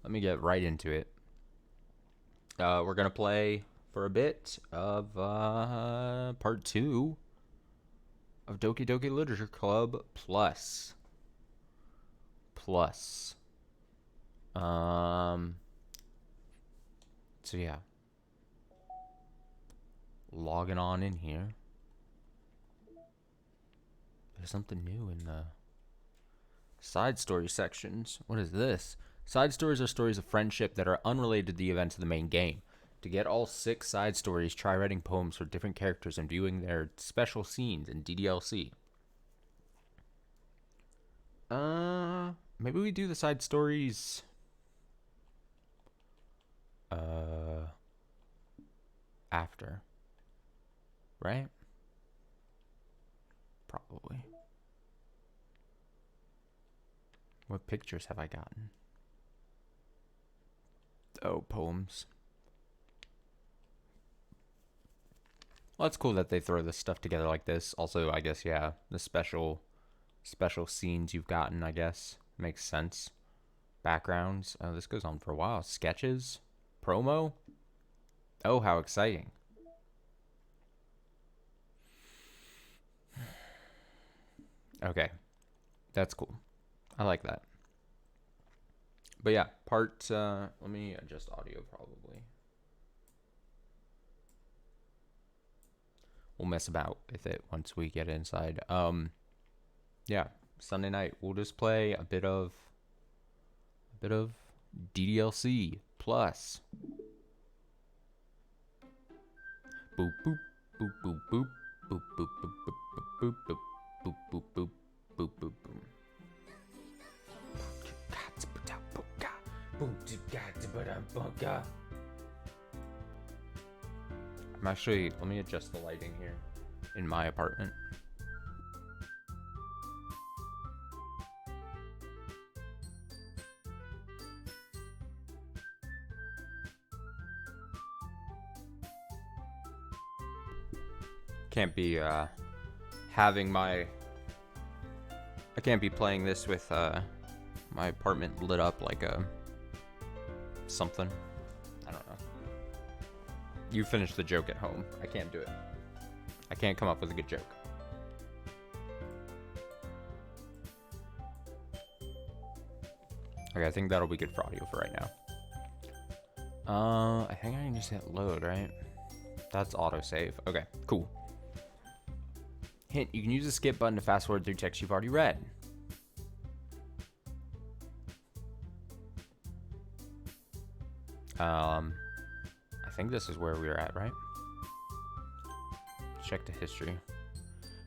let me get right into it. We're gonna play for a bit of part 2 of Doki Doki Literature Club Plus. So yeah, logging on in here. There's something new in the side story sections. What is this? Side stories are stories of friendship that are unrelated to the events of the main game. To get all 6 side stories, try writing poems for different characters and viewing their special scenes in DDLC. Maybe we do the side stories after. Right? Probably. What pictures have I gotten? Oh, poems. Well, it's cool that they throw this stuff together like this. Also, I guess, yeah, the special scenes you've gotten, I guess, makes sense. Backgrounds. Oh, this goes on for a while. Sketches. Promo. Oh, how exciting. Okay. That's cool. I like that. But yeah, let me adjust audio probably. We'll mess about with it once we get inside. Yeah, Sunday night we'll just play a bit of DDLC plus. Boop boop boop boop boop boop boop boop boop boop boop boop boop boop boop boop. I'm actually, let me adjust the lighting here in my apartment. Can't be having my, I can't be playing this with my apartment lit up like a something. I don't know. You finish the joke at home. I can't do it. I can't come up with a good joke. Okay, I think that'll be good for audio for right now. I think I can just hit load, right? That's autosave. Okay, cool. Hint, you can use the skip button to fast forward through text you've already read. I think this is where we were at, right? Check the history.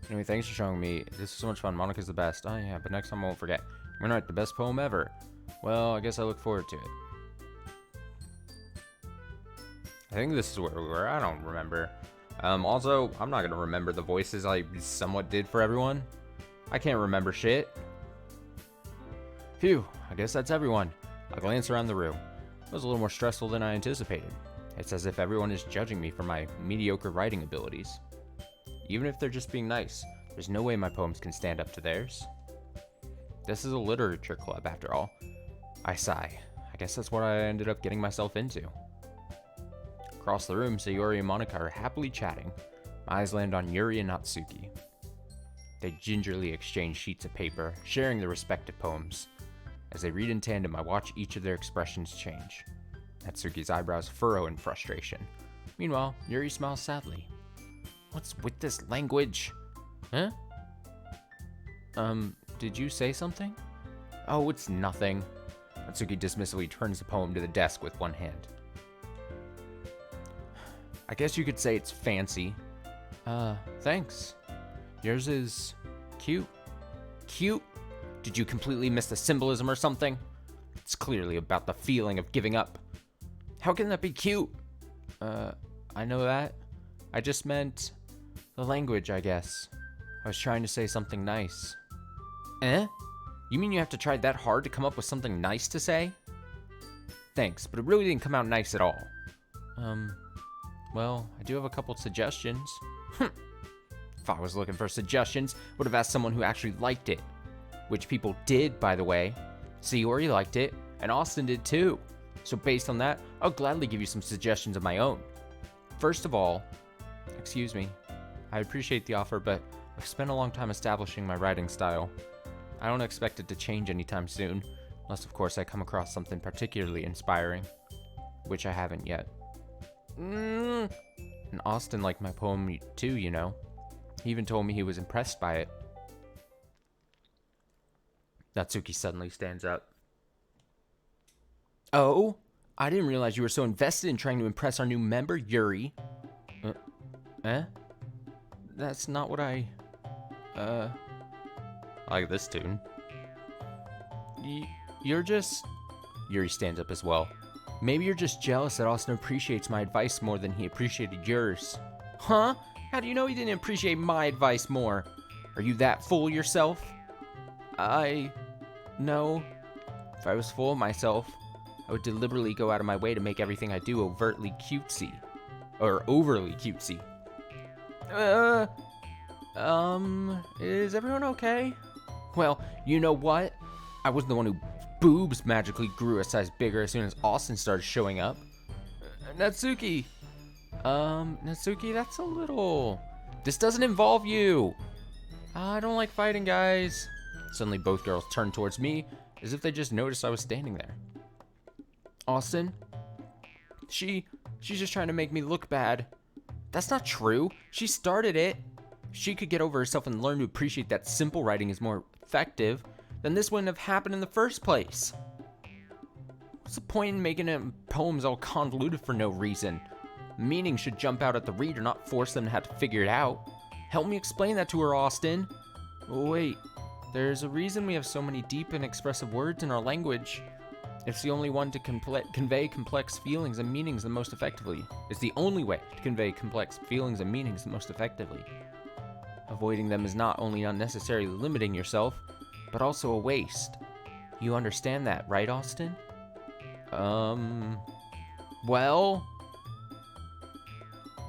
Anyway, thanks for showing me. This is so much fun. Monica's the best. Oh yeah, but next time I won't forget. We're gonna write the best poem ever. Well, I guess I look forward to it. I think this is where we were. I don't remember. Also, I'm not gonna remember the voices I somewhat did for everyone. I can't remember shit. Phew, I guess that's everyone. I glance around the room. It was a little more stressful than I anticipated. It's as if everyone is judging me for my mediocre writing abilities. Even if they're just being nice, there's no way my poems can stand up to theirs. This is a literature club, after all. I sigh. I guess that's what I ended up getting myself into. Across the room, Sayori and Monica are happily chatting. My eyes land on Yuri and Natsuki. They gingerly exchange sheets of paper, sharing their respective poems. As they read in tandem, I watch each of their expressions change. Natsuki's eyebrows furrow in frustration. Meanwhile, Yuri smiles sadly. What's with this language? Huh? Did you say something? Oh, it's nothing. Natsuki dismissively turns the poem to the desk with one hand. I guess you could say it's fancy. Thanks. Yours is cute. Cute? Did you completely miss the symbolism or something? It's clearly about the feeling of giving up. How can that be cute? I know that. I just meant the language, I guess. I was trying to say something nice. Eh? You mean you have to try that hard to come up with something nice to say? Thanks, but it really didn't come out nice at all. Well, I do have a couple suggestions. If I was looking for suggestions, I would have asked someone who actually liked it. Which people did, by the way. Sayori liked it. and Austin did too. So based on that, I'll gladly give you some suggestions of my own. First of all, excuse me, I appreciate the offer, but I've spent a long time establishing my writing style. I don't expect it to change anytime soon, unless of course I come across something particularly inspiring, which I haven't yet. And Austin liked my poem too, you know. He even told me he was impressed by it. Natsuki suddenly stands up. Oh, I didn't realize you were so invested in trying to impress our new member, Yuri. That's not what I like this tune. You're just... Yuri stands up as well. Maybe you're just jealous that Austin appreciates my advice more than he appreciated yours. Huh? How do you know he didn't appreciate my advice more? Are you that full of yourself? No. If I was full of myself, I would deliberately go out of my way to make everything I do overtly cutesy. Or overly cutesy. Is everyone okay? Well, you know what? I wasn't the one who boobs magically grew a size bigger as soon as Austin started showing up. Natsuki, that's a little... This doesn't involve you. I don't like fighting, guys. Suddenly both girls turned towards me, as if they just noticed I was standing there. Austin? She's just trying to make me look bad. That's not true. She started it. If she could get over herself and learn to appreciate that simple writing is more effective, then this wouldn't have happened in the first place. What's the point in making poems all convoluted for no reason? Meaning should jump out at the reader, not force them to have to figure it out. Help me explain that to her, Austin. Wait, there's a reason we have so many deep and expressive words in our language. It's the only one to convey complex feelings and meanings the most effectively. It's the only way to convey complex feelings and meanings the most effectively. Avoiding them is not only unnecessarily limiting yourself, but also a waste. You understand that, right, Austin? Well...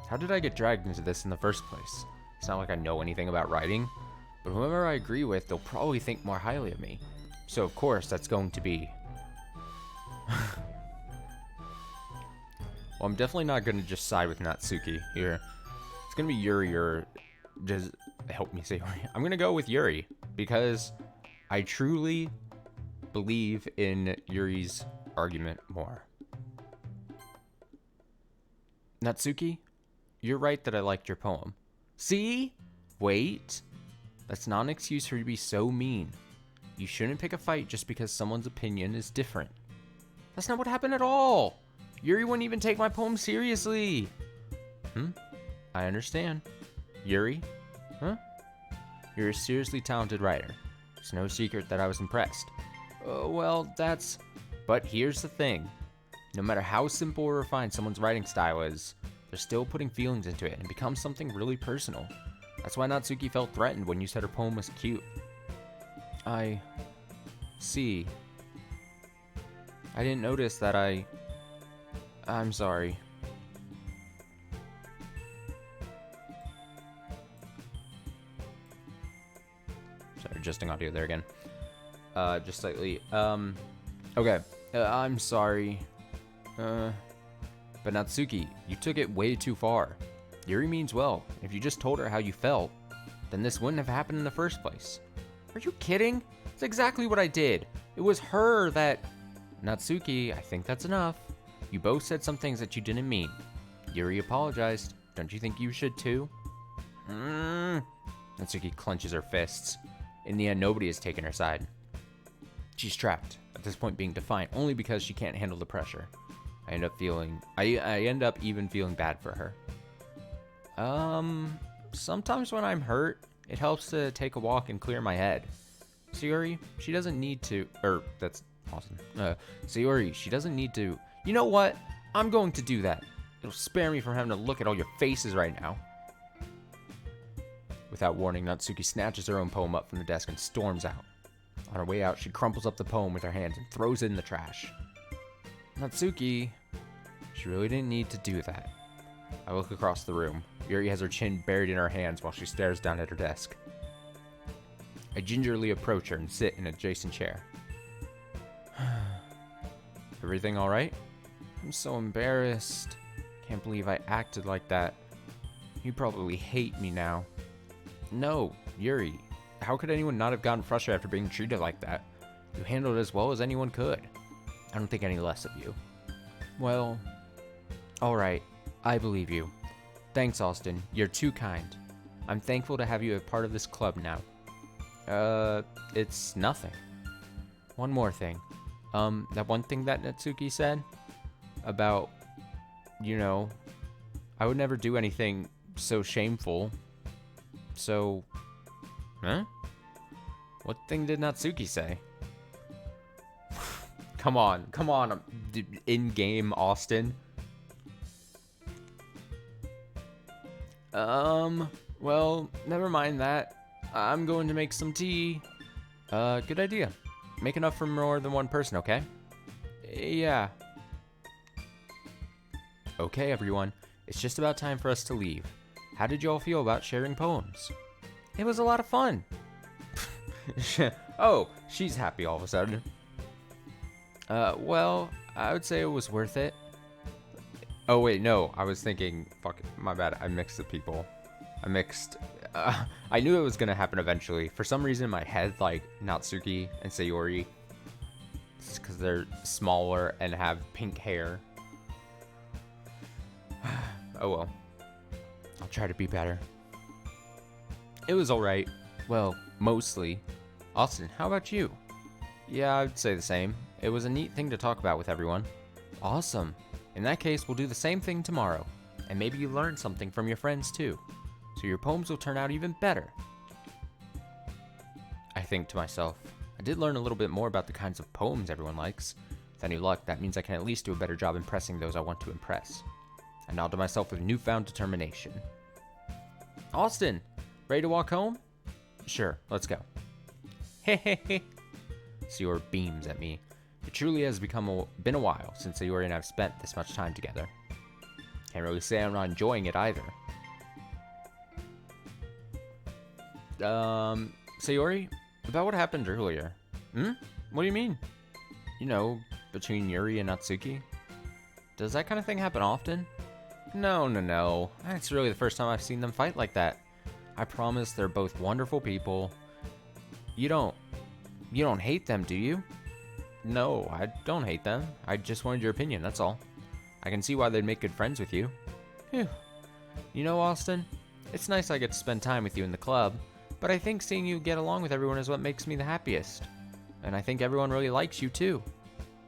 How did I get dragged into this in the first place? It's not like I know anything about writing, but whoever I agree with, they'll probably think more highly of me. So of course, that's going to be... Well, I'm definitely not going to just side with Natsuki here. It's going to be Yuri or... Just help me say Yuri. I'm going to go with Yuri because I truly believe in Yuri's argument more. Natsuki, you're right that I liked your poem. See? Wait. That's not an excuse for you to be so mean. You shouldn't pick a fight just because someone's opinion is different. That's not what happened at all. Yuri wouldn't even take my poem seriously. I understand. Yuri? Huh? You're a seriously talented writer. It's no secret that I was impressed. Well, that's... But here's the thing. No matter how simple or refined someone's writing style is, they're still putting feelings into it and it becomes something really personal. That's why Natsuki felt threatened when you said her poem was cute. I see. I didn't notice that I'm sorry. Sorry, adjusting audio there again. Just slightly. Okay. I'm sorry. But Natsuki, you took it way too far. Yuri means well. If you just told her how you felt, then this wouldn't have happened in the first place. Are you kidding? It's exactly what I did. It was her that... Natsuki, I think that's enough. You both said some things that you didn't mean. Yuri apologized. Don't you think you should too? Natsuki clenches her fists. In the end, nobody has taken her side. She's trapped, at this point being defiant only because she can't handle the pressure. I end up even feeling bad for her. Sometimes when I'm hurt, it helps to take a walk and clear my head. Sayori, she doesn't need to, that's awesome. Sayori, she doesn't need to, you know what? I'm going to do that. It'll spare me from having to look at all your faces right now. Without warning, Natsuki snatches her own poem up from the desk and storms out. On her way out, she crumples up the poem with her hands and throws it in the trash. Natsuki, she really didn't need to do that. I look across the room. Yuri has her chin buried in her hands while she stares down at her desk. I gingerly approach her and sit in an adjacent chair. Everything alright? I'm so embarrassed. Can't believe I acted like that. You probably hate me now. No, Yuri. How could anyone not have gotten frustrated after being treated like that? You handled it as well as anyone could. I don't think any less of you. Well, alright. I believe you. Thanks, Austin. You're too kind. I'm thankful to have you a part of this club now. It's nothing. One more thing. That one thing that Natsuki said about, you know, I would never do anything so shameful. So, huh? What thing did Natsuki say? Come on, in-game Austin. Well, never mind that. I'm going to make some tea. Good idea. Make enough for more than one person, okay? Yeah. Okay, everyone. It's just about time for us to leave. How did you all feel about sharing poems? It was a lot of fun. Oh, she's happy all of a sudden. Well, I would say it was worth it. Oh, wait, no. I was thinking, fuck it, my bad. I mixed the people. I knew it was gonna happen eventually. For some reason, in my head, like, Natsuki and Sayori, it's because they're smaller and have pink hair. Oh well. I'll try to be better. It was alright. Well, mostly. Austin, how about you? Yeah, I'd say the same. It was a neat thing to talk about with everyone. Awesome. In that case, we'll do the same thing tomorrow. And maybe you learn something from your friends too. So your poems will turn out even better. I think to myself, I did learn a little bit more about the kinds of poems everyone likes. With any luck, that means I can at least do a better job impressing those I want to impress. I nod to myself with newfound determination. Austin, ready to walk home? Sure, let's go. Hehehe. Sayori beams at me. It truly has been a while since Sayori and I have spent this much time together. Can't really say I'm not enjoying it either. Sayori, about what happened earlier. What do you mean? You know, between Yuri and Natsuki? Does that kind of thing happen often? No. It's really the first time I've seen them fight like that. I promise they're both wonderful people. You don't hate them, do you? No, I don't hate them. I just wanted your opinion, that's all. I can see why they'd make good friends with you. Phew. You know, Austin, it's nice I get to spend time with you in the club, but I think seeing you get along with everyone is what makes me the happiest. And I think everyone really likes you too.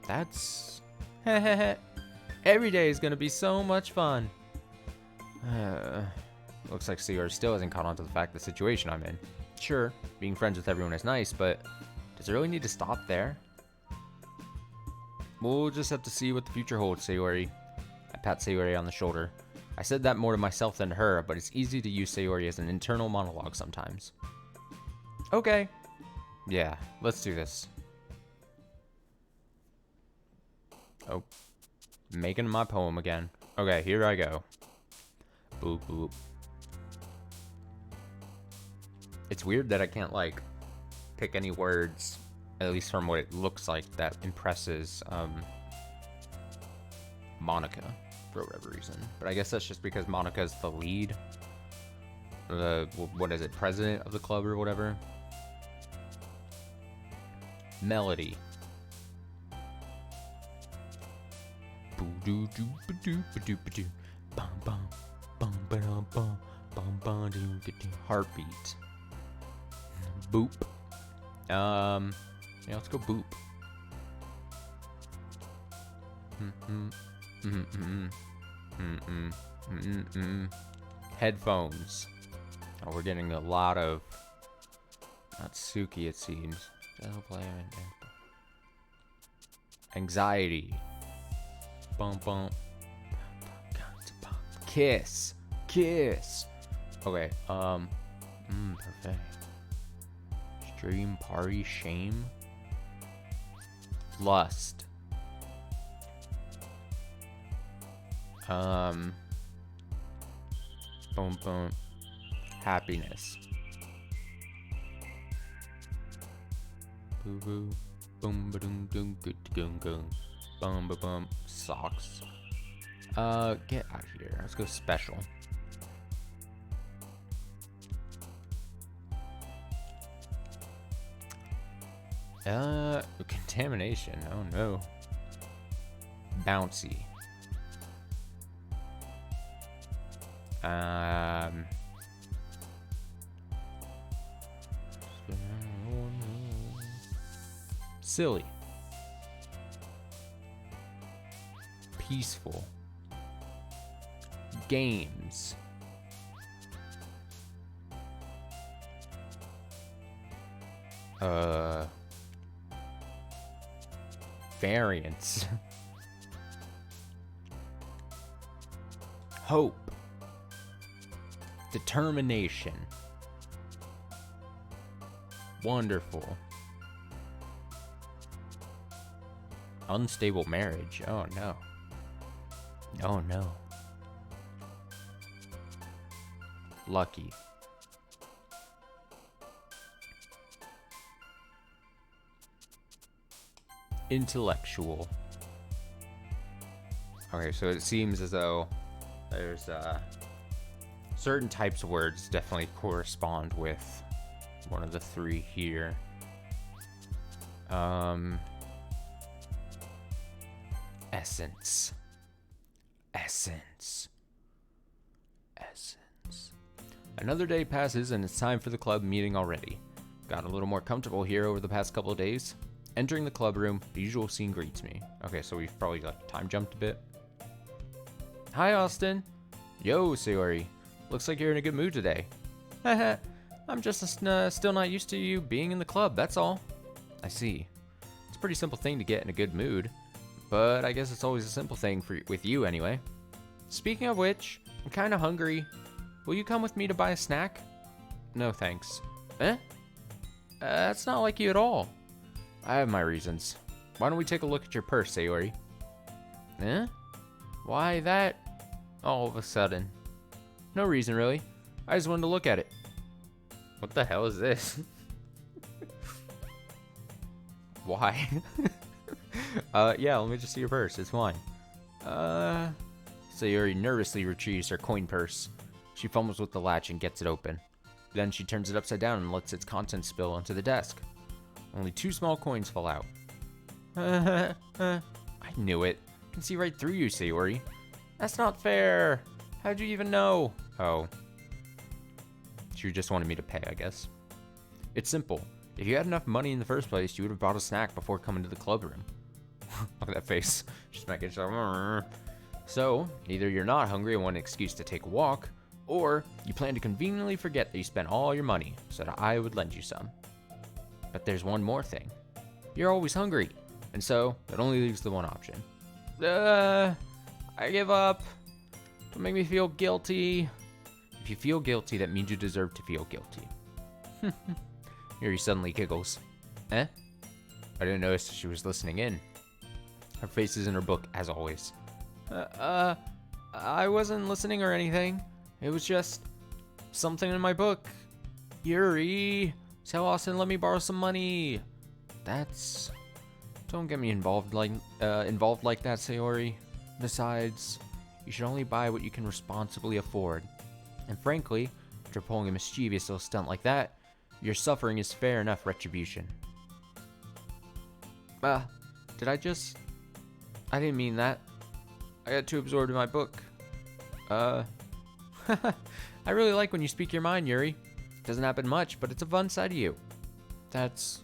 That's... Every day is gonna be so much fun. Looks like Sayori still hasn't caught on to the fact the situation I'm in. Sure, being friends with everyone is nice, but does it really need to stop there? We'll just have to see what the future holds, Sayori. I pat Sayori on the shoulder. I said that more to myself than to her, but it's easy to use Sayori as an internal monologue sometimes. Okay. Yeah, let's do this. Oh. Making my poem again. Okay, here I go. Boop, boop. It's weird that I can't, like, pick any words, at least from what it looks like, that impresses, Monica, for whatever reason. But I guess that's just because Monica's the lead. What is it, president of the club or whatever? Melody. Heartbeat. Boop. Yeah, let's go boop. Headphones. Oh, we're getting a lot of Natsuki, it seems. Anxiety. Bum bum. Kiss. Okay, perfect. Stream party shame. Lust. Boom boom. Happiness. Boo boo. Boom ba doom doom good goom goom. Boom, boom, boom. Socks. Get out of here. Let's go special. Contamination. Oh no. Bouncy. Silly. Peaceful. Games. Variance. Hope. Determination. Wonderful. Unstable marriage. Oh no. Oh no. Lucky. Intellectual. Okay, so it seems as though there's certain types of words definitely correspond with one of the three here. Essence. Essence. Essence. Another day passes and it's time for the club meeting already. Got a little more comfortable here over the past couple of days. Entering the club room, the usual scene greets me. Okay, so we've probably like time jumped a bit. Hi, Austin. Yo, Sayori. Looks like you're in a good mood today. Haha, I'm just still not used to you being in the club, that's all. I see. It's a pretty simple thing to get in a good mood, but I guess it's always a simple thing with you anyway. Speaking of which, I'm kind of hungry. Will you come with me to buy a snack? No, thanks. Eh? That's not like you at all. I have my reasons. Why don't we take a look at your purse, Sayori? Eh? Why that? All of a sudden. No reason, really. I just wanted to look at it. What the hell is this? Why? Yeah, let me just see your purse. It's mine. Sayori nervously retrieves her coin purse. She fumbles with the latch and gets it open. Then she turns it upside down and lets its contents spill onto the desk. Only 2 small coins fall out. I knew it. I can see right through you, Sayori. That's not fair. How'd you even know? Oh. She just wanted me to pay, I guess. It's simple. If you had enough money in the first place, you would have bought a snack before coming to the club room. Look at that face. She's making sure. So, either you're not hungry and want an excuse to take a walk, or you plan to conveniently forget that you spent all your money so that I would lend you some. But there's one more thing. You're always hungry, and so that only leaves the one option. I give up. Don't make me feel guilty. If you feel guilty, that means you deserve to feel guilty. Yuri suddenly giggles. Eh? I didn't notice she was listening in. Her face is in her book, as always. I wasn't listening or anything. It was just something in my book. Yuri, tell Austin let me borrow some money. That's... Don't get me involved like that, Sayori. Besides, you should only buy what you can responsibly afford. And frankly, after pulling a mischievous little stunt like that, your suffering is fair enough retribution. Did I just... I didn't mean that. I got too absorbed in my book. I really like when you speak your mind, Yuri. Doesn't happen much, but it's a fun side of you. There's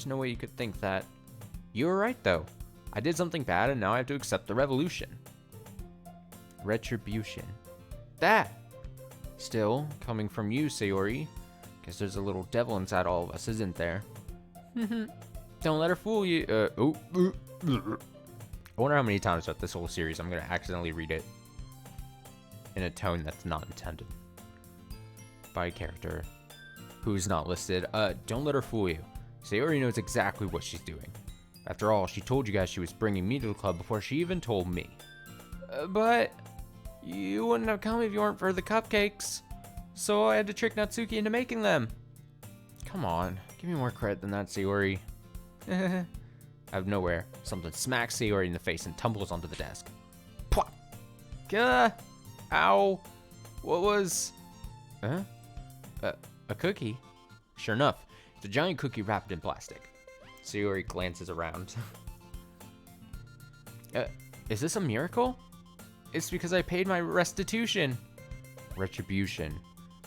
no way you could think that. You were right, though. I did something bad, and now I have to accept the revolution. Retribution. That! Still, coming from you, Sayori. Guess there's a little devil inside all of us, isn't there? Don't let her fool you. I wonder how many times throughout this whole series I'm going to accidentally read it in a tone that's not intended by a character who's not listed. Don't let her fool you. Sayori knows exactly what she's doing. After all, she told you guys she was bringing me to the club before she even told me. But you wouldn't have come if you weren't for the cupcakes. So I had to trick Natsuki into making them. Come on, give me more credit than that, Sayori. out of nowhere, something smacks Sayori in the face and tumbles onto the desk. Plop! Gah! Ow! What was... Huh? A cookie? Sure enough, it's a giant cookie wrapped in plastic. Sayori glances around. Is this a miracle? It's because I paid my restitution. Retribution.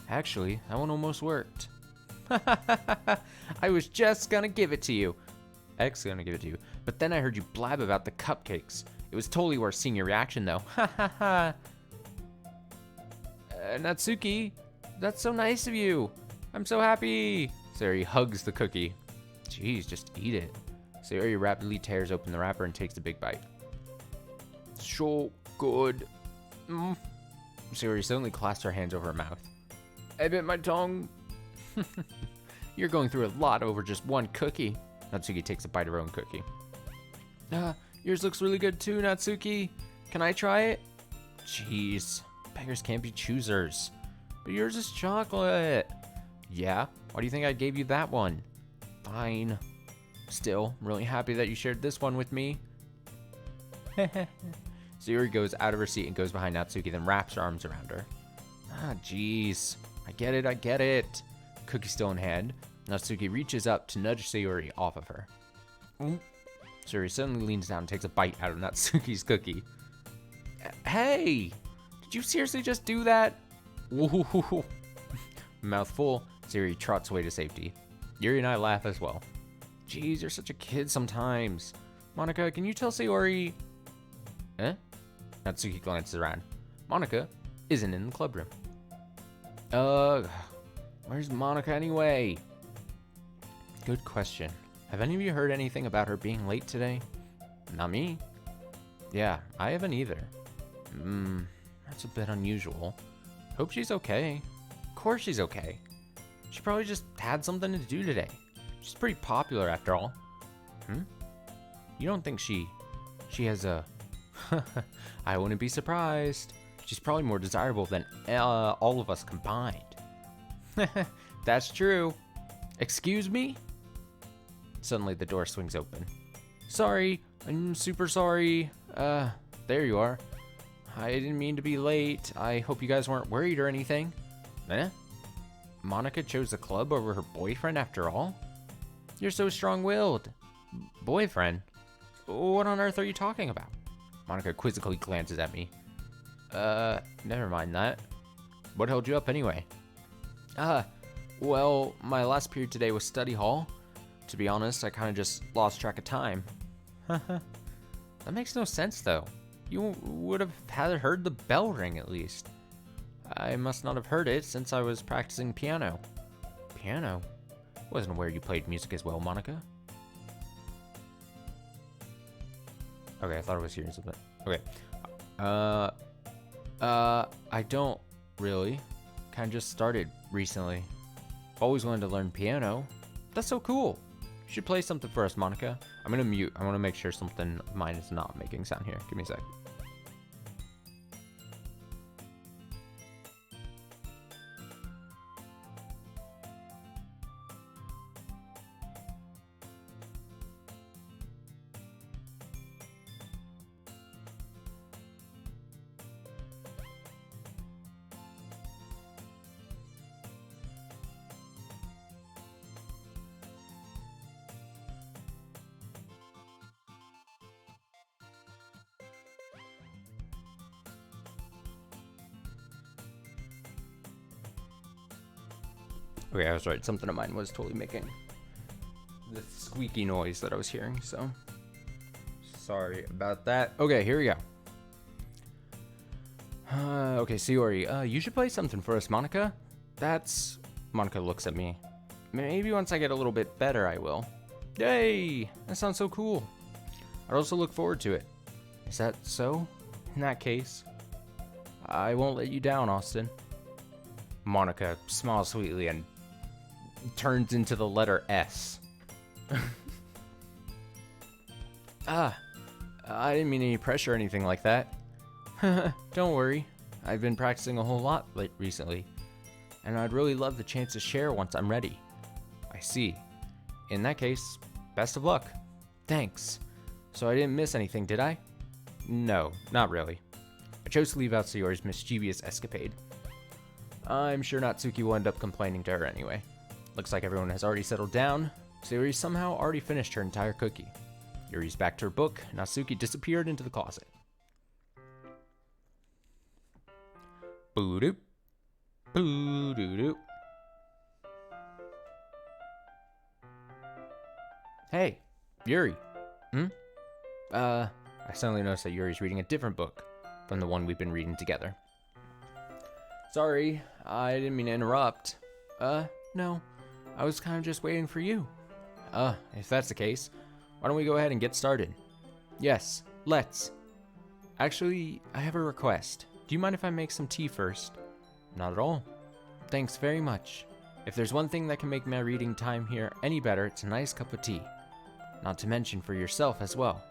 Actually, that one almost worked. I was just gonna give it to you. Gonna give it to you. But then I heard you blab about the cupcakes. It was totally worth seeing your reaction, though. Ha ha ha. Natsuki, that's so nice of you. I'm so happy. Sayori hugs the cookie. Jeez, just eat it. Sayori rapidly tears open the wrapper and takes a big bite. So good. Sayori suddenly clasps her hands over her mouth. I bit my tongue. You're going through a lot over just one cookie. Natsuki takes a bite of her own cookie. Yours looks really good too, Natsuki. Can I try it? Jeez, beggars can't be choosers. But yours is chocolate. Yeah? Why do you think I gave you that one? Fine. Still, I'm really happy that you shared this one with me. Sayori goes out of her seat and goes behind Natsuki, then wraps her arms around her. Jeez. I get it. Cookie still in hand. Natsuki reaches up to nudge Sayori off of her. Sayori suddenly leans down and takes a bite out of Natsuki's cookie. Hey! Did you seriously just do that? Woohoo! Mouth full, Sayori trots away to safety. Yuri and I laugh as well. Jeez, you're such a kid sometimes. Monica, can you tell Sayori... Natsuki glances around. Monica isn't in the club room. Where's Monica anyway? Good question. Have any of you heard anything about her being late today? Not me. Yeah, I haven't either. That's a bit unusual. Hope she's okay. Of course she's okay. She probably just had something to do today. She's pretty popular after all. You don't think she has a... I wouldn't be surprised. She's probably more desirable than all of us combined. That's true. Excuse me? Suddenly the door swings open. Sorry, I'm super sorry. There you are. I didn't mean to be late. I hope you guys weren't worried or anything. Monica chose the club over her boyfriend after all? You're so strong-willed. Boyfriend? What on earth are you talking about? Monica quizzically glances at me. Never mind that. What held you up anyway? Well, my last period today was study hall. To be honest, I kind of just lost track of time. That makes no sense, though. You would have had heard the bell ring, at least. I must not have heard it since I was practicing piano. Piano? Wasn't aware you played music as well, Monica. Okay, I thought I was hearing something. Okay. I don't really. Kind of just started recently. Always wanted to learn piano. That's so cool. You should play something for us, Monica. I'm gonna mute. I want to make sure something of mine is not making sound here. Give me a sec. Okay, I was right. Something of mine was totally making the squeaky noise that I was hearing, so sorry about that. Okay, here we go. Okay, Sayori, you should play something for us, Monica. Monica looks at me. Maybe once I get a little bit better, I will. Yay! That sounds so cool. I'd also look forward to it. Is that so? In that case, I won't let you down, Austin. Monica smiles sweetly and turns into the letter S. I didn't mean any pressure or anything like that. Don't worry. I've been practicing a whole lot recently, and I'd really love the chance to share once I'm ready. I see. In that case, best of luck. Thanks. So I didn't miss anything, did I? No, not really. I chose to leave out Sayori's mischievous escapade. I'm sure Natsuki will end up complaining to her anyway. Looks like everyone has already settled down. Sayori somehow already finished her entire cookie. Yuri's back to her book. Natsuki disappeared into the closet. Boo-doop. Boo-doo-doop. Hey, Yuri. I suddenly noticed that Yuri's reading a different book from the one we've been reading together. Sorry, I didn't mean to interrupt. No. I was kind of just waiting for you. If that's the case, why don't we go ahead and get started? Yes, let's. Actually, I have a request. Do you mind if I make some tea first? Not at all. Thanks very much. If there's one thing that can make my reading time here any better, it's a nice cup of tea. Not to mention for yourself as well.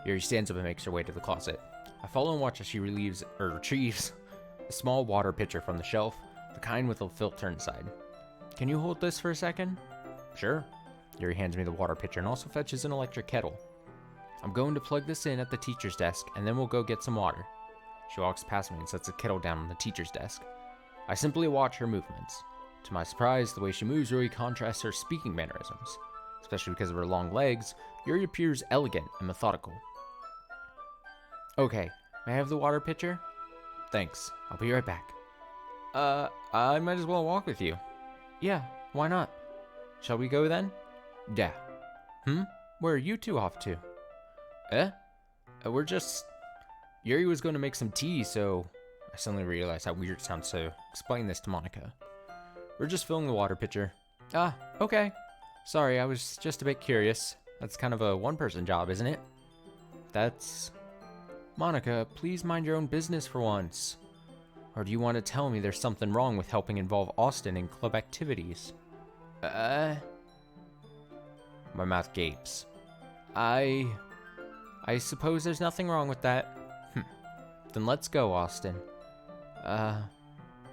Yuri stands up and makes her way to the closet. I follow and watch as she retrieves a small water pitcher from the shelf, the kind with a filter inside. Can you hold this for a second? Sure. Yuri hands me the water pitcher and also fetches an electric kettle. I'm going to plug this in at the teacher's desk, and then we'll go get some water. She walks past me and sets the kettle down on the teacher's desk. I simply watch her movements. To my surprise, the way she moves really contrasts her speaking mannerisms. Especially because of her long legs, Yuri appears elegant and methodical. Okay, may I have the water pitcher? Thanks, I'll be right back. I might as well walk with you. Yeah, why not? Shall we go then? Yeah. Where are you two off to? We're just... Yuri was going to make some tea, so... I suddenly realized how weird it sounds to explain this to Monica. We're just filling the water pitcher. Ah, okay. Sorry, I was just a bit curious. That's kind of a one-person job, isn't it? That's... Monica, please mind your own business for once. Or do you want to tell me there's something wrong with helping involve Austin in club activities? My mouth gapes. I suppose there's nothing wrong with that. Then let's go, Austin.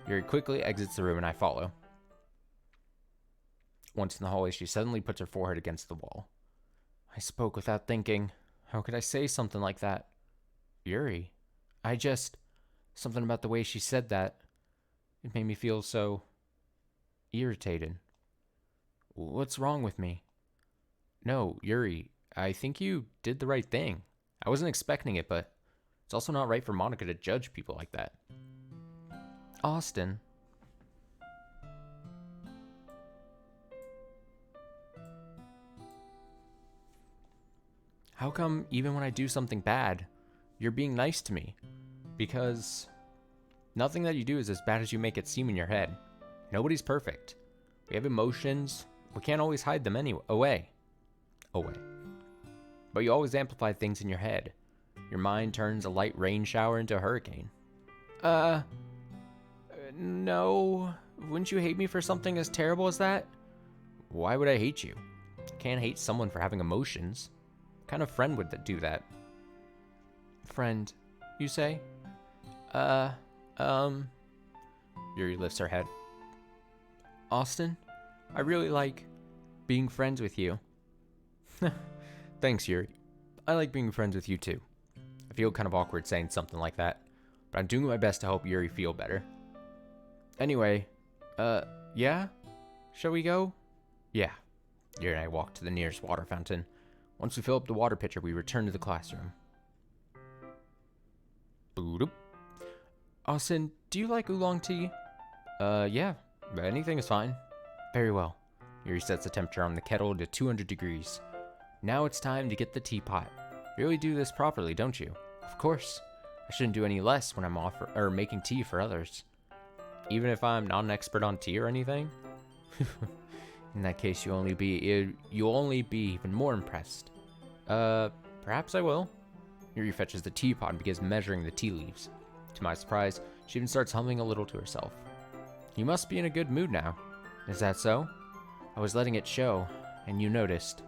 Yuri quickly exits the room and I follow. Once in the hallway, she suddenly puts her forehead against the wall. I spoke without thinking. How could I say something like that? Yuri, something about the way she said that. It made me feel so irritated. What's wrong with me? No, Yuri, I think you did the right thing. I wasn't expecting it, but it's also not right for Monica to judge people like that. Austin. How come even when I do something bad, you're being nice to me? Because nothing that you do is as bad as you make it seem in your head. Nobody's perfect. We have emotions. We can't always hide them away. But you always amplify things in your head. Your mind turns a light rain shower into a hurricane. No. Wouldn't you hate me for something as terrible as that? Why would I hate you? I can't hate someone for having emotions. What kind of friend would do that? Friend, you say? Yuri lifts her head. Austin, I really like being friends with you. Thanks, Yuri. I like being friends with you too. I feel kind of awkward saying something like that, but I'm doing my best to help Yuri feel better. Anyway, yeah? Shall we go? Yeah. Yuri and I walk to the nearest water fountain. Once we fill up the water pitcher, we return to the classroom. Boop. Austin, do you like oolong tea? Yeah. Anything is fine. Very well. Yuri sets the temperature on the kettle to 200 degrees. Now it's time to get the teapot. You really do this properly, don't you? Of course. I shouldn't do any less when I'm making tea for others. Even if I'm not an expert on tea or anything? In that case, you'll only be even more impressed. Perhaps I will. Yuri fetches the teapot and begins measuring the tea leaves. To my surprise, she even starts humming a little to herself. You must be in a good mood now. Is that so? I was letting it show, and you noticed.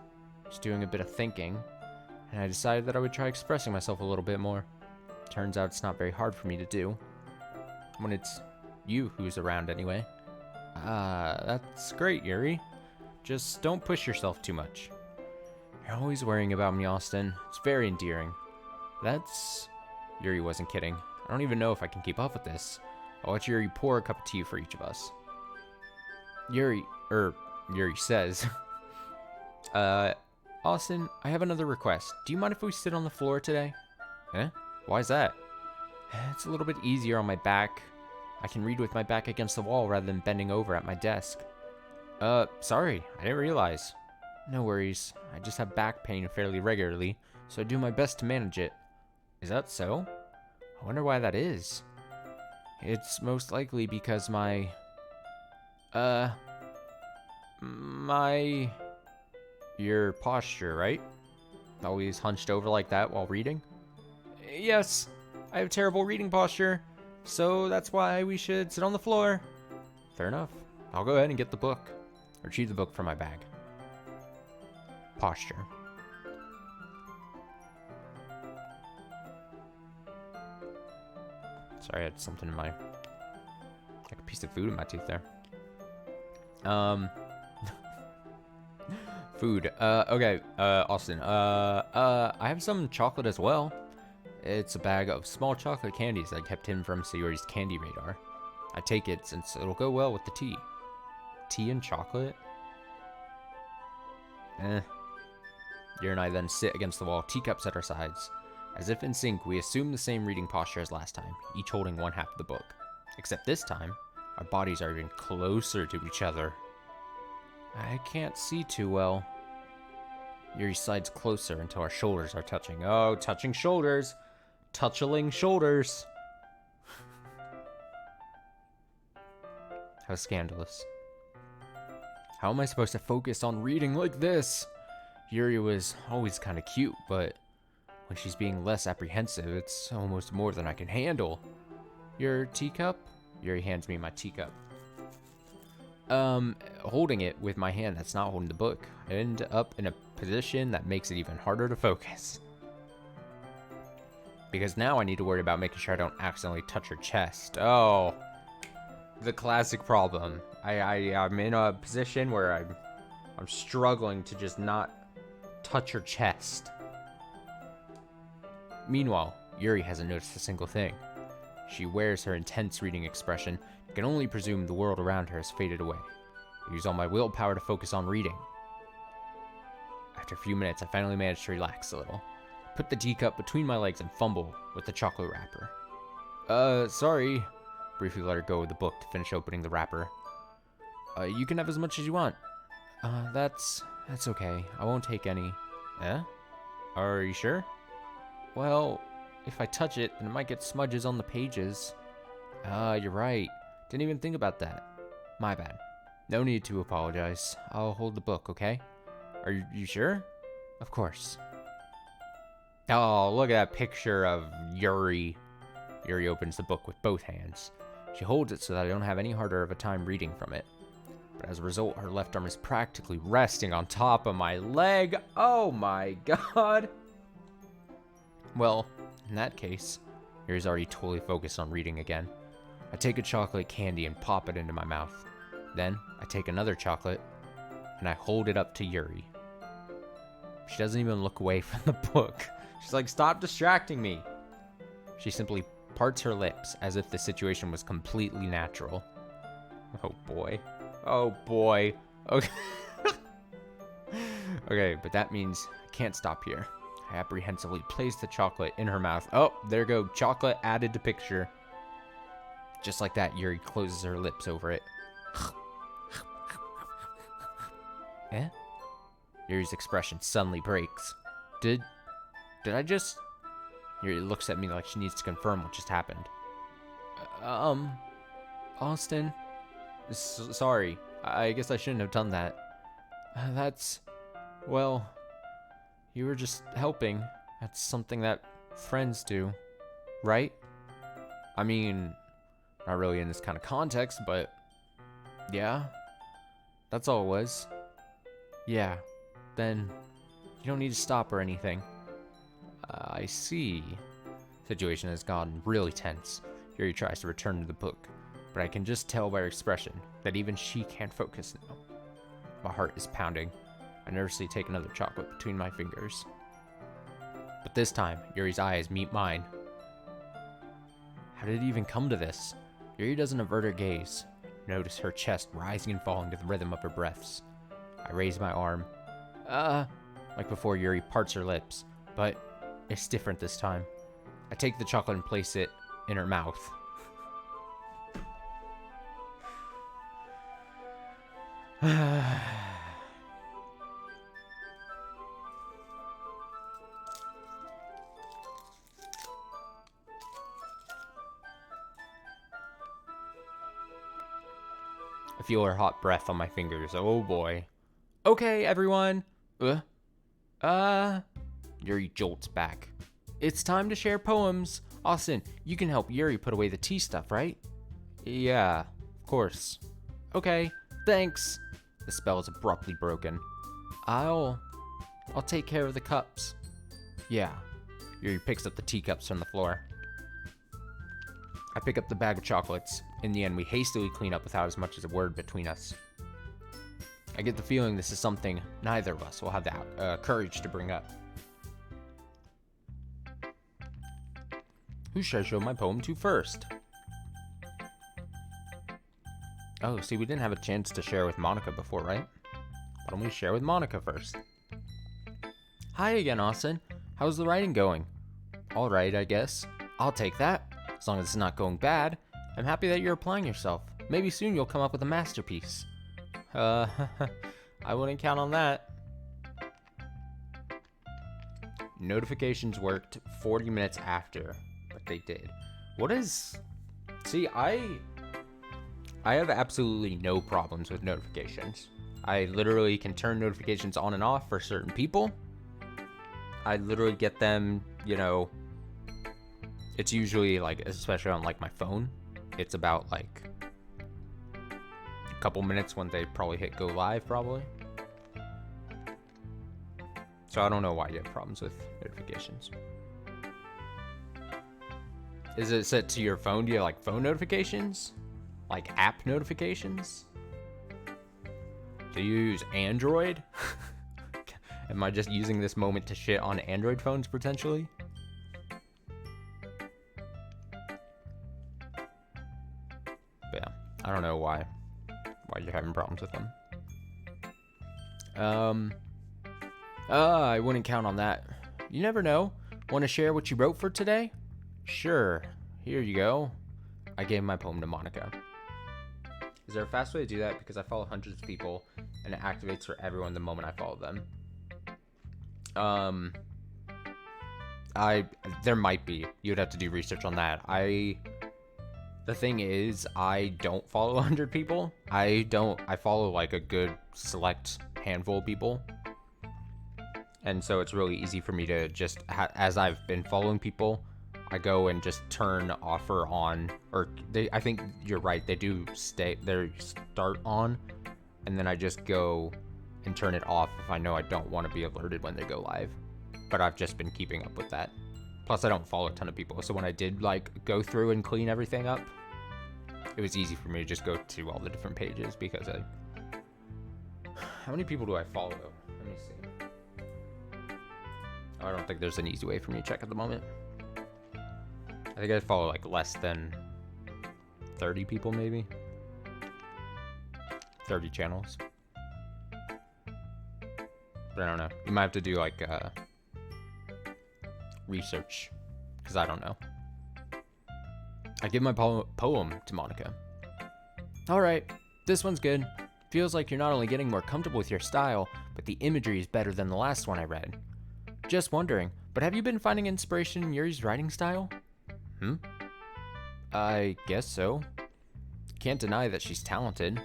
Just doing a bit of thinking, and I decided that I would try expressing myself a little bit more. Turns out it's not very hard for me to do. When it's you who's around anyway. That's great, Yuri. Just don't push yourself too much. You're always worrying about me, Austin. It's very endearing. That's... Yuri wasn't kidding. I don't even know if I can keep up with this. I'll let Yuri pour a cup of tea for each of us. Yuri says, Austin, I have another request. Do you mind if we sit on the floor today? Eh? Why's that? It's a little bit easier on my back. I can read with my back against the wall rather than bending over at my desk. Sorry, I didn't realize. No worries. I just have back pain fairly regularly, so I do my best to manage it. Is that so? I wonder why that is. It's most likely because your posture, right? Always hunched over like that while reading? Yes, I have terrible reading posture, so that's why we should sit on the floor. Fair enough. I'll go ahead and get the book. Retrieve the book from my bag. Posture. Sorry, I had something in my... like a piece of food in my tooth there. Food. Okay, Austin. I have some chocolate as well. It's a bag of small chocolate candies I kept hidden from Sayori's candy radar. I take it since it'll go well with the tea. Tea and chocolate? Yuri and I then sit against the wall, teacups at our sides. As if in sync, we assume the same reading posture as last time, each holding one half of the book. Except this time, our bodies are even closer to each other. I can't see too well. Yuri slides closer until our shoulders are touching. Oh, touching shoulders! Touching shoulders! How scandalous. How am I supposed to focus on reading like this? Yuri was always kind of cute, but when she's being less apprehensive, it's almost more than I can handle. Your teacup? Yuri hands me my teacup. Holding it with my hand that's not holding the book. I end up in a position that makes it even harder to focus. Because now I need to worry about making sure I don't accidentally touch her chest. Oh, the classic problem. I'm in a position where I'm struggling to just not touch her chest. Meanwhile, Yuri hasn't noticed a single thing. She wears her intense reading expression. I can only presume the world around her has faded away. I use all my willpower to focus on reading. After a few minutes, I finally managed to relax a little. Put the teacup between my legs and fumble with the chocolate wrapper. Sorry. Briefly let her go with the book to finish opening the wrapper. You can have as much as you want. That's okay. I won't take any. Eh? Are you sure? Well, if I touch it, then it might get smudges on the pages. You're right. Didn't even think about that. My bad. No need to apologize. I'll hold the book, okay? Are you sure? Of course. Oh, look at that picture of Yuri. Yuri opens the book with both hands. She holds it so that I don't have any harder of a time reading from it. But as a result, her left arm is practically resting on top of my leg. Oh my god. Well, in that case, Yuri's already totally focused on reading again. I take a chocolate candy and pop it into my mouth. Then, I take another chocolate, and I hold it up to Yuri. She doesn't even look away from the book. She's like, stop distracting me. She simply parts her lips as if the situation was completely natural. Oh boy. Oh boy. Okay. Okay, but that means I can't stop here. I apprehensively place the chocolate in her mouth. Oh, there go. Chocolate added to picture. Just like that, Yuri closes her lips over it. Eh? Yuri's expression suddenly breaks. Did I just... Yuri looks at me like she needs to confirm what just happened. Austin? Sorry. I guess I shouldn't have done that. Well, you were just helping. That's something that friends do, right? I mean, not really in this kind of context, but yeah, that's all it was. Yeah, then you don't need to stop or anything. I see. Situation has gotten really tense. Yuri tries to return to the book, but I can just tell by her expression that even she can't focus now. My heart is pounding. I nervously take another chocolate between my fingers. But this time, Yuri's eyes meet mine. How did it even come to this? Yuri doesn't avert her gaze. Notice her chest rising and falling to the rhythm of her breaths. I raise my arm. Like before, Yuri parts her lips, but it's different this time. I take the chocolate and place it in her mouth. I feel her hot breath on my fingers. Oh boy. Okay, everyone. Yuri jolts back. It's time to share poems. Austin, you can help Yuri put away the tea stuff, right? Yeah, of course. Okay, thanks. The spell is abruptly broken. I'll take care of the cups. Yeah. Yuri picks up the teacups from the floor. I pick up the bag of chocolates. In the end, we hastily clean up without as much as a word between us. I get the feeling this is something neither of us will have the courage to bring up. Who should I show my poem to first? Oh, see, we didn't have a chance to share with Monica before, right? Why don't we share with Monica first? Hi again, Austin. How's the writing going? All right, I guess. I'll take that. As long as it's not going bad. I'm happy that you're applying yourself. Maybe soon you'll come up with a masterpiece. I wouldn't count on that. Notifications worked 40 minutes after, but they did. What is... See, I have absolutely no problems with notifications. I literally can turn notifications on and off for certain people. I literally get them, you know... It's usually, like, especially on, like, my phone. It's about, like... couple minutes when they probably hit go live, probably. So I don't know why you have problems with notifications. Is it set to your phone? Do you have like phone notifications? Like app notifications? Do you use Android? Am I just using this moment to shit on Android phones potentially? But yeah, I don't know why you're having problems with them. I wouldn't count on that. You never know. Want to share what you wrote for today? Sure. Here you go. I gave my poem to Monica. Is there a fast way to do that? Because I follow hundreds of people and it activates for everyone the moment I follow them. There might be. You'd have to do research on that. The thing is, I don't follow 100 people. I follow like a good select handful of people. And so it's really easy for me to just, as I've been following people, I go and just turn offer on, or I think you're right, they do start on, and then I just go and turn it off if I know I don't want to be alerted when they go live. But I've just been keeping up with that. Plus I don't follow a ton of people, so when I did like go through and clean everything up, it was easy for me to just go to all the different pages because how many people do I follow? Let me see. I don't think there's an easy way for me to check at the moment. I think I follow like less than 30 people, maybe 30 channels. But I don't know. You might have to do like research because I don't know. I give my poem to Monica. All right, this one's good. Feels like you're not only getting more comfortable with your style, but the imagery is better than the last one I read. Just wondering, but have you been finding inspiration in Yuri's writing style? I guess so. Can't deny that she's talented.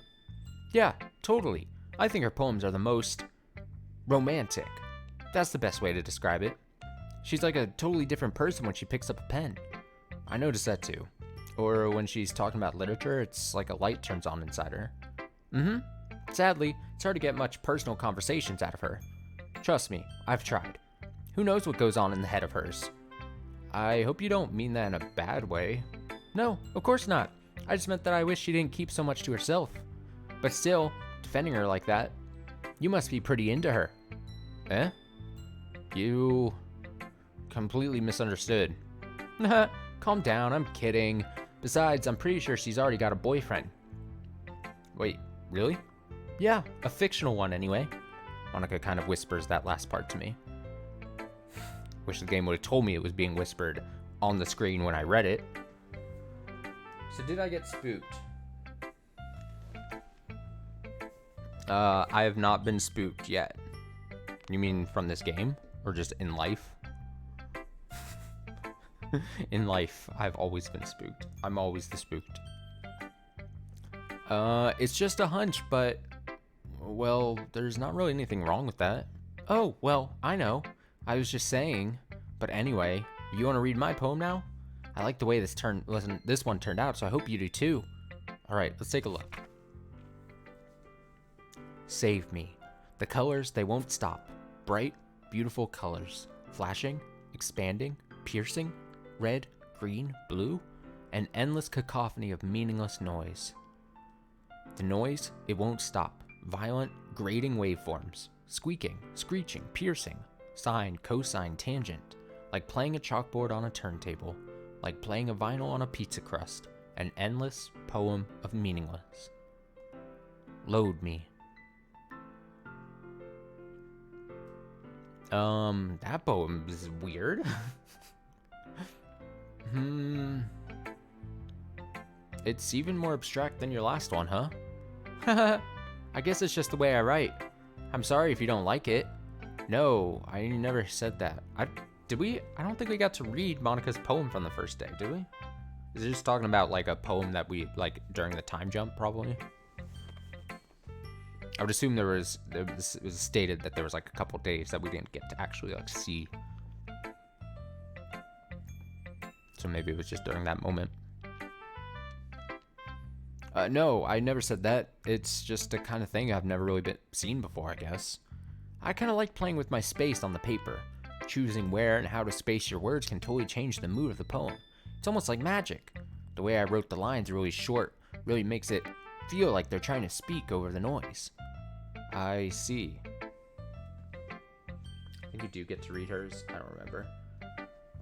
Yeah, totally. I think her poems are the most romantic. That's the best way to describe it. She's like a totally different person when she picks up a pen. I noticed that too. Or when she's talking about literature, it's like a light turns on inside her. Sadly, it's hard to get much personal conversations out of her. Trust me, I've tried. Who knows what goes on in the head of hers? I hope you don't mean that in a bad way. No, of course not. I just meant that I wish she didn't keep so much to herself. But still, defending her like that. You must be pretty into her. Eh? You completely misunderstood. Calm down, I'm kidding. Besides, I'm pretty sure she's already got a boyfriend. Wait, really? Yeah, a fictional one anyway. Monica kind of whispers that last part to me. Wish the game would have told me it was being whispered on the screen when I read it. So did I get spooked? I have not been spooked yet. You mean from this game? Or just in life? In life, I've always been spooked. I'm always the spooked. It's just a hunch, but... Well, there's not really anything wrong with that. Oh, well, I know. I was just saying. But anyway, you want to read my poem now? I like the way this one turned out, so I hope you do too. Alright, let's take a look. Save me. The colors, they won't stop. Bright, beautiful colors. Flashing, expanding, piercing, red, green, blue, an endless cacophony of meaningless noise. The noise, it won't stop. Violent, grating waveforms. Squeaking, screeching, piercing. Sine, cosine, tangent. Like playing a chalkboard on a turntable. Like playing a vinyl on a pizza crust. An endless poem of meaningless. Load me. That poem is weird. It's even more abstract than your last one, huh? I guess it's just the way I write. I'm sorry if you don't like it. No, I never said that. Did we? I don't think we got to read Monica's poem from the first day, did we? Is it just talking about like a poem that we like during the time jump, probably? I would assume it was stated that there was like a couple days that we didn't get to actually like see. So maybe it was just during that moment. No, I never said that. It's just a kind of thing I've never really seen before, I guess. I kind of like playing with my space on the paper. Choosing where and how to space your words can totally change the mood of the poem. It's almost like magic. The way I wrote the lines really short really makes it feel like they're trying to speak over the noise. I see. I think you do get to read hers. I don't remember.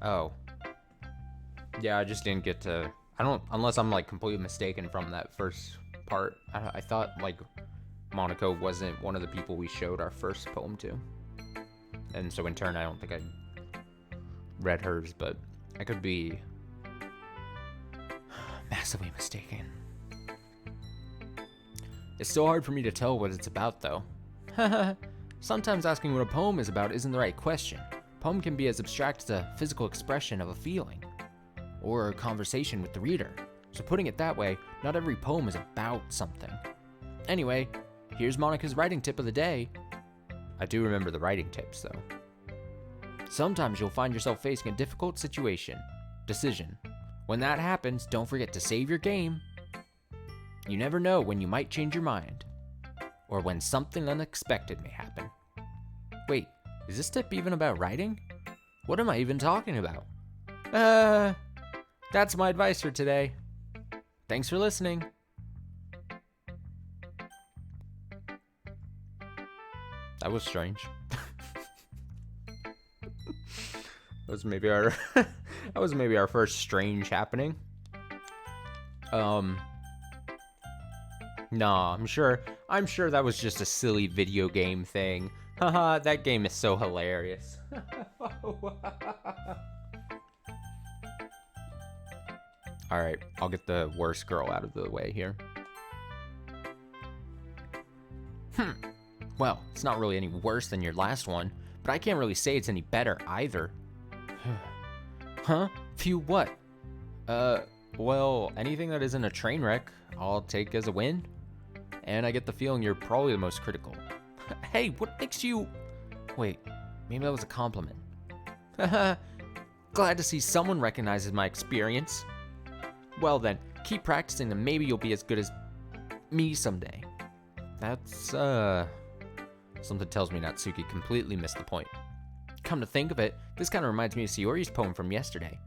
Oh. Yeah, I just didn't get to... I don't... Unless I'm, like, completely mistaken from that first part. I thought, like, Monica wasn't one of the people we showed our first poem to. And so, in turn, I don't think I read hers, but I could be massively mistaken. It's still hard for me to tell what it's about, though. Sometimes asking what a poem is about isn't the right question. A poem can be as abstract as a physical expression of a feeling, or a conversation with the reader. So putting it that way, not every poem is about something. Anyway, here's Monica's writing tip of the day. I do remember the writing tips, though. Sometimes you'll find yourself facing a difficult decision. When that happens, don't forget to save your game. You never know when you might change your mind, or when something unexpected may happen. Wait, is this tip even about writing? What am I even talking about? That's my advice for today. Thanks for listening. That was strange. That was maybe our first strange happening. Nah, I'm sure that was just a silly video game thing. Haha, that game is so hilarious. Alright, I'll get the worst girl out of the way here. Well, it's not really any worse than your last one, but I can't really say it's any better either. Huh? Phew, what? Well, anything that isn't a train wreck, I'll take as a win. And I get the feeling you're probably the most critical. Hey, what makes you... Wait, maybe that was a compliment. Glad to see someone recognizes my experience. Well then, keep practicing and maybe you'll be as good as me someday. That's, something tells me Natsuki completely missed the point. Come to think of it, this kind of reminds me of Sayori's poem from yesterday.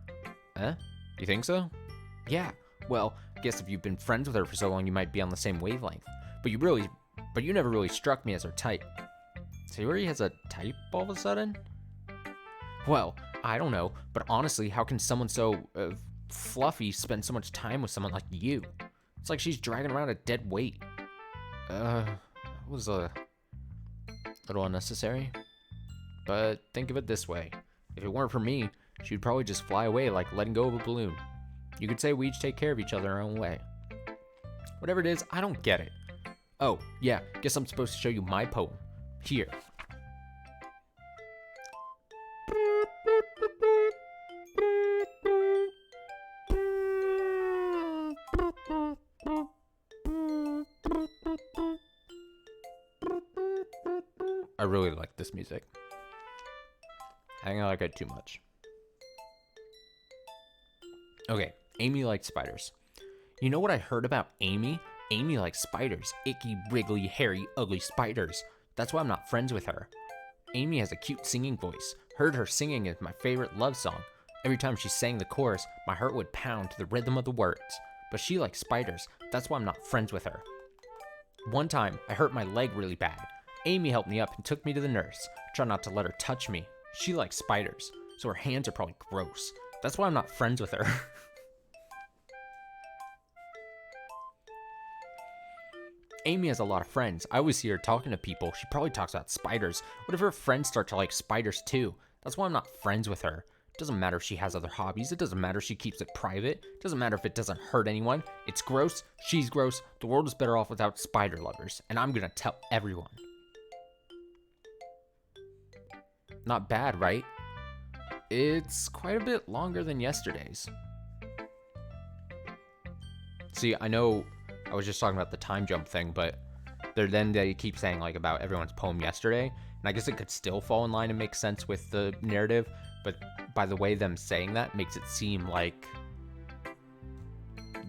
Huh? You think so? Yeah, well, I guess if you've been friends with her for so long, you might be on the same wavelength. But but you never really struck me as her type. Sayori has a type all of a sudden? Well, I don't know, but honestly, how can someone so fluffy spend so much time with someone like you? It's like she's dragging around a dead weight. Was a little unnecessary. But think of it this way. If it weren't for me, she'd probably just fly away like letting go of a balloon. You could say we each take care of each other our own way. Whatever it is, I don't get it. Oh, yeah, guess I'm supposed to show you my poem. Here. I really like this music. I think I like it too much. Okay, Amy likes spiders. You know what I heard about Amy? Amy likes spiders. Icky, wriggly, hairy, ugly spiders. That's why I'm not friends with her. Amy has a cute singing voice. Heard her singing is my favorite love song. Every time she sang the chorus, my heart would pound to the rhythm of the words. But she likes spiders. That's why I'm not friends with her. One time, I hurt my leg really bad. Amy helped me up and took me to the nurse. Try not to let her touch me. She likes spiders, so her hands are probably gross. That's why I'm not friends with her. Amy has a lot of friends. I always see her talking to people. She probably talks about spiders. What if her friends start to like spiders too? That's why I'm not friends with her. It doesn't matter if she has other hobbies. It doesn't matter if she keeps it private. It doesn't matter if it doesn't hurt anyone. It's gross. She's gross. The world is better off without spider lovers. And I'm gonna tell everyone. Not bad, right? It's quite a bit longer than yesterday's. See, I know I was just talking about the time jump thing, but they keep saying like about everyone's poem yesterday, and I guess it could still fall in line and make sense with the narrative, but by the way them saying that makes it seem like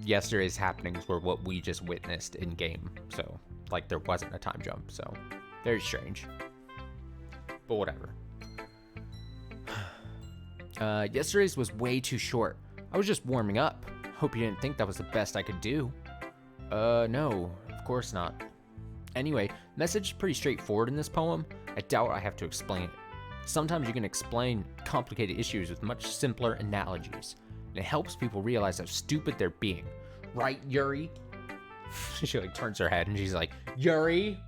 yesterday's happenings were what we just witnessed in game. So like there wasn't a time jump, so very strange. But whatever. Yesterday's was way too short. I was just warming up. Hope you didn't think that was the best I could do. No, of course not. Anyway, message is pretty straightforward in this poem. I doubt I have to explain it. Sometimes you can explain complicated issues with much simpler analogies, and it helps people realize how stupid they're being. Right, Yuri? She like turns her head and she's like, Yuri?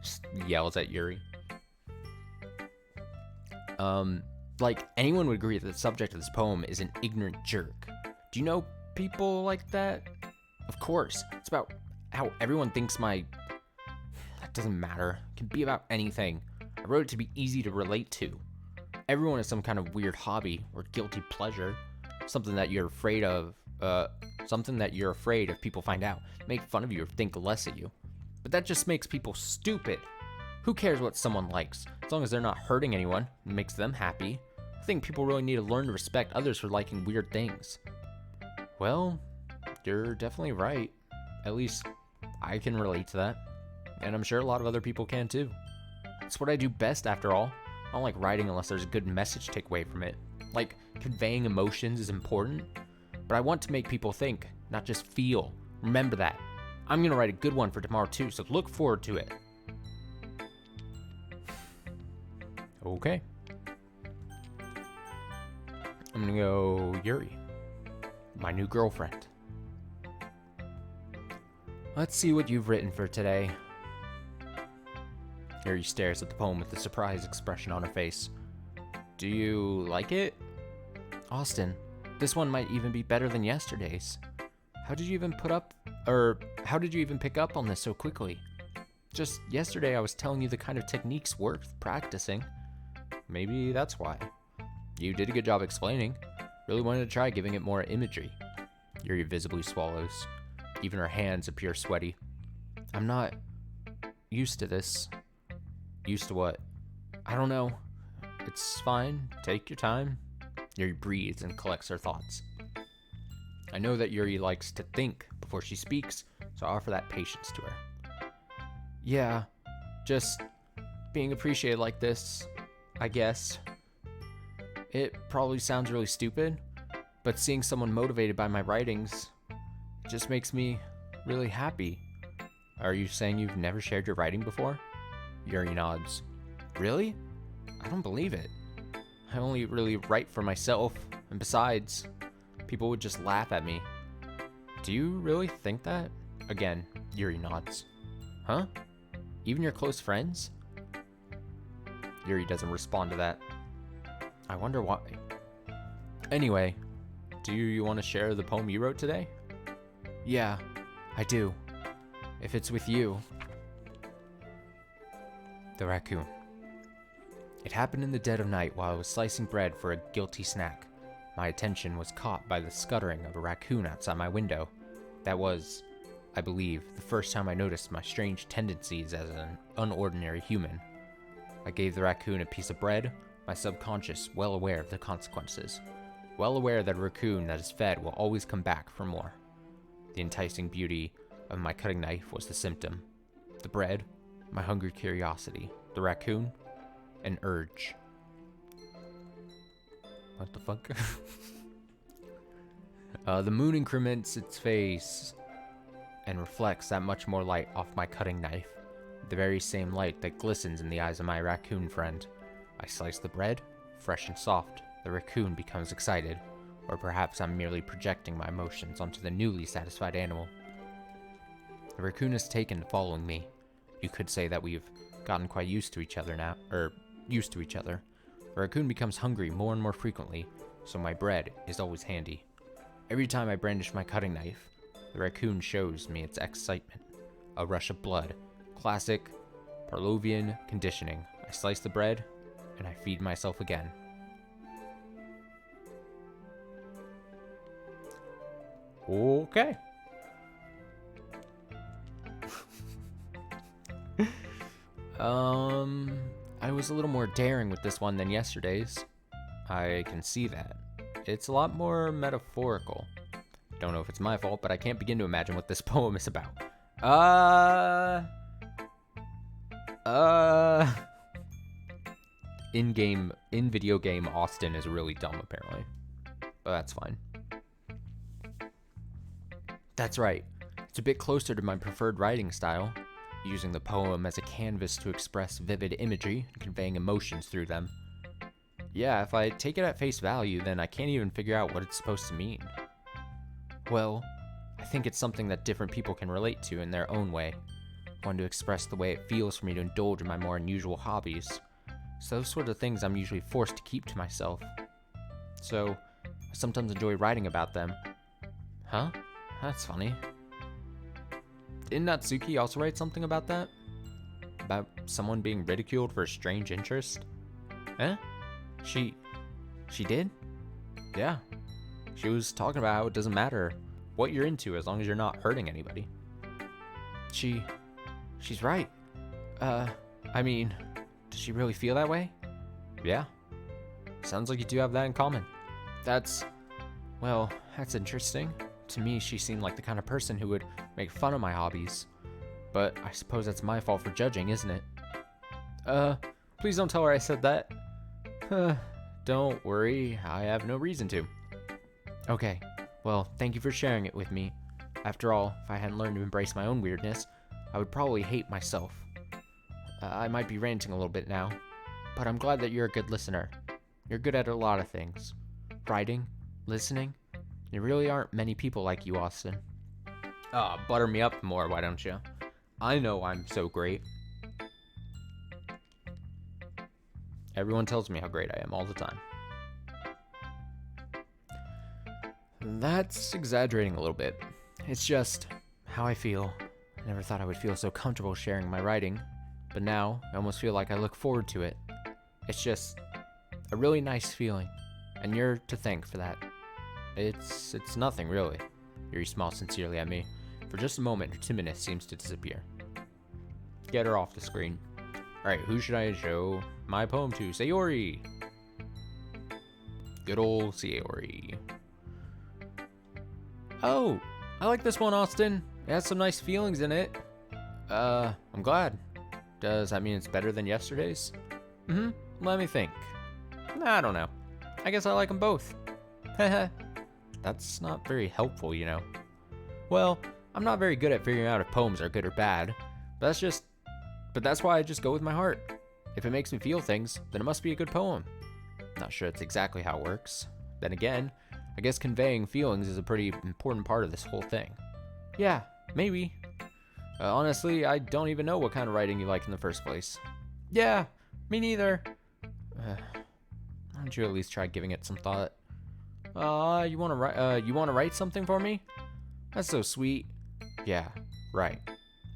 Just yells at Yuri. Like, anyone would agree that the subject of this poem is an ignorant jerk. Do you know people like that? Of course. It's about how everyone thinks that doesn't matter. It can be about anything. I wrote it to be easy to relate to. Everyone has some kind of weird hobby or guilty pleasure. Something that you're afraid of if people find out, make fun of you or think less of you. But that just makes people stupid. Who cares what someone likes? As long as they're not hurting anyone, it makes them happy. I think people really need to learn to respect others for liking weird things. Well, you're definitely right. At least I can relate to that. And I'm sure a lot of other people can too. It's what I do best after all. I don't like writing unless there's a good message to take away from it. Like, conveying emotions is important, but I want to make people think, not just feel. Remember that. I'm gonna write a good one for tomorrow too, so look forward to it. Okay. I'm gonna go Yuri, my new girlfriend. Let's see what you've written for today. Yuri stares at the poem with a surprised expression on her face. Do you like it? Austin, this one might even be better than yesterday's. How did you even pick up on this so quickly? Just yesterday I was telling you the kind of techniques worth practicing. Maybe that's why. You did a good job explaining. Really wanted to try giving it more imagery. Yuri visibly swallows. Even her hands appear sweaty. I'm not used to this. Used to what? I don't know. It's fine. Take your time. Yuri breathes and collects her thoughts. I know that Yuri likes to think before she speaks, so I offer that patience to her. Yeah, just being appreciated like this, I guess. It probably sounds really stupid, but seeing someone motivated by my writings just makes me really happy. Are you saying you've never shared your writing before? Yuri nods. Really? I don't believe it. I only really write for myself, and besides, people would just laugh at me. Do you really think that? Again, Yuri nods. Huh? Even your close friends? Yuri doesn't respond to that. I wonder why. Anyway, do you want to share the poem you wrote today? Yeah, I do. If it's with you. The raccoon. It happened in the dead of night while I was slicing bread for a guilty snack. My attention was caught by the scuttering of a raccoon outside my window. That was, I believe, the first time I noticed my strange tendencies as an unordinary human. I gave the raccoon a piece of bread, my subconscious well aware of the consequences. Well aware that a raccoon that is fed will always come back for more. The enticing beauty of my cutting knife was the symptom. The bread, my hungry curiosity. The raccoon, an urge. What the fuck? The moon increments its face and reflects that much more light off my cutting knife. The very same light that glistens in the eyes of my raccoon friend. I slice the bread, fresh and soft. The raccoon becomes excited, or perhaps I'm merely projecting my emotions onto the newly satisfied animal. The raccoon has taken to following me. You could say that we've gotten quite used to each other now, used to each other. The raccoon becomes hungry more and more frequently, so my bread is always handy. Every time I brandish my cutting knife, the raccoon shows me its excitement. A rush of blood. Classic Pavlovian conditioning. I slice the bread, and I feed myself again. Okay. I was a little more daring with this one than yesterday's. I can see that. It's a lot more metaphorical. Don't know if it's my fault, but I can't begin to imagine what this poem is about. In video game, Austin is really dumb, apparently. But that's fine. That's right. It's a bit closer to my preferred writing style, using the poem as a canvas to express vivid imagery and conveying emotions through them. Yeah, if I take it at face value, then I can't even figure out what it's supposed to mean. Well, I think it's something that different people can relate to in their own way. I want to express the way it feels for me to indulge in my more unusual hobbies. So those sort of things I'm usually forced to keep to myself. So, I sometimes enjoy writing about them. Huh? That's funny. Didn't Natsuki also write something about that? About someone being ridiculed for a strange interest? Eh? She did? Yeah. She was talking about how it doesn't matter what you're into as long as you're not hurting anybody. She's right. I mean, does she really feel that way? Yeah. Sounds like you do have that in common. That's interesting. To me, she seemed like the kind of person who would make fun of my hobbies. But I suppose that's my fault for judging, isn't it? Please don't tell her I said that. Don't worry, I have no reason to. Okay, well, thank you for sharing it with me. After all, if I hadn't learned to embrace my own weirdness, I would probably hate myself. I might be ranting a little bit now, but I'm glad that you're a good listener. You're good at a lot of things. Writing, listening. There really aren't many people like you, Austin. Butter me up more, why don't you? I know I'm so great. Everyone tells me how great I am all the time. That's exaggerating a little bit. It's just how I feel. I never thought I would feel so comfortable sharing my writing, but now I almost feel like I look forward to it. It's just a really nice feeling, and you're to thank for that. It's nothing, really. Yuri smiles sincerely at me. For just a moment, her timidness seems to disappear. Get her off the screen. Alright, who should I show my poem to? Sayori! Good old Sayori. Oh, I like this one, Austin. It has some nice feelings in it. I'm glad. Does that mean it's better than yesterday's? Let me think. I don't know. I guess I like them both. Haha. That's not very helpful, you know. Well, I'm not very good at figuring out if poems are good or bad, but that's why I just go with my heart. If it makes me feel things, then it must be a good poem. Not sure that's exactly how it works. Then again, I guess conveying feelings is a pretty important part of this whole thing. Yeah, maybe. Honestly, I don't even know what kind of writing you like in the first place. Yeah, me neither. Why don't you at least try giving it some thought? You wanna write something for me? That's so sweet. Yeah, right.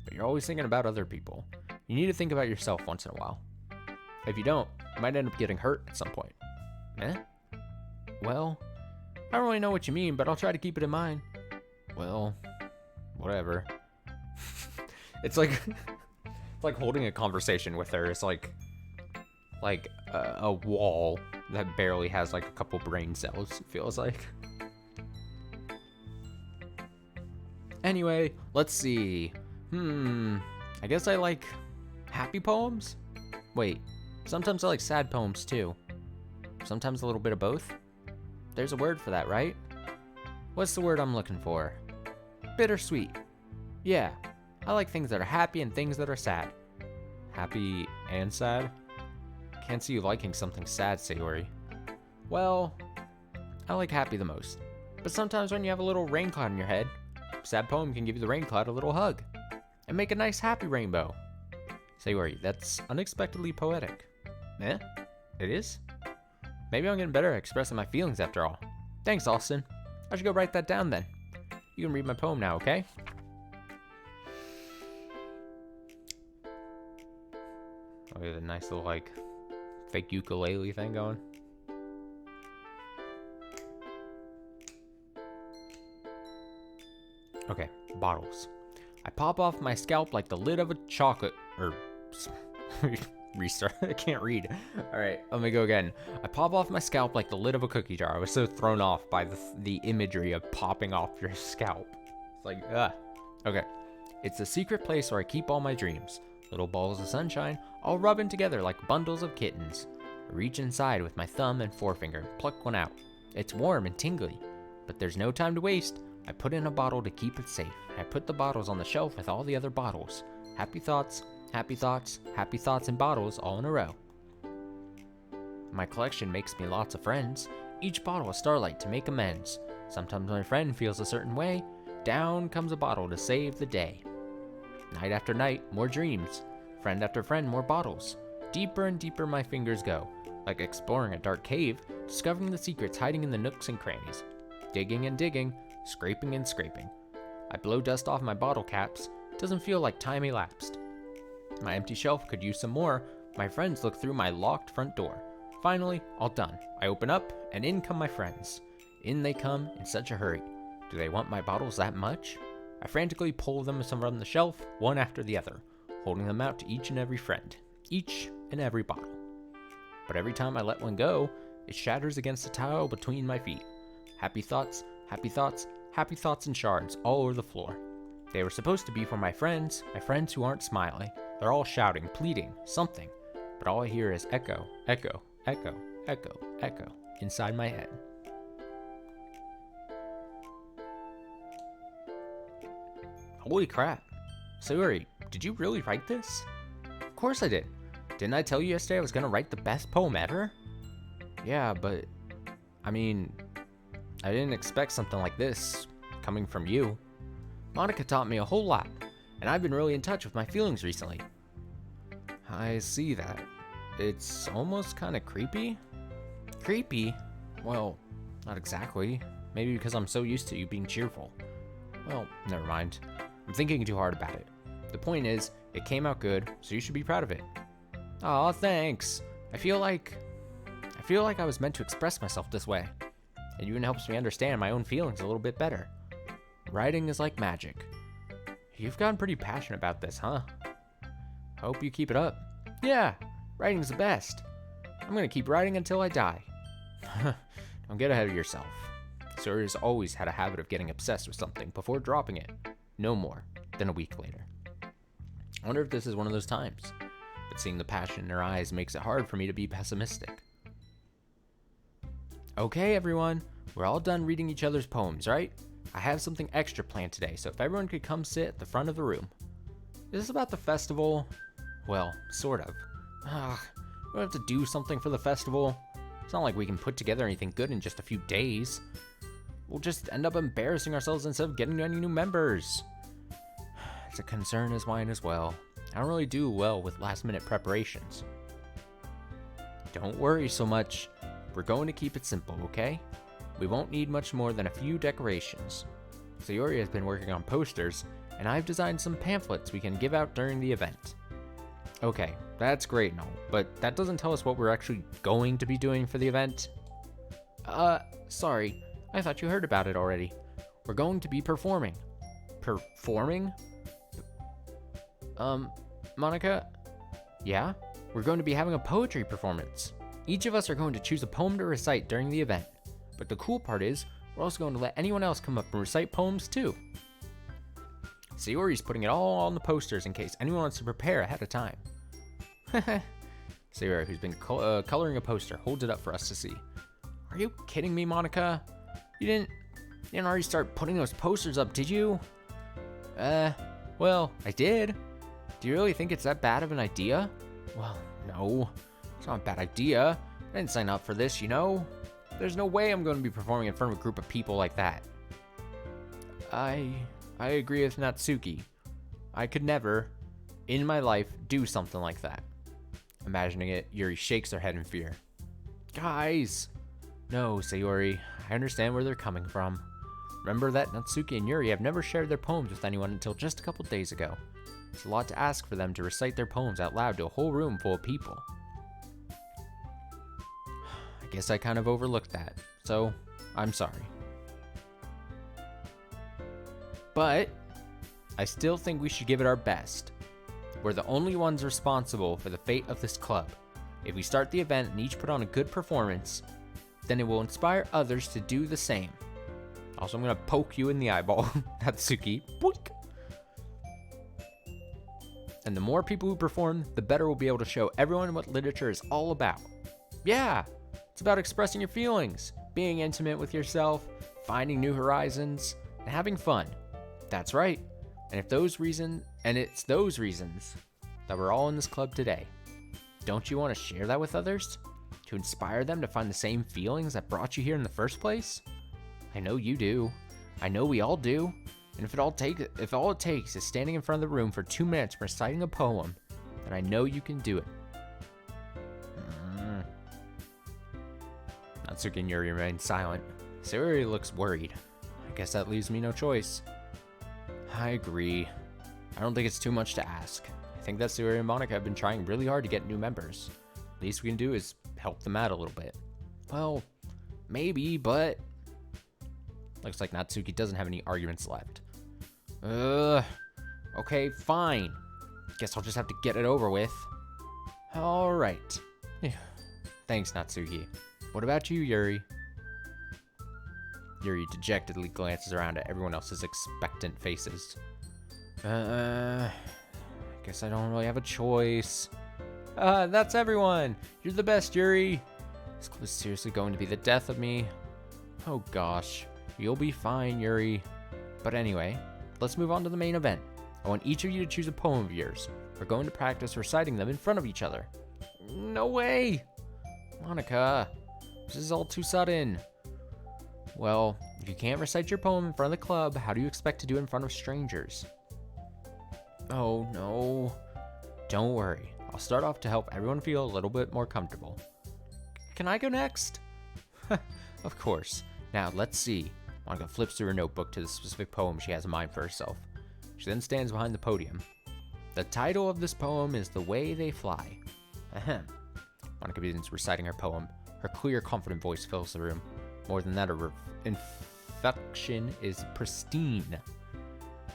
But you're always thinking about other people. You need to think about yourself once in a while. If you don't, you might end up getting hurt at some point. Eh? Well, I don't really know what you mean, but I'll try to keep it in mind. Well, whatever. It's like holding a conversation with her. It's like a wall that barely has like a couple brain cells, it feels like. Anyway, let's see. I guess I like happy poems? Wait, sometimes I like sad poems too. Sometimes a little bit of both. There's a word for that, right? What's the word I'm looking for? Bittersweet. Yeah, I like things that are happy and things that are sad. Happy and sad? Can't see you liking something sad, Sayori. Well, I like happy the most. But sometimes when you have a little rain cloud in your head, a sad poem can give you the rain cloud a little hug and make a nice happy rainbow. Sayori, that's unexpectedly poetic. Eh? It is? Maybe I'm getting better at expressing my feelings after all. Thanks, Austin. I should go write that down then. You can read my poem now, okay? Oh, we have a nice little, like, fake ukulele thing going. Okay, bottles. I pop off my scalp like the lid of a chocolate, restart, I can't read. All right, let me go again. I pop off my scalp like the lid of a cookie jar. I was so thrown off by the imagery of popping off your scalp. It's like, okay. It's a secret place where I keep all my dreams. Little balls of sunshine, all rubbing together like bundles of kittens. I reach inside with my thumb and forefinger, pluck one out. It's warm and tingly, but there's no time to waste. I put in a bottle to keep it safe. I put the bottles on the shelf with all the other bottles. Happy thoughts, happy thoughts, happy thoughts in bottles all in a row. My collection makes me lots of friends. Each bottle a starlight to make amends. Sometimes my friend feels a certain way. Down comes a bottle to save the day. Night after night, more dreams. Friend after friend, more bottles. Deeper and deeper my fingers go, like exploring a dark cave, discovering the secrets hiding in the nooks and crannies. Digging and digging, scraping and scraping. I blow dust off my bottle caps. Doesn't feel like time elapsed. My empty shelf could use some more. My friends look through my locked front door. Finally, all done. I open up, and in come my friends. In they come in such a hurry. Do they want my bottles that much? I frantically pull them from the shelf, one after the other, holding them out to each and every friend, each and every bottle. But every time I let one go, it shatters against the tile between my feet. Happy thoughts, happy thoughts, happy thoughts in shards all over the floor. They were supposed to be for my friends who aren't smiling. They're all shouting, pleading, something. But all I hear is echo, echo, echo, echo, echo inside my head. Holy crap. Sayori, did you really write this? Of course I did. Didn't I tell you yesterday I was gonna write the best poem ever? Yeah, but I mean, I didn't expect something like this coming from you. Monica taught me a whole lot, and I've been really in touch with my feelings recently. I see that. It's almost kind of creepy. Creepy? Well, not exactly. Maybe because I'm so used to you being cheerful. Well, never mind. I'm thinking too hard about it. The point is, it came out good, so you should be proud of it. Aw, thanks. I feel like I was meant to express myself this way. It even helps me understand my own feelings a little bit better. Writing is like magic. You've gotten pretty passionate about this, huh? Hope you keep it up. Yeah, writing's the best. I'm gonna keep writing until I die. Don't get ahead of yourself. Sir has always had a habit of getting obsessed with something before dropping it. No more than a week later. I wonder if this is one of those times. But seeing the passion in her eyes makes it hard for me to be pessimistic. Okay, everyone. We're all done reading each other's poems, right? I have something extra planned today, so if everyone could come sit at the front of the room. Is this about the festival? Well, sort of. We have to do something for the festival. It's not like we can put together anything good in just a few days. We'll just end up embarrassing ourselves instead of getting any new members. It's a concern as mine as well. I don't really do well with last-minute preparations. Don't worry so much. We're going to keep it simple, okay? We won't need much more than a few decorations. Sayori has been working on posters, and I've designed some pamphlets we can give out during the event. Okay, that's great and all, but that doesn't tell us what we're actually going to be doing for the event. Sorry. I thought you heard about it already. We're going to be performing. Performing? Monica? Yeah? We're going to be having a poetry performance. Each of us are going to choose a poem to recite during the event. But the cool part is, we're also going to let anyone else come up and recite poems too. Sayori's putting it all on the posters in case anyone wants to prepare ahead of time. Sayori, who's been coloring a poster, holds it up for us to see. Are you kidding me, Monica? You didn't already start putting those posters up, did you? Well, I did. Do you really think it's that bad of an idea? Well, no. It's not a bad idea. I didn't sign up for this, you know? There's no way I'm going to be performing in front of a group of people like that. I agree with Natsuki. I could never, in my life, do something like that. Imagining it, Yuri shakes her head in fear. Guys! No, Sayori. I understand where they're coming from. Remember that Natsuki and Yuri have never shared their poems with anyone until just a couple days ago. It's a lot to ask for them to recite their poems out loud to a whole room full of people. I guess I kind of overlooked that, so I'm sorry. But I still think we should give it our best. We're the only ones responsible for the fate of this club. If we start the event and each put on a good performance, then it will inspire others to do the same. Also, I'm going to poke you in the eyeball, Natsuki. Boink. And the more people who perform, the better we'll be able to show everyone what literature is all about. Yeah, it's about expressing your feelings, being intimate with yourself, finding new horizons, and having fun. That's right. And it's those reasons that we're all in this club today. Don't you want to share that with others? To inspire them to find the same feelings that brought you here in the first place? I know you do. I know we all do. And if all it takes is standing in front of the room for 2 minutes reciting a poem, then I know you can do it. Natsuki and Yuri remain silent. Sayori looks worried. I guess that leaves me no choice. I agree. I don't think it's too much to ask. I think that Sayori and Monica have been trying really hard to get new members. Least we can do is help them out a little bit. Well, maybe, but... Looks like Natsuki doesn't have any arguments left. Okay, fine. Guess I'll just have to get it over with. Alright. Thanks, Natsuki. What about you, Yuri? Yuri dejectedly glances around at everyone else's expectant faces. Guess I don't really have a choice. That's everyone! You're the best, Yuri! This club is seriously going to be the death of me. Oh gosh. You'll be fine, Yuri. But anyway, let's move on to the main event. I want each of you to choose a poem of yours. We're going to practice reciting them in front of each other. No way! Monica, this is all too sudden. Well, if you can't recite your poem in front of the club, how do you expect to do it in front of strangers? Oh no. Don't worry. I'll start off to help everyone feel a little bit more comfortable. Can I go next? Of course. Now, let's see. Monica flips through her notebook to the specific poem she has in mind for herself. She then stands behind the podium. The title of this poem is The Way They Fly. Ahem. Monica begins reciting her poem. Her clear, confident voice fills the room. More than that, her inflection is pristine.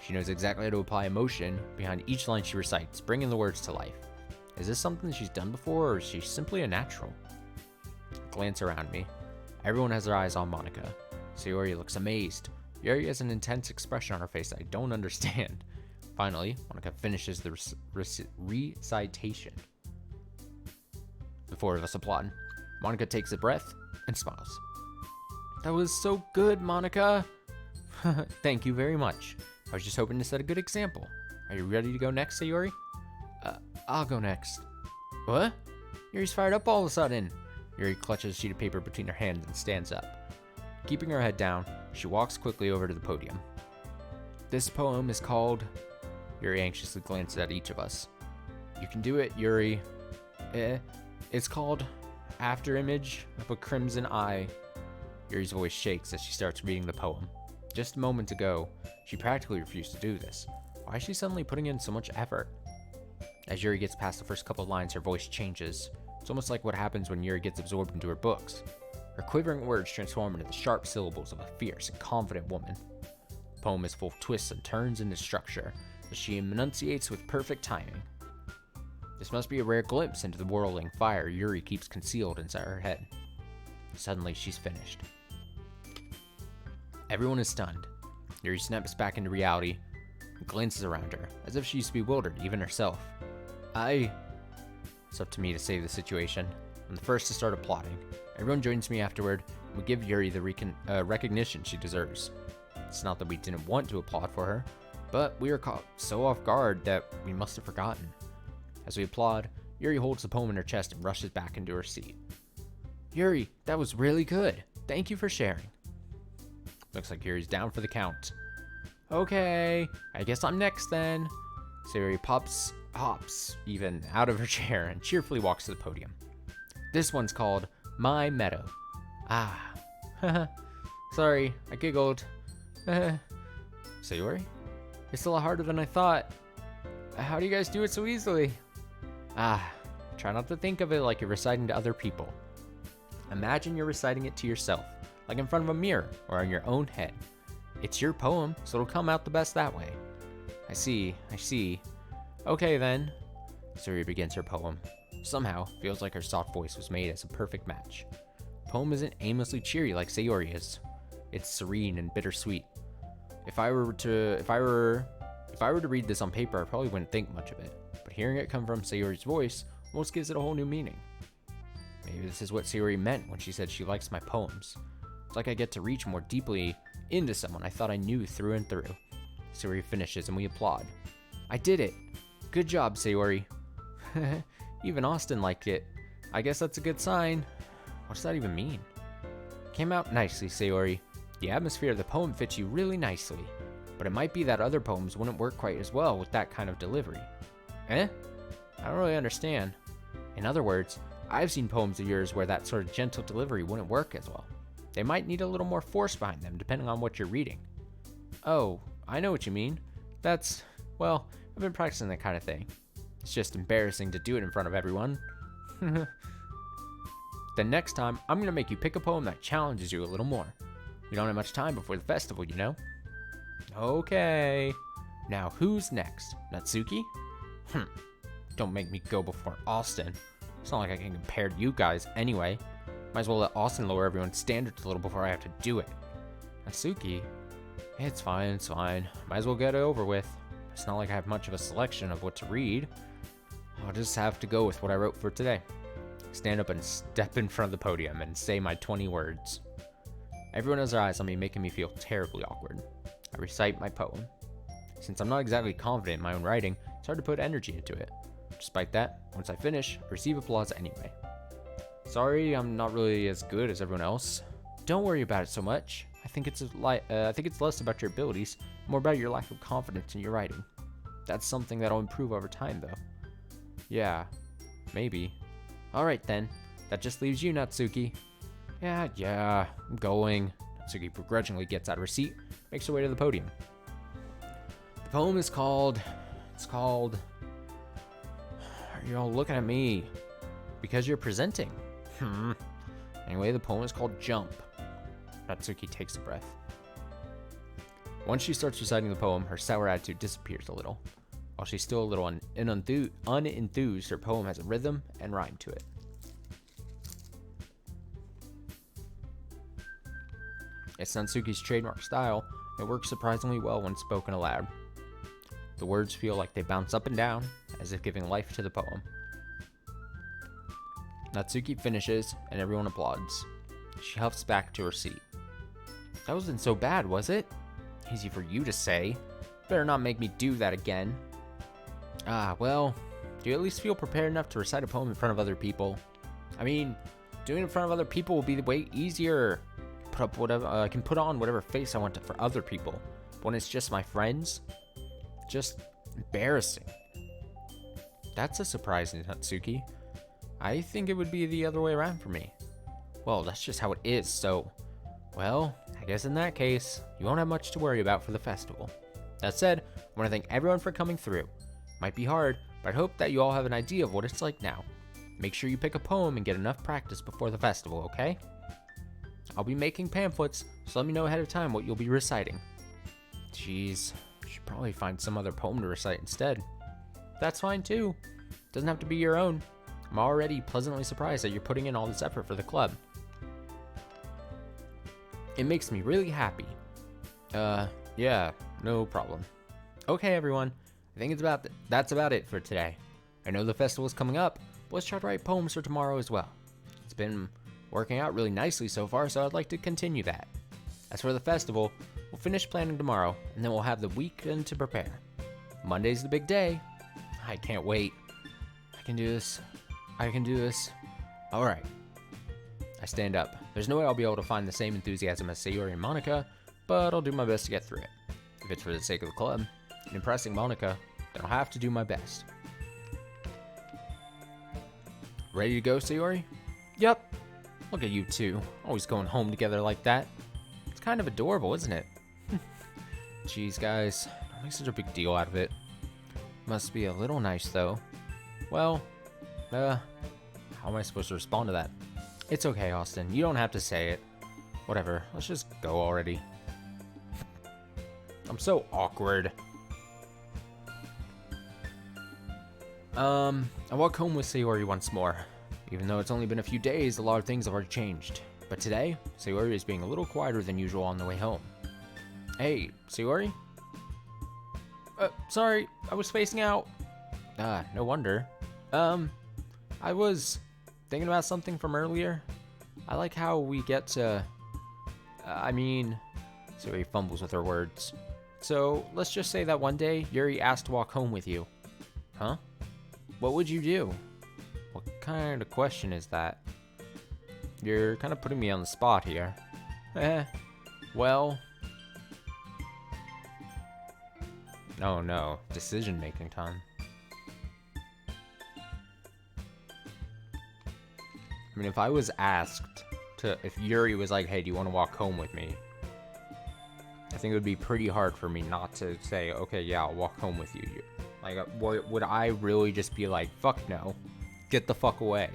She knows exactly how to apply emotion behind each line she recites, bringing the words to life. Is this something she's done before, or is she simply a natural? I glance around me. Everyone has their eyes on Monica. Sayori looks amazed. Yuri has an intense expression on her face I don't understand. Finally, Monica finishes the recitation. The four of us applaud. Monica takes a breath and smiles. That was so good, Monica. Thank you very much. I was just hoping to set a good example. Are you ready to go next, Sayori? I'll go next. What? Yuri's fired up all of a sudden. Yuri clutches a sheet of paper between her hands and stands up. Keeping her head down, she walks quickly over to the podium. This poem is called... Yuri anxiously glances at each of us. You can do it, Yuri. It's called After Image of a Crimson Eye. Yuri's voice shakes as she starts reading the poem. Just moments ago, she practically refused to do this. Why is she suddenly putting in so much effort? As Yuri gets past the first couple lines, her voice changes. It's almost like what happens when Yuri gets absorbed into her books. Her quivering words transform into the sharp syllables of a fierce and confident woman. The poem is full of twists and turns in its structure, as she enunciates with perfect timing. This must be a rare glimpse into the whirling fire Yuri keeps concealed inside her head. Suddenly, she's finished. Everyone is stunned. Yuri snaps back into reality and glances around her, as if she's bewildered, even herself. It's up to me to save the situation. I'm the first to start applauding. Everyone joins me afterward, and we give Yuri the recognition she deserves. It's not that we didn't want to applaud for her, but we were caught so off guard that we must have forgotten. As we applaud, Yuri holds the poem in her chest and rushes back into her seat. Yuri, that was really good. Thank you for sharing. Looks like Yuri's down for the count. Okay, I guess I'm next then. Sayori hops even out of her chair and cheerfully walks to the podium. This one's called My Meadow. Sorry, I giggled. Sayori? It's a lot harder than I thought. How do you guys do it so easily? Try not to think of it like you're reciting to other people. Imagine you're reciting it to yourself, like in front of a mirror or in your own head. It's your poem, so it'll come out the best that way. I see. Okay then. Sayori begins her poem. Somehow, feels like her soft voice was made as a perfect match. The poem isn't aimlessly cheery like Sayori is. It's serene and bittersweet. If I were to read this on paper, I probably wouldn't think much of it. But hearing it come from Sayori's voice almost gives it a whole new meaning. Maybe this is what Sayori meant when she said she likes my poems. It's like I get to reach more deeply into someone I thought I knew through and through. Sayori finishes and we applaud. I did it! Good job, Sayori. Even Austin liked it. I guess that's a good sign. What does that even mean? Came out nicely, Sayori. The atmosphere of the poem fits you really nicely. But it might be that other poems wouldn't work quite as well with that kind of delivery. I don't really understand. In other words, I've seen poems of yours where that sort of gentle delivery wouldn't work as well. They might need a little more force behind them depending on what you're reading. Oh, I know what you mean. Well, I've been practicing that kind of thing. It's just embarrassing to do it in front of everyone. Then next time, I'm going to make you pick a poem that challenges you a little more. We don't have much time before the festival, you know? Okay. Now who's next? Natsuki? Don't make me go before Austin. It's not like I can compare to you guys anyway. Might as well let Austin lower everyone's standards a little before I have to do it. Natsuki? It's fine. Might as well get it over with. It's not like I have much of a selection of what to read. I'll just have to go with what I wrote for today. Stand up and step in front of the podium and say my 20 words. Everyone has their eyes on me, making me feel terribly awkward. I recite my poem. Since I'm not exactly confident in my own writing, it's hard to put energy into it. Despite that, once I finish, I receive applause anyway. Sorry, I'm not really as good as everyone else. Don't worry about it so much. I think it's less about your abilities, more about your lack of confidence in your writing. That's something that'll improve over time, though. Yeah, maybe. Alright then, that just leaves you, Natsuki. Yeah, I'm going. Natsuki begrudgingly gets out of her seat, makes her way to the podium. The poem is called... Are you all looking at me? Because you're presenting. Anyway, the poem is called Jump. Natsuki takes a breath. Once she starts reciting the poem, her sour attitude disappears a little. While she's still a little unenthused, her poem has a rhythm and rhyme to it. It's Natsuki's trademark style. It works surprisingly well when spoken aloud. The words feel like they bounce up and down, as if giving life to the poem. Natsuki finishes, and everyone applauds. She huffs back to her seat. That wasn't so bad, was it? Easy for you to say. Better not make me do that again. Well, do you at least feel prepared enough to recite a poem in front of other people? I mean, doing it in front of other people will be way easier. I can put on whatever face I want to for other people. But when it's just my friends, just embarrassing. That's a surprise, Natsuki. I think it would be the other way around for me. Well, that's just how it is, so... Well, I guess in that case, you won't have much to worry about for the festival. That said, I want to thank everyone for coming through. Might be hard, but I hope that you all have an idea of what it's like now. Make sure you pick a poem and get enough practice before the festival, okay? I'll be making pamphlets, so let me know ahead of time what you'll be reciting. Jeez, I should probably find some other poem to recite instead. That's fine too. Doesn't have to be your own. I'm already pleasantly surprised that you're putting in all this effort for the club. It makes me really happy. Yeah, no problem. Okay, everyone. I think that's about it for today. I know the festival is coming up, but let's try to write poems for tomorrow as well. It's been working out really nicely so far, so I'd like to continue that. As for the festival, we'll finish planning tomorrow, and then we'll have the weekend to prepare. Monday's the big day. I can't wait. I can do this. Alright. I stand up. There's no way I'll be able to find the same enthusiasm as Sayori and Monica, but I'll do my best to get through it. If it's for the sake of the club and impressing Monica, then I'll have to do my best. Ready to go, Sayori? Yup. Look at you two, always going home together like that. It's kind of adorable, isn't it? Jeez, guys, don't make such a big deal out of it. Must be a little nice, though. Well, how am I supposed to respond to that? It's okay, Austin. You don't have to say it. Whatever. Let's just go already. I'm so awkward. I walk home with Sayori once more. Even though it's only been a few days, a lot of things have already changed. But today, Sayori is being a little quieter than usual on the way home. Hey, Sayori? Sorry, I was spacing out. No wonder. I was thinking about something from earlier. I like how we get to... Sayori fumbles with her words. So, let's just say that one day, Yuri asked to walk home with you. Huh? What would you do? What kind of question is that? You're kind of putting me on the spot here. Well... Oh no, decision-making time. I mean, if I was asked if Yuri was like, hey, do you want to walk home with me? I think it would be pretty hard for me not to say, okay, yeah, I'll walk home with you. Like, would I really just be like, fuck no, get the fuck away?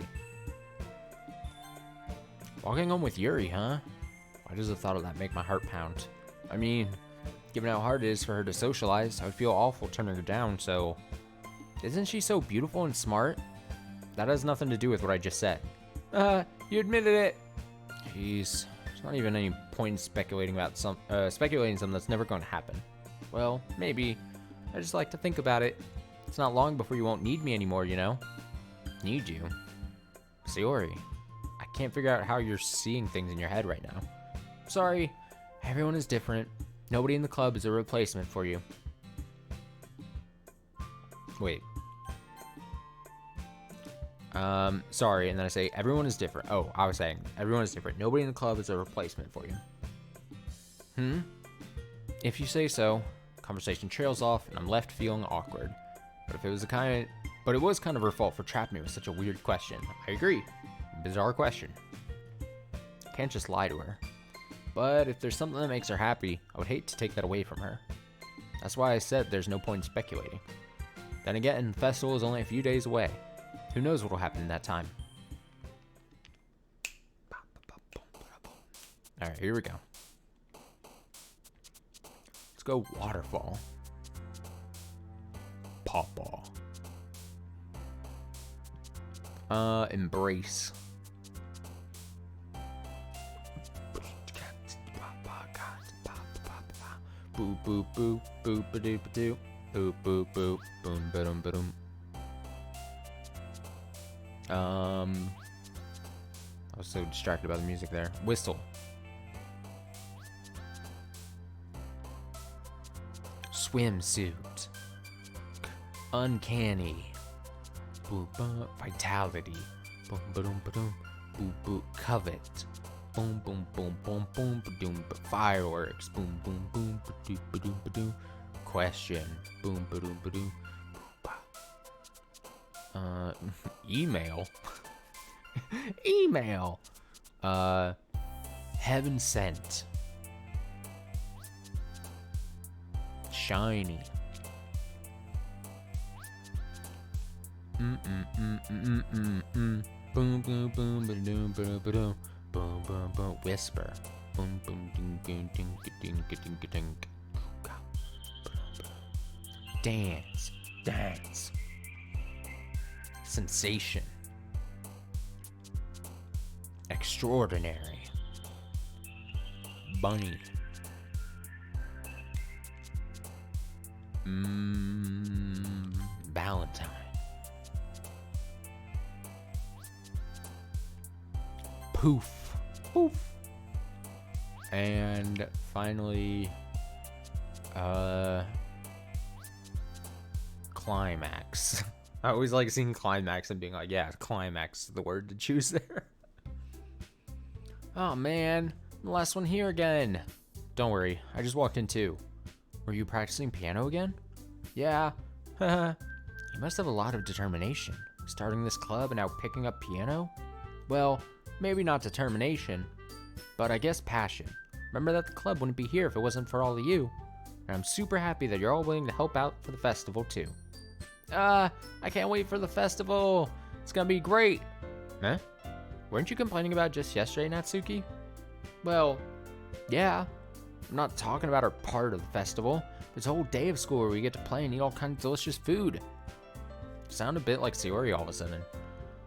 Walking home with Yuri, huh? Why does the thought of that make my heart pound? I mean, given how hard it is for her to socialize, I would feel awful turning her down, so... Isn't she so beautiful and smart? That has nothing to do with what I just said. You admitted it! Jeez, there's not even any point in speculating something that's never going to happen. Well, maybe. I just like to think about it. It's not long before you won't need me anymore, you know? Need you? Sayori, I can't figure out how you're seeing things in your head right now. Sorry, everyone is different. Nobody in the club is a replacement for you. Wait. Sorry, and then I say, everyone is different. Oh, I was saying, everyone is different. Nobody in the club is a replacement for you. If you say so. Conversation trails off, and I'm left feeling awkward. But it was kind of her fault for trapping me with such a weird question. I agree. Bizarre question. I can't just lie to her. But if there's something that makes her happy, I would hate to take that away from her. That's why I said there's no point in speculating. Then again, the festival is only a few days away. Who knows what will happen in that time? Alright, here we go. Let's go waterfall. Pawpaw. Embrace. Boop boop boop boop ba doop ba doop boop boop boop boom ba dum ba dum. I was so distracted by the music there. Whistle. swimsuit. Uncanny. Vitality. Boom, boom, boom, boom, boom. Covet. Boom, boom, boom, boom, boom, boom. Fireworks. Boom, boom, boom, boom, boom, boom. Question. Boom, boom, boom. Email. Email. Heaven sent. Shiny. Boom, boom, boom, boom, boom, boom, boom, boom, boom. Whisper. Boom, boom, ding, ding, ding, ding, ding, ding. Dance, dance. Sensation. Extraordinary. Bunny. Valentine. Poof. Poof. And finally, climax. I always like seeing climax and being like, yeah, climax is the word to choose there. Oh man, the last one here again. Don't worry, I just walked in too. Were you practicing piano again? Yeah. You must have a lot of determination. Starting this club and now picking up piano? Well, maybe not determination, but I guess passion. Remember that the club wouldn't be here if it wasn't for all of you. And I'm super happy that you're all willing to help out for the festival too. I can't wait for the festival. It's gonna be great. Huh? Weren't you complaining about just yesterday, Natsuki? Well, yeah. I'm not talking about our part of the festival. There's a whole day of school where we get to play and eat all kinds of delicious food. Sound a bit like Sayori all of a sudden.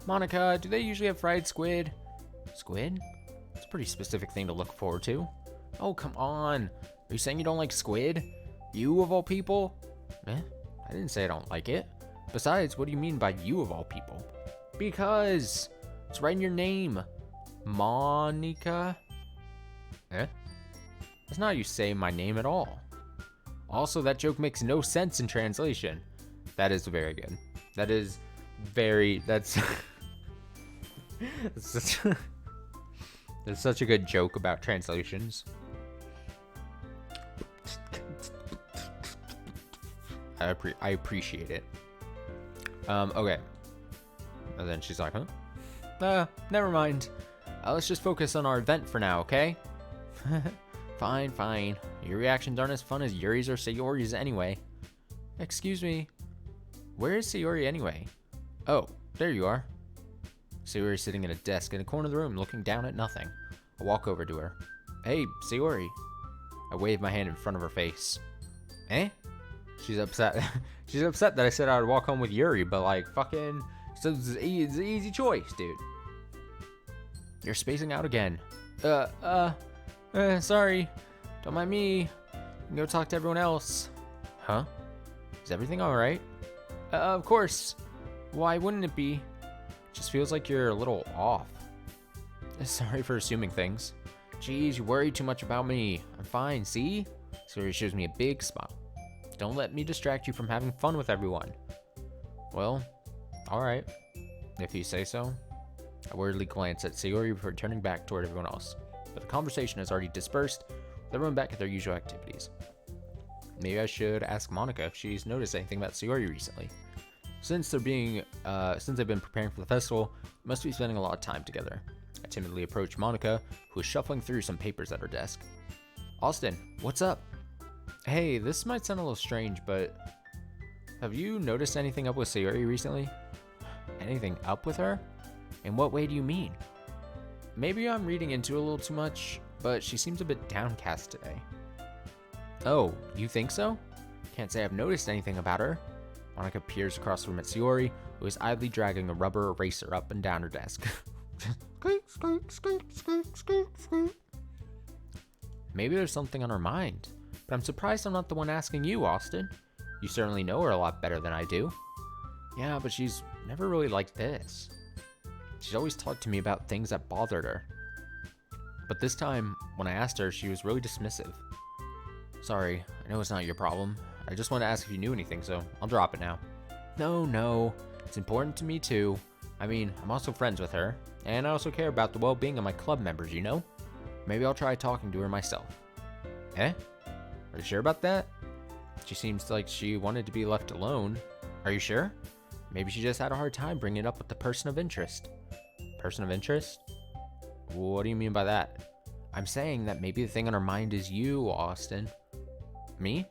Monica, do they usually have fried squid? Squid? It's a pretty specific thing to look forward to. Oh, come on. Are you saying you don't like squid? You of all people? I didn't say I don't like it. Besides, what do you mean by you of all people? Because it's right in your name. Monica? That's not how you say my name at all. Also, that joke makes no sense in translation. That is very good. That is very, that's such a good joke about translations. I appreciate it. Okay. And then she's like, huh? Never mind. Let's just focus on our event for now, okay? Fine. Your reactions aren't as fun as Yuri's or Sayori's anyway. Excuse me. Where is Sayori anyway? Oh, there you are. Sayori's sitting at a desk in a corner of the room looking down at nothing. I walk over to her. Hey, Sayori. I wave my hand in front of her face. She's upset. She's upset that I said I would walk home with Yuri, but like fucking, so it's an easy choice, dude. You're spacing out again. Sorry. Don't mind me. You can go talk to everyone else. Huh? Is everything alright? Of course. Why wouldn't it be? It just feels like you're a little off. Sorry for assuming things. Jeez, you worry too much about me. I'm fine, see? Sayori shows me a big smile. Don't let me distract you from having fun with everyone. Well, alright. If you say so. I worriedly glance at Sayori before turning back toward everyone else. But the conversation has already dispersed, with everyone back at their usual activities. Maybe I should ask Monica if she's noticed anything about Sayori recently. Since they've been preparing for the festival, they must be spending a lot of time together. I timidly approach Monica, who is shuffling through some papers at her desk. Austin, what's up? Hey, this might sound a little strange, but have you noticed anything up with Sayori recently? Anything up with her? In what way do you mean? Maybe I'm reading into it a little too much, but she seems a bit downcast today. Oh, you think so? Can't say I've noticed anything about her. Monica peers across the room at Sayori, who is idly dragging a rubber eraser up and down her desk. Maybe there's something on her mind, but I'm surprised I'm not the one asking you, Austin. You certainly know her a lot better than I do. Yeah, but she's never really like this. She's always talked to me about things that bothered her. But this time, when I asked her, she was really dismissive. Sorry, I know it's not your problem. I just want to ask if you knew anything, so I'll drop it now. No, it's important to me too. I mean, I'm also friends with her, and I also care about the well-being of my club members, you know? Maybe I'll try talking to her myself. Eh? Are you sure about that? She seems like she wanted to be left alone. Are you sure? Maybe she just had a hard time bringing it up with the person of interest. Person of interest? What do you mean by that? I'm saying that maybe the thing on her mind is you, Austin. Me?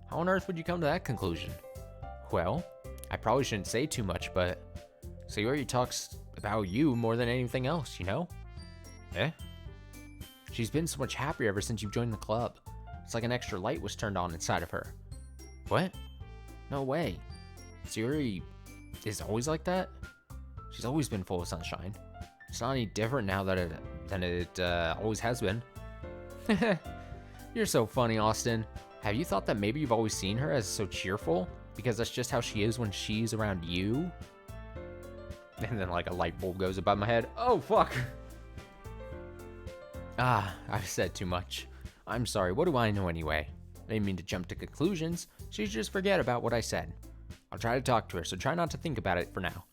How on earth would you come to that conclusion? Well, I probably shouldn't say too much, but Sayori talks about you more than anything else, you know? Eh? She's been so much happier ever since you've joined the club. It's like an extra light was turned on inside of her. What? No way. Sayori is always like that? She's always been full of sunshine. It's not any different now than it always has been. You're so funny, Austin. Have you thought that maybe you've always seen her as so cheerful? Because that's just how she is when she's around you? And then like a light bulb goes above my head. Oh, fuck. I've said too much. I'm sorry, what do I know anyway? I didn't mean to jump to conclusions. She should just forget about what I said. I'll try to talk to her, so try not to think about it for now.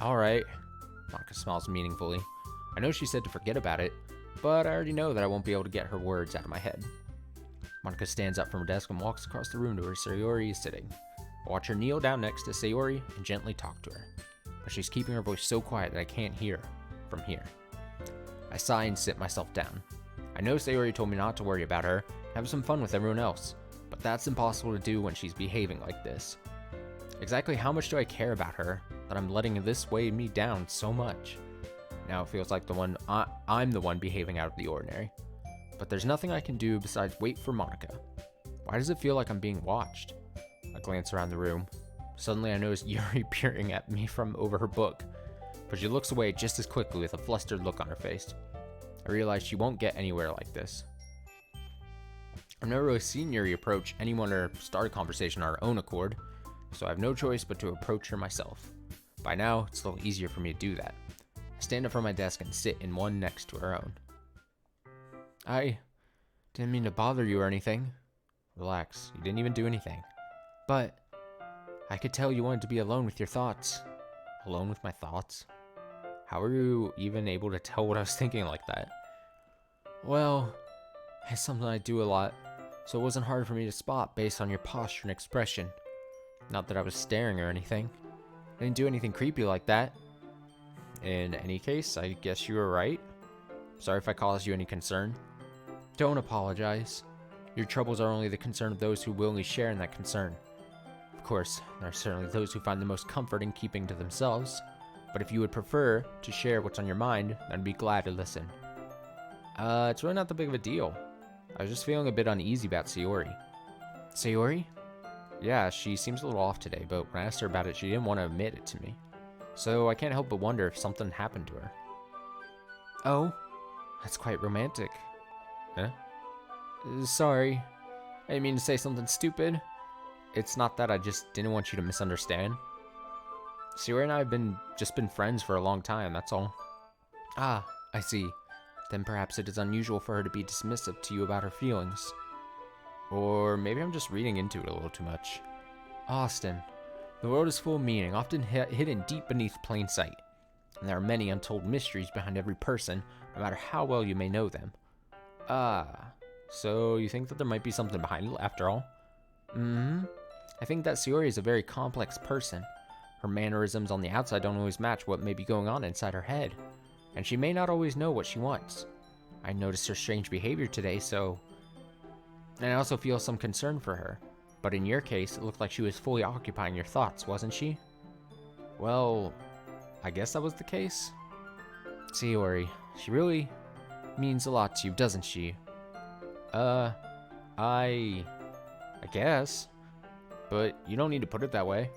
Alright. Monica smiles meaningfully. I know she said to forget about it, but I already know that I won't be able to get her words out of my head. Monica stands up from her desk and walks across the room to where Sayori is sitting. I watch her kneel down next to Sayori and gently talk to her, but she's keeping her voice so quiet that I can't hear from here. I sigh and sit myself down. I know Sayori told me not to worry about her, have some fun with everyone else, but that's impossible to do when she's behaving like this. Exactly how much do I care about her that I'm letting this weigh me down so much? Now it feels like I'm the one behaving out of the ordinary. But there's nothing I can do besides wait for Monica. Why does it feel like I'm being watched? I glance around the room. Suddenly I notice Yuri peering at me from over her book, but she looks away just as quickly with a flustered look on her face. I realize she won't get anywhere like this. I've never really seen Yuri approach anyone or start a conversation on her own accord, so I have no choice but to approach her myself. By now, it's a little easier for me to do that. I stand up from my desk and sit in one next to her own. I didn't mean to bother you or anything. Relax, you didn't even do anything. But I could tell you wanted to be alone with your thoughts. Alone with my thoughts? How were you even able to tell what I was thinking like that? Well, it's something I do a lot, so it wasn't hard for me to spot based on your posture and expression. Not that I was staring or anything. I didn't do anything creepy like that. In any case, I guess you were right. Sorry if I caused you any concern. Don't apologize. Your troubles are only the concern of those who willingly share in that concern. Of course, there are certainly those who find the most comfort in keeping to themselves, but if you would prefer to share what's on your mind, then I'd be glad to listen. It's really not that big of a deal. I was just feeling a bit uneasy about Sayori. Sayori? Yeah, she seems a little off today, but when I asked her about it, she didn't want to admit it to me. So I can't help but wonder if something happened to her. Oh, that's quite romantic. Huh? Sorry, I didn't mean to say something stupid. It's not that, I just didn't want you to misunderstand. Sayori and I have just been friends for a long time, that's all. Ah, I see. Then perhaps it is unusual for her to be dismissive to you about her feelings. Or maybe I'm just reading into it a little too much. Austin, the world is full of meaning, often hidden deep beneath plain sight. And there are many untold mysteries behind every person, no matter how well you may know them. So you think that there might be something behind it after all? I think that Sayori is a very complex person. Her mannerisms on the outside don't always match what may be going on inside her head. And she may not always know what she wants. I noticed her strange behavior today, and I also feel some concern for her. But in your case, it looked like she was fully occupying your thoughts, wasn't she? Well, I guess that was the case. Sayori, she really means a lot to you, doesn't she? I guess. But you don't need to put it that way.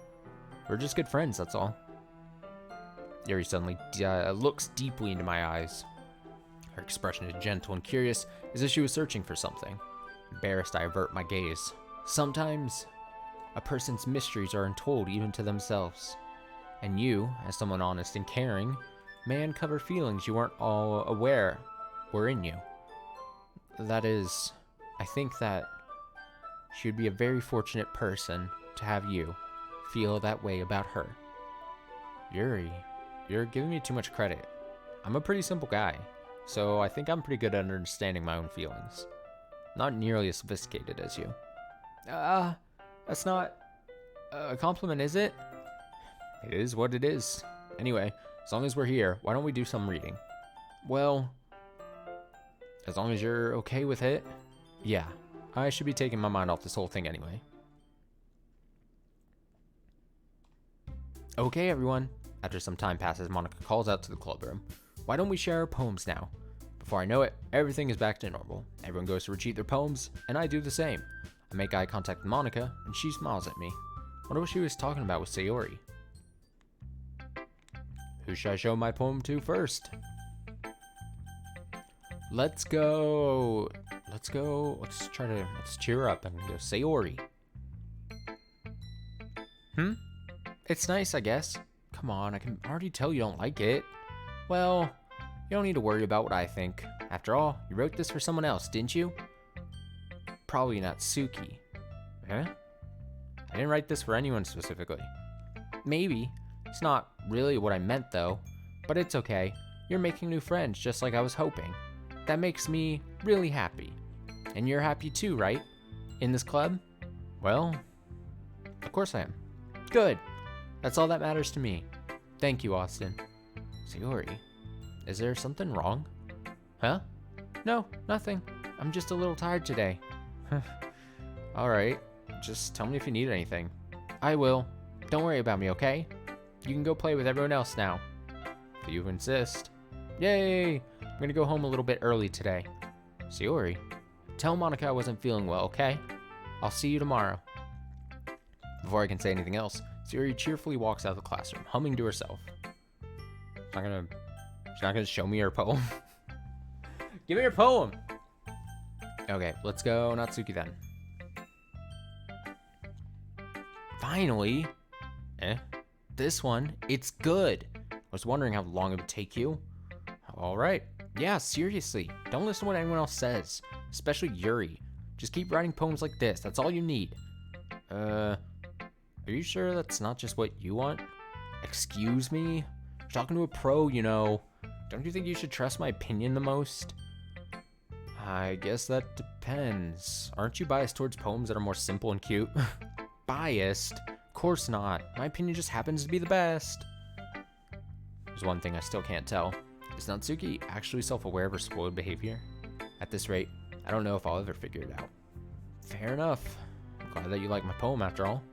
We're just good friends, that's all. Yuri suddenly looks deeply into my eyes. Her expression is gentle and curious, as if she was searching for something. Embarrassed, I avert my gaze. Sometimes, a person's mysteries are untold even to themselves. And you, as someone honest and caring, may uncover feelings you weren't all aware were in you. That is, I think that she would be a very fortunate person to have you feel that way about her. Yuri, you're giving me too much credit. I'm a pretty simple guy, so I think I'm pretty good at understanding my own feelings. Not nearly as sophisticated as you. That's not a compliment, is it? It is what it is. Anyway, as long as we're here, why don't we do some reading? Well, as long as you're okay with it. Yeah, I should be taking my mind off this whole thing anyway. Okay, everyone. After some time passes, Monica calls out to the club room. Why don't we share our poems now? Before I know it, everything is back to normal. Everyone goes to repeat their poems, and I do the same. I make eye contact with Monica, and she smiles at me. Wonder what she was talking about with Sayori. Who should I show my poem to first? Let's go. Let's cheer her up and go Sayori. It's nice, I guess. Come on, I can already tell you don't like it. Well, you don't need to worry about what I think. After all, you wrote this for someone else, didn't you? Probably not Suki. Huh? I didn't write this for anyone specifically. Maybe. It's not really what I meant though. But it's okay. You're making new friends just like I was hoping. That makes me really happy. And you're happy too, right? In this club? Well, of course I am. Good. That's all that matters to me. Thank you, Austin. Sayori, is there something wrong? Huh? No, nothing. I'm just a little tired today. Alright, just tell me if you need anything. I will. Don't worry about me, okay? You can go play with everyone else now. If you insist. Yay! I'm gonna go home a little bit early today. Sayori, tell Monica I wasn't feeling well, okay? I'll see you tomorrow. Before I can say anything else, Sayori cheerfully walks out of the classroom, humming to herself. She's not gonna show me her poem. Give me your poem! Okay, let's go Natsuki then. Finally! This one, it's good. I was wondering how long it would take you. Alright. Yeah, seriously. Don't listen to what anyone else says. Especially Yuri. Just keep writing poems like this. That's all you need. Are you sure that's not just what you want? Excuse me? You're talking to a pro, you know. Don't you think you should trust my opinion the most? I guess that depends. Aren't you biased towards poems that are more simple and cute? Biased? Of course not. My opinion just happens to be the best. There's one thing I still can't tell. Is Natsuki actually self-aware of her spoiled behavior? At this rate, I don't know if I'll ever figure it out. Fair enough. I'm glad that you like my poem after all.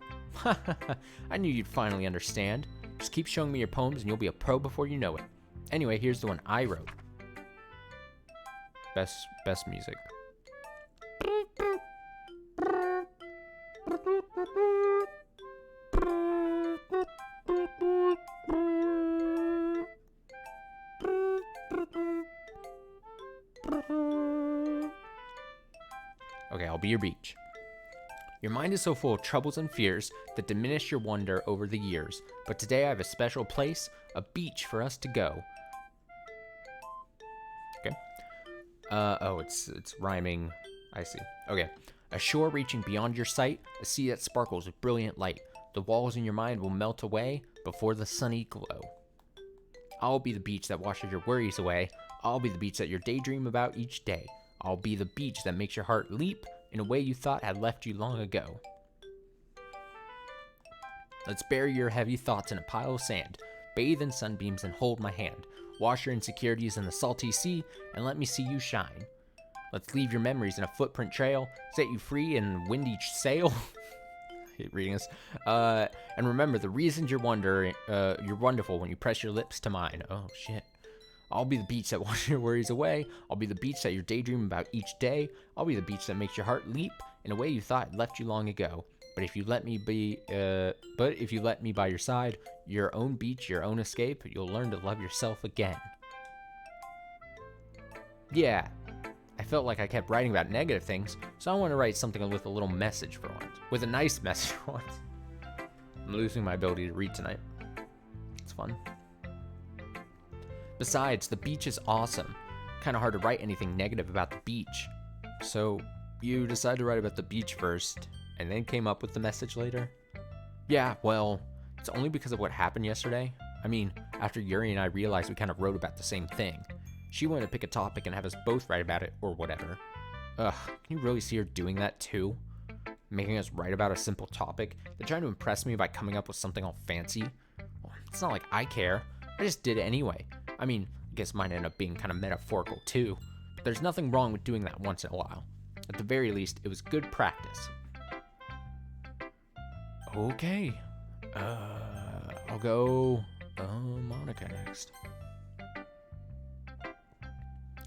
I knew you'd finally understand. Just keep showing me your poems and you'll be a pro before you know it. Anyway, here's the one I wrote. Best music. Okay, I'll be your beach. Your mind is so full of troubles and fears that diminish your wonder over the years. But today I have a special place, a beach for us to go. Okay. It's rhyming. I see. Okay. A shore reaching beyond your sight, a sea that sparkles with brilliant light. The walls in your mind will melt away before the sunny glow. I'll be the beach that washes your worries away. I'll be the beach that you daydream about each day. I'll be the beach that makes your heart leap in a way you thought had left you long ago. Let's bury your heavy thoughts in a pile of sand. Bathe in sunbeams and hold my hand. Wash your insecurities in the salty sea and let me see you shine. Let's leave your memories in a footprint trail, set you free and wind each sail. I hate reading this. And remember, the reasons you're wonderful when you press your lips to mine. Oh shit. I'll be the beach that washes your worries away. I'll be the beach that you're daydreaming about each day. I'll be the beach that makes your heart leap in a way you thought had left you long ago. But if you let me by your side, your own beach, your own escape, you'll learn to love yourself again. Yeah, I felt like I kept writing about negative things, so I want to write something with a little message for once. With a nice message for once. I'm losing my ability to read tonight. It's fun. Besides, the beach is awesome. Kind of hard to write anything negative about the beach. So, You decided to write about the beach first, and then came up with the message later? Yeah, well, it's only because of what happened yesterday. I mean, after Yuri and I realized we kind of wrote about the same thing. She wanted to pick a topic and have us both write about it, or whatever. Ugh, can you really see her doing that too? Making us write about a simple topic, then trying to impress me by coming up with something all fancy? Well, it's not like I care. I just did it anyway. I mean, I guess mine ended up being kind of metaphorical too, but there's nothing wrong with doing that once in a while. At the very least, it was good practice. Okay. I'll go Monica next.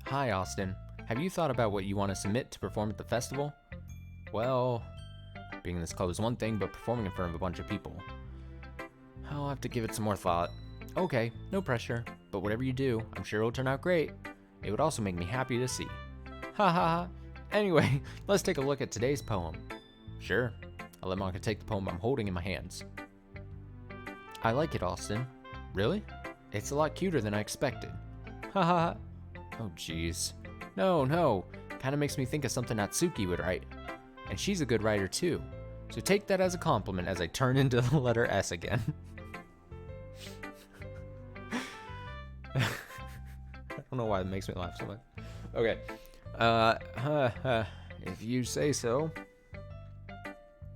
Hi, Austin. Have you thought about what you want to submit to perform at the festival? Well, being in this club is one thing, but performing in front of a bunch of people. I'll have to give it some more thought. Okay, no pressure, but whatever you do, I'm sure it'll turn out great. It would also make me happy to see. Ha ha ha. Anyway, let's take a look at today's poem. Sure. I'll let Monica take the poem I'm holding in my hands. I like it, Austin. Really? It's a lot cuter than I expected. Ha ha ha. Oh jeez. No. Kinda makes me think of something Natsuki would write. And she's a good writer too. So take that as a compliment as I turn into the letter S again. I don't know why it makes me laugh so much. Okay. If you say so.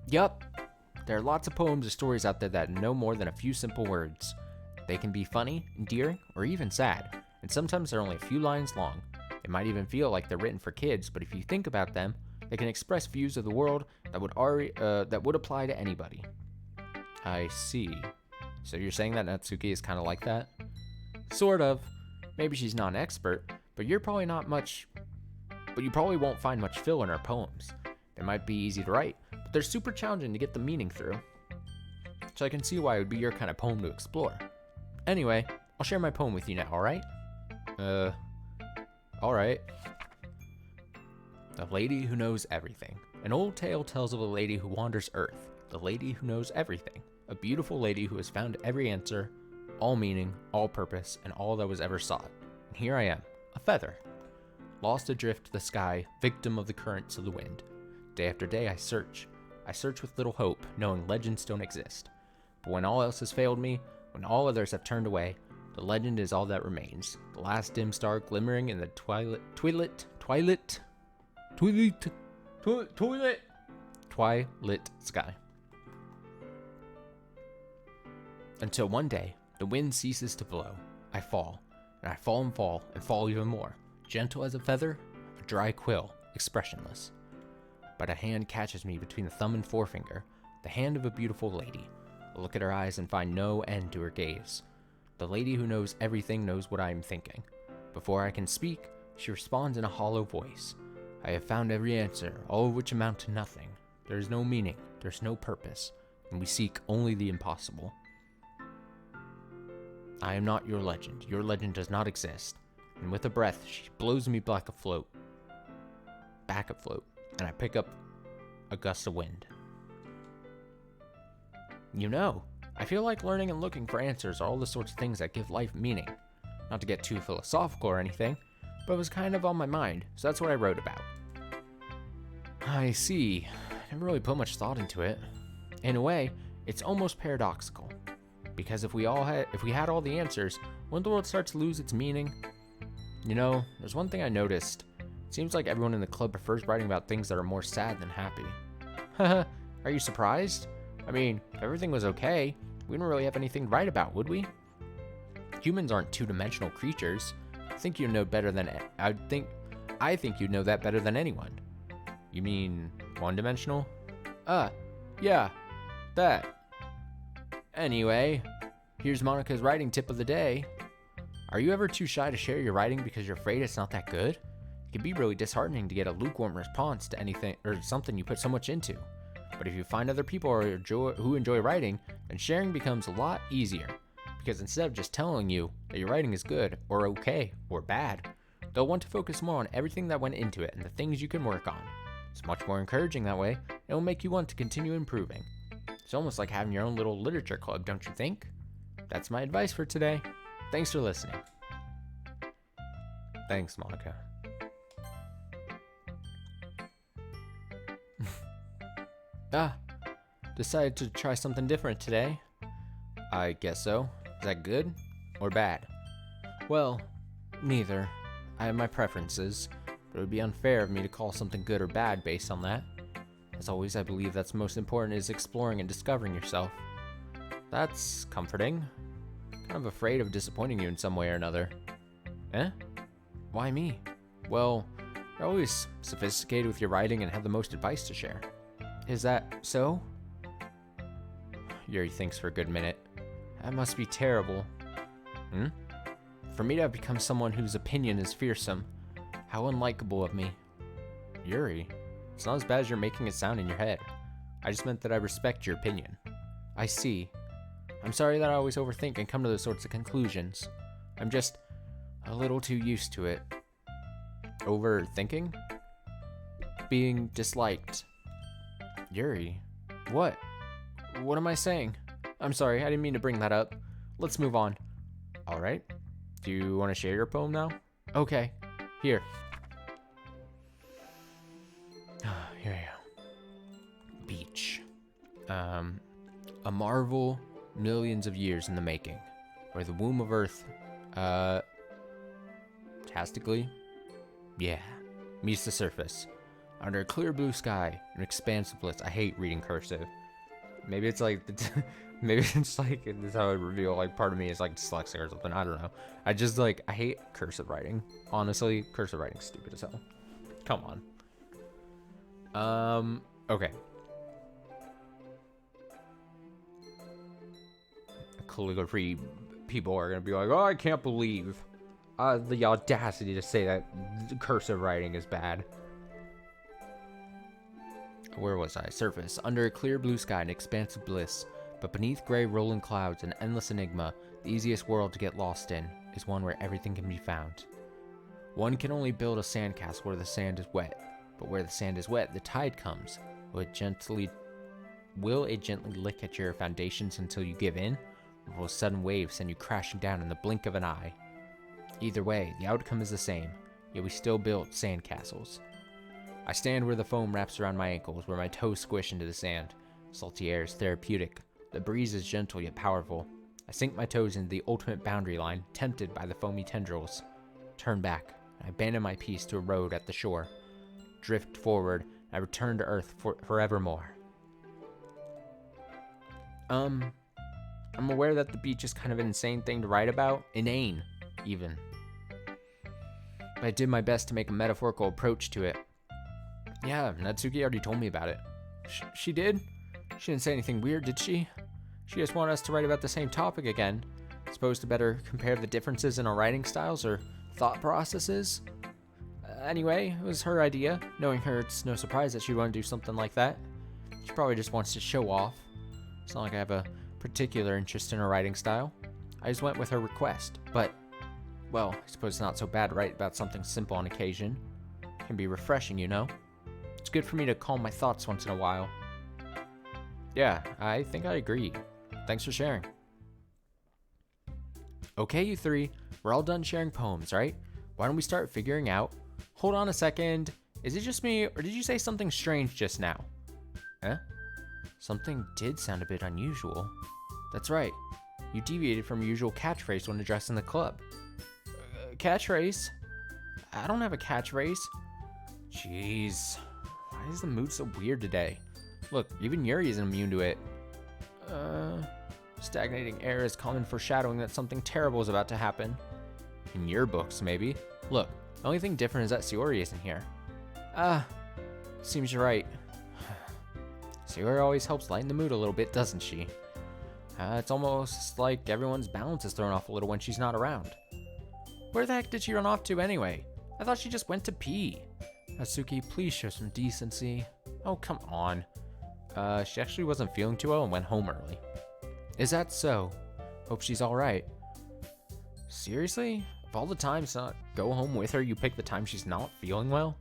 Yup. There are lots of poems or stories out there that know more than a few simple words. They can be funny, endearing, or even sad, and sometimes they're only a few lines long. They might even feel like they're written for kids, but if you think about them, they can express views of the world that would apply to anybody. I see. So you're saying that Natsuki is kind of like that? Sort of. Maybe she's not an expert, but you probably won't find much fill in her poems. They might be easy to write, but they're super challenging to get the meaning through. So I can see why it would be your kind of poem to explore. Anyway, I'll share my poem with you now, alright? Alright. The Lady Who Knows Everything. An old tale tells of a lady who wanders Earth, the lady who knows everything. A beautiful lady who has found every answer, all meaning, all purpose, and all that was ever sought. And here I am, a feather. Lost adrift to the sky, victim of the currents of the wind. Day after day I search. I search with little hope, knowing legends don't exist. But when all else has failed me, when all others have turned away, the legend is all that remains. The last dim star glimmering in the twilight sky. Until one day, the wind ceases to blow. I fall, and I fall and fall, and fall even more. Gentle as a feather, a dry quill, expressionless. But a hand catches me between the thumb and forefinger, the hand of a beautiful lady. I look at her eyes and find no end to her gaze. The lady who knows everything knows what I am thinking. Before I can speak, she responds in a hollow voice. I have found every answer, all of which amount to nothing. There is no meaning, there is no purpose, and we seek only the impossible. I am not your legend does not exist. And with a breath, she blows me back afloat, and I pick up a gust of wind. You know, I feel like learning and looking for answers are all the sorts of things that give life meaning. Not to get too philosophical or anything, but it was kind of on my mind, so that's what I wrote about. I see. I never really put much thought into it. In a way, it's almost paradoxical. Because if we had all the answers, wouldn't the world start to lose its meaning? You know, there's one thing I noticed. It seems like everyone in the club prefers writing about things that are more sad than happy. Haha, are you surprised? I mean, if everything was okay, we wouldn't really have anything to write about, would we? Humans aren't two-dimensional creatures. I think you'd know that better than anyone. You mean one-dimensional? Yeah, that. Anyway, here's Monica's writing tip of the day. Are you ever too shy to share your writing because you're afraid it's not that good? It can be really disheartening to get a lukewarm response to anything or something you put so much into. But if you find other people who enjoy writing, then sharing becomes a lot easier. Because instead of just telling you that your writing is good, or okay, or bad, they'll want to focus more on everything that went into it and the things you can work on. It's much more encouraging that way, and it will make you want to continue improving. It's almost like having your own little literature club, don't you think? That's my advice for today. Thanks for listening. Thanks, Monica. Ah, decided to try something different today. I guess so. Is that good or bad? Well, neither. I have my preferences, but it would be unfair of me to call something good or bad based on that. As always, I believe that's most important is exploring and discovering yourself. That's comforting. Kind of afraid of disappointing you in some way or another. Eh? Why me? Well, you're always sophisticated with your writing and have the most advice to share. Is that so? Yuri thinks for a good minute. That must be terrible. For me to have become someone whose opinion is fearsome. How unlikable of me. Yuri, it's not as bad as you're making it sound in your head. I just meant that I respect your opinion. I see. I'm sorry that I always overthink and come to those sorts of conclusions. I'm just a little too used to it. Overthinking? Being disliked. Yuri, what? What am I saying? I'm sorry, I didn't mean to bring that up. Let's move on. Alright. Do you want to share your poem now? Okay. Here. Here you go. Beach. A marvel millions of years in the making. Where the womb of Earth, tastically? Yeah. Meets the surface. Under a clear blue sky, an expansive bliss. I hate reading cursive. Maybe it's like, maybe it's like, this is how I reveal, like, part of me is like dyslexic or something. I don't know. I just like, I hate cursive writing. Honestly, cursive writing's stupid as hell. Come on. Okay. Calligraphy people are gonna be like, oh, I can't believe the audacity to say that cursive writing is bad. Where was I? Surface. Under a clear blue sky, an expansive bliss. But beneath gray rolling clouds, an endless enigma, the easiest world to get lost in, is one where everything can be found. One can only build a sandcastle where the sand is wet. But where the sand is wet, the tide comes. Will it gently lick at your foundations until you give in? Or will a sudden wave send you crashing down in the blink of an eye? Either way, the outcome is the same, yet we still build sandcastles. I stand where the foam wraps around my ankles, where my toes squish into the sand. Salty air is therapeutic. The breeze is gentle yet powerful. I sink my toes into the ultimate boundary line, tempted by the foamy tendrils. Turn back. I abandon my piece to a road at the shore. Drift forward. I return to Earth forevermore. I'm aware that the beach is kind of an insane thing to write about. Inane, even. But I did my best to make a metaphorical approach to it. Yeah, Natsuki already told me about it. She did? She didn't say anything weird, did she? She just wanted us to write about the same topic again. Supposed to better compare the differences in our writing styles or thought processes? Anyway, it was her idea. Knowing her, it's no surprise that she'd want to do something like that. She probably just wants to show off. It's not like I have a particular interest in her writing style. I just went with her request, but, well, I suppose it's not so bad to write about something simple on occasion. It can be refreshing, you know? It's good for me to calm my thoughts once in a while. Yeah, I think I agree. Thanks for sharing. Okay, you three, we're all done sharing poems, right? Why don't we start figuring out... Hold on a second. Is it just me, or did you say something strange just now? Eh? Something did sound a bit unusual. That's right. You deviated from your usual catchphrase when addressing the club. Catchphrase? I don't have a catchphrase. Jeez. Why is the mood so weird today? Look, even Yuri isn't immune to it. Stagnating air is common foreshadowing that something terrible is about to happen. In your books, maybe. Look, the only thing different is that Sayori isn't here. Seems you're right. Sayori always helps lighten the mood a little bit, doesn't she? It's almost like everyone's balance is thrown off a little when she's not around. Where the heck did she run off to anyway? I thought she just went to pee. Natsuki, please show some decency. Oh, come on. She actually wasn't feeling too well and went home early. Is that so? Hope she's alright. Seriously? Of all the times to not go home with her, you pick the time she's not feeling well?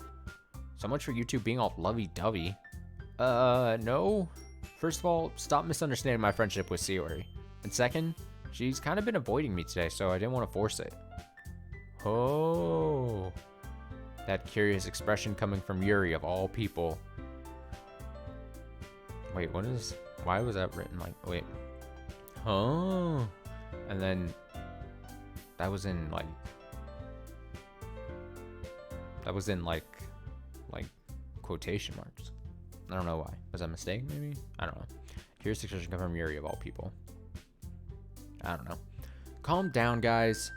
So much for you two being all lovey-dovey. No. First of all, stop misunderstanding my friendship with Sayori. And second, she's kind of been avoiding me today, so I didn't want to force it. Oh. That curious expression coming from Yuri of all people. Wait, why was that written like, wait. Oh. And then that was in like quotation marks. I don't know why. Was that a mistake maybe? I don't know. Here's suggestion come from Yuri of all people. I don't know. Calm down, guys.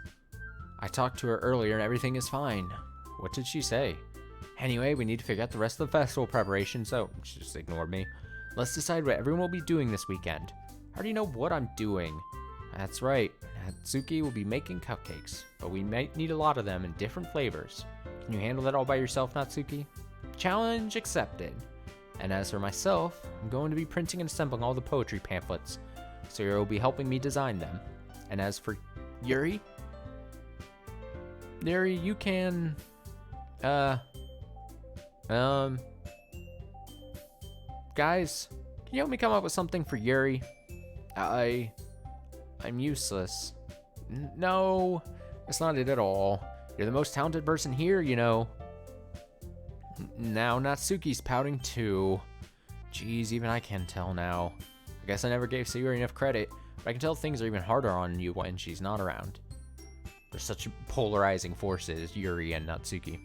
I talked to her earlier and everything is fine. What did she say? Anyway, we need to figure out the rest of the festival preparation, so she just ignored me. Let's decide what everyone will be doing this weekend. I already know what I'm doing. That's right. Natsuki will be making cupcakes, but we might need a lot of them in different flavors. Can you handle that all by yourself, Natsuki? Challenge accepted. And as for myself, I'm going to be printing and assembling all the poetry pamphlets, so Yuri will be helping me design them. And as for Yuri, you can, guys, can you help me come up with something for Yuri? I'm useless. No, that's not it at all. You're the most talented person here, you know. Now Natsuki's pouting too. Jeez, even I can tell now. I guess I never gave Sayuri enough credit, but I can tell things are even harder on you when she's not around. They're such polarizing forces, Yuri and Natsuki.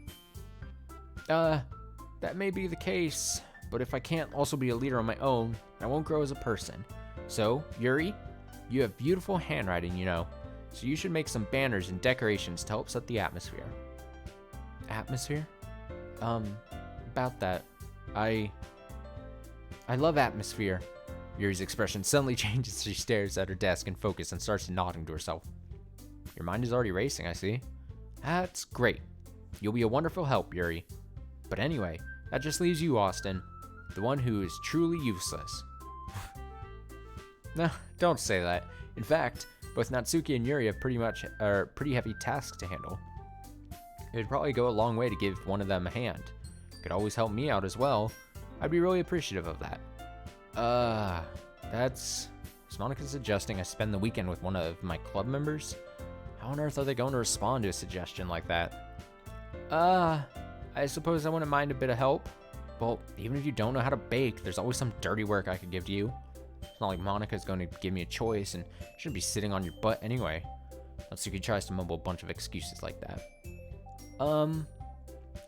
That may be the case, but if I can't also be a leader on my own, I won't grow as a person. So, Yuri, you have beautiful handwriting, you know, so you should make some banners and decorations to help set the atmosphere. Atmosphere? About that. I love atmosphere. Yuri's expression suddenly changes as she stares at her desk in focus and starts nodding to herself. Your mind is already racing, I see. That's great. You'll be a wonderful help, Yuri. But anyway, that just leaves you, Austin, the one who is truly useless. No, don't say that. In fact, both Natsuki and Yuri have pretty heavy tasks to handle. It would probably go a long way to give one of them a hand. Could always help me out as well. I'd be really appreciative of that. Is Monica suggesting I spend the weekend with one of my club members? How on earth are they going to respond to a suggestion like that? I suppose I wouldn't mind a bit of help. Well, even if you don't know how to bake, there's always some dirty work I could give to you. It's not like Monica's going to give me a choice, and you shouldn't be sitting on your butt anyway. Natsuki tries to mumble a bunch of excuses like that.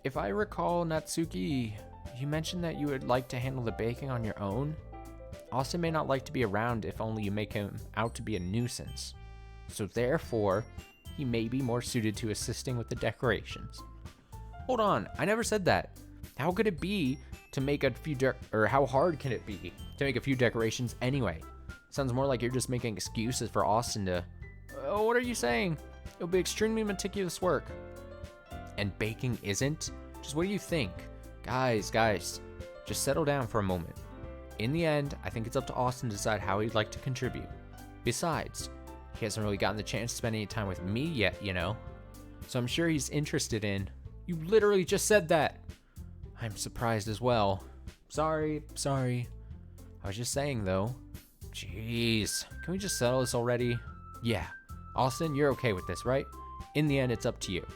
If I recall, Natsuki, you mentioned that you would like to handle the baking on your own. Austin may not like to be around if only you make him out to be a nuisance. So therefore, he may be more suited to assisting with the decorations. Hold on, I never said that. How could it be to make a few how hard can it be to make a few decorations anyway? Sounds more like you're just making excuses for Austin to... what are you saying? It'll be extremely meticulous work. And baking isn't? Just what do you think? Guys, just settle down for a moment. In the end, I think it's up to Austin to decide how he'd like to contribute. Besides, he hasn't really gotten the chance to spend any time with me yet, you know? So I'm sure he's interested in... You literally just said that! I'm surprised as well. Sorry. I was just saying, though. Jeez, can we just settle this already? Yeah. Austin, you're okay with this, right? In the end, it's up to you.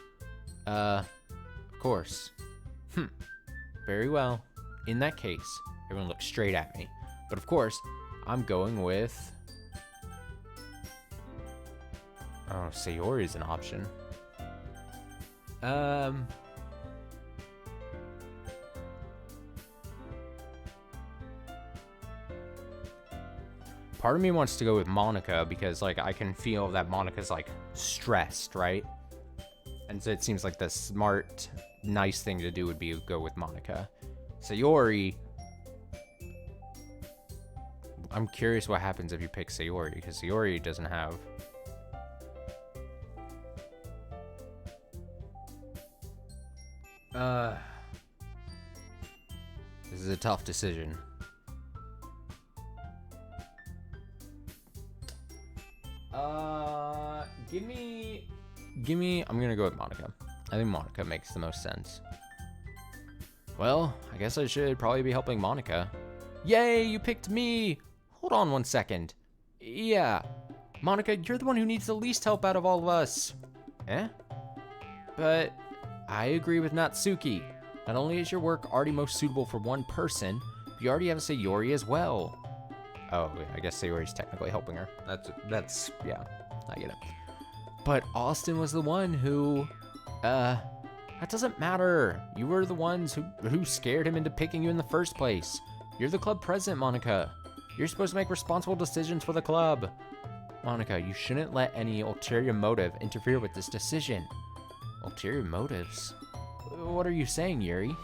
Of course. Very well. In that case, everyone look straight at me. But of course, I'm going with... Oh, Sayori is an option. Part of me wants to go with Monica because, like, I can feel that Monica's, like, stressed, right? And so it seems like the smart, nice thing to do would be to go with Monica. Sayori... I'm curious what happens if you pick Sayori, because Sayori doesn't have... This is a tough decision. Give me, I'm gonna go with Monica. I think Monica makes the most sense. Well, I guess I should probably be helping Monica. Yay, you picked me! Hold on 1 second. Yeah, Monica, you're the one who needs the least help out of all of us. Eh? But I agree with Natsuki. Not only is your work already most suitable for one person, You already have Sayori as well. Oh, I guess Sayori's technically helping her. That's, yeah, I get it. But Austin was the one who, that doesn't matter. You were the ones who scared him into picking you in the first place. You're the club president, Monica. You're supposed to make responsible decisions for the club. Monica, you shouldn't let any ulterior motive interfere with this decision. Ulterior motives? What are you saying, Yuri?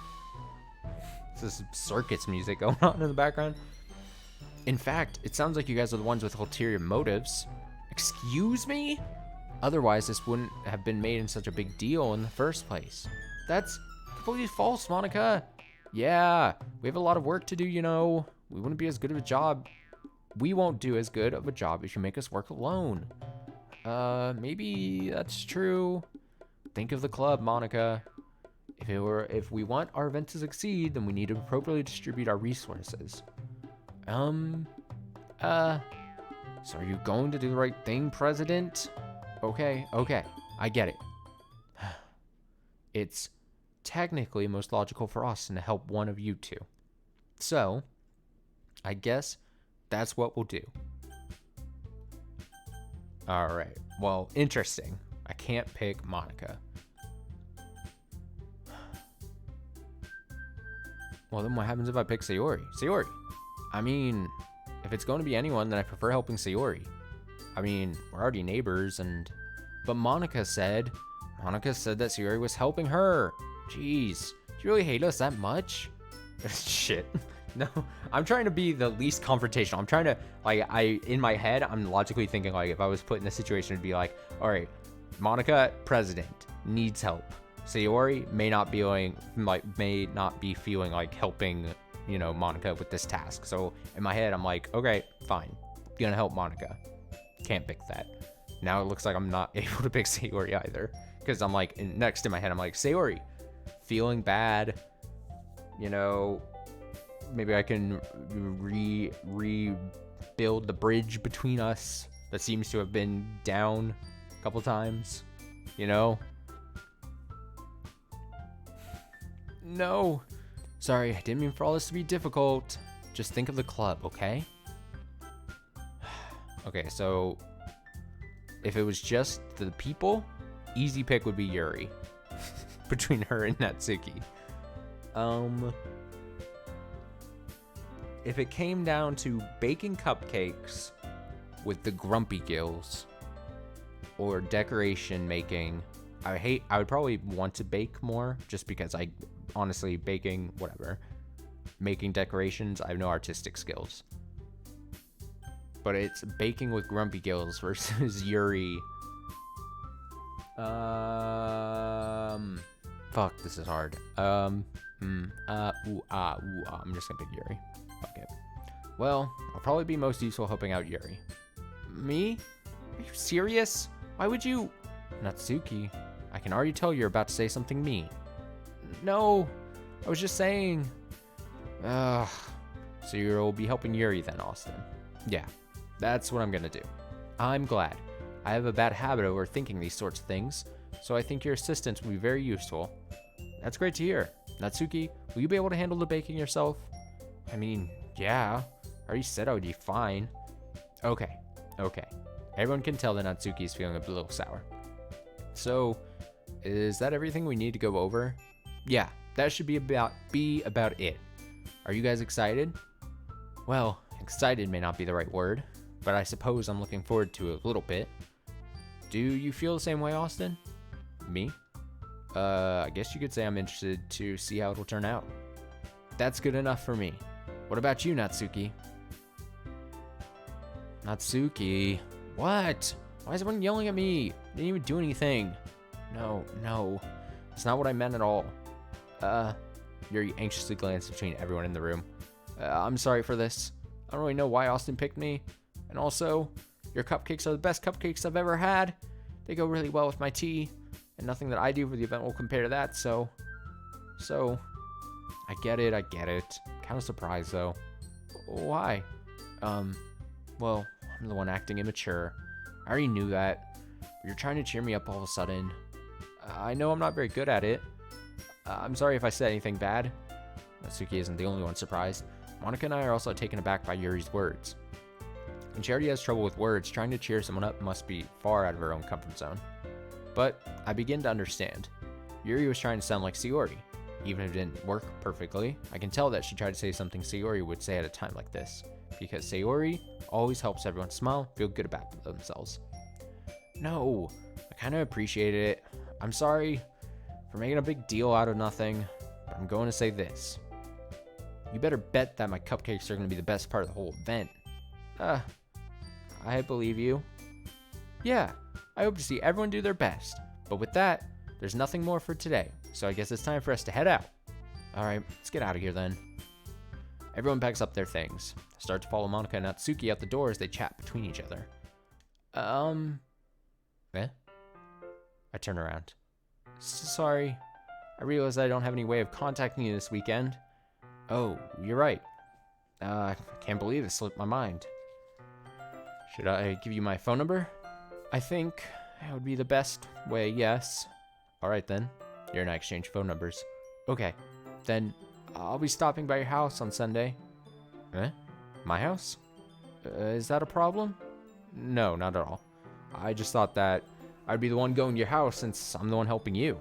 This is circus music going on in the background. In fact, it sounds like you guys are the ones with ulterior motives. Excuse me? Otherwise, this wouldn't have been made in such a big deal in the first place. That's completely false, Monica. Yeah, we have a lot of work to do, you know. We wouldn't be as good of a job. We won't do as good of a job if you make us work alone. Maybe that's true. Think of the club, Monica. If we want our event to succeed, then we need to appropriately distribute our resources. So are you going to do the right thing, President? Okay, I get it. It's technically most logical for Austin to help one of you two. So, I guess that's what we'll do. Alright, well, interesting. I can't pick Monica. Well, then what happens if I pick Sayori? Sayori! I mean, if it's going to be anyone, then I prefer helping Sayori. I mean, we're already neighbors, but Monica said that Sayori was helping her. Jeez, do you really hate us that much? Shit. No, I'm trying to be the least confrontational. I'm trying to, in my head, I'm logically thinking, if I was put in this situation, it'd be like, all right, Monica, president, needs help. Sayori may not be feeling like helping, Monica with this task. So in my head, I'm like, okay, fine, gonna help Monica. Can't pick that. Now it looks like I'm not able to pick Sayori either, because I'm like, next in my head, I'm like, Sayori, feeling bad, maybe I can rebuild the bridge between us that seems to have been down a couple times, No. Sorry, I didn't mean for all this to be difficult. Just think of the club, okay? Okay, so if it was just the people, easy pick would be Yuri. Between her and Natsuki. If it came down to baking cupcakes with the grumpy gills or decoration making, I would probably want to bake more just because honestly, baking, whatever. Making decorations, I have no artistic skills. But it's baking with grumpy gills versus Yuri. Fuck, this is hard. I'm just gonna pick Yuri. Fuck it. Well, I'll probably be most useful helping out Yuri. Me? Are you serious? Why would you? Natsuki, I can already tell you're about to say something mean. No, I was just saying. So you'll be helping Yuri then, Austin. Yeah, that's what I'm gonna do. I'm glad. I have a bad habit of overthinking these sorts of things, so I think your assistance will be very useful. That's great to hear. Natsuki, will you be able to handle the baking yourself? I mean, yeah. I already said I would be fine. Okay. Everyone can tell that Natsuki is feeling a little sour. So, is that everything we need to go over? Yeah, that should be about it. Are you guys excited? Well, excited may not be the right word, but I suppose I'm looking forward to it a little bit. Do you feel the same way, Austin? Me? I guess you could say I'm interested to see how it'll turn out. That's good enough for me. What about you, Natsuki? Natsuki? What? Why is everyone yelling at me? I didn't even do anything. No. It's not what I meant at all. Yuri anxiously glanced between everyone in the room. I'm sorry for this. I don't really know why Austin picked me. And also, your cupcakes are the best cupcakes I've ever had. They go really well with my tea. And nothing that I do for the event will compare to that, so... I get it. Kind of surprised, though. Why? Well, I'm the one acting immature. I already knew that. But you're trying to cheer me up all of a sudden. I know I'm not very good at it. I'm sorry if I said anything bad. Natsuki isn't the only one surprised. Monica and I are also taken aback by Yuri's words. When she already has trouble with words, trying to cheer someone up must be far out of her own comfort zone. But I begin to understand. Yuri was trying to sound like Sayori. Even if it didn't work perfectly, I can tell that she tried to say something Sayori would say at a time like this. Because Sayori always helps everyone smile, feel good about themselves. No, I kind of appreciated it. I'm sorry for making a big deal out of nothing, but I'm going to say this. You better bet that my cupcakes are going to be the best part of the whole event. I believe you. Yeah, I hope to see everyone do their best. But with that, there's nothing more for today, so I guess it's time for us to head out. Alright, let's get out of here then. Everyone packs up their things. Start to follow Monica and Natsuki out the door as they chat between each other. I turn around. Sorry, I realize I don't have any way of contacting you this weekend. Oh, you're right. I can't believe it slipped my mind. Should I give you my phone number? I think that would be the best way, yes. Alright then, you and I exchange phone numbers. Okay, then I'll be stopping by your house on Sunday. My house? Is that a problem? No, not at all. I just thought that I'd be the one going to your house since I'm the one helping you.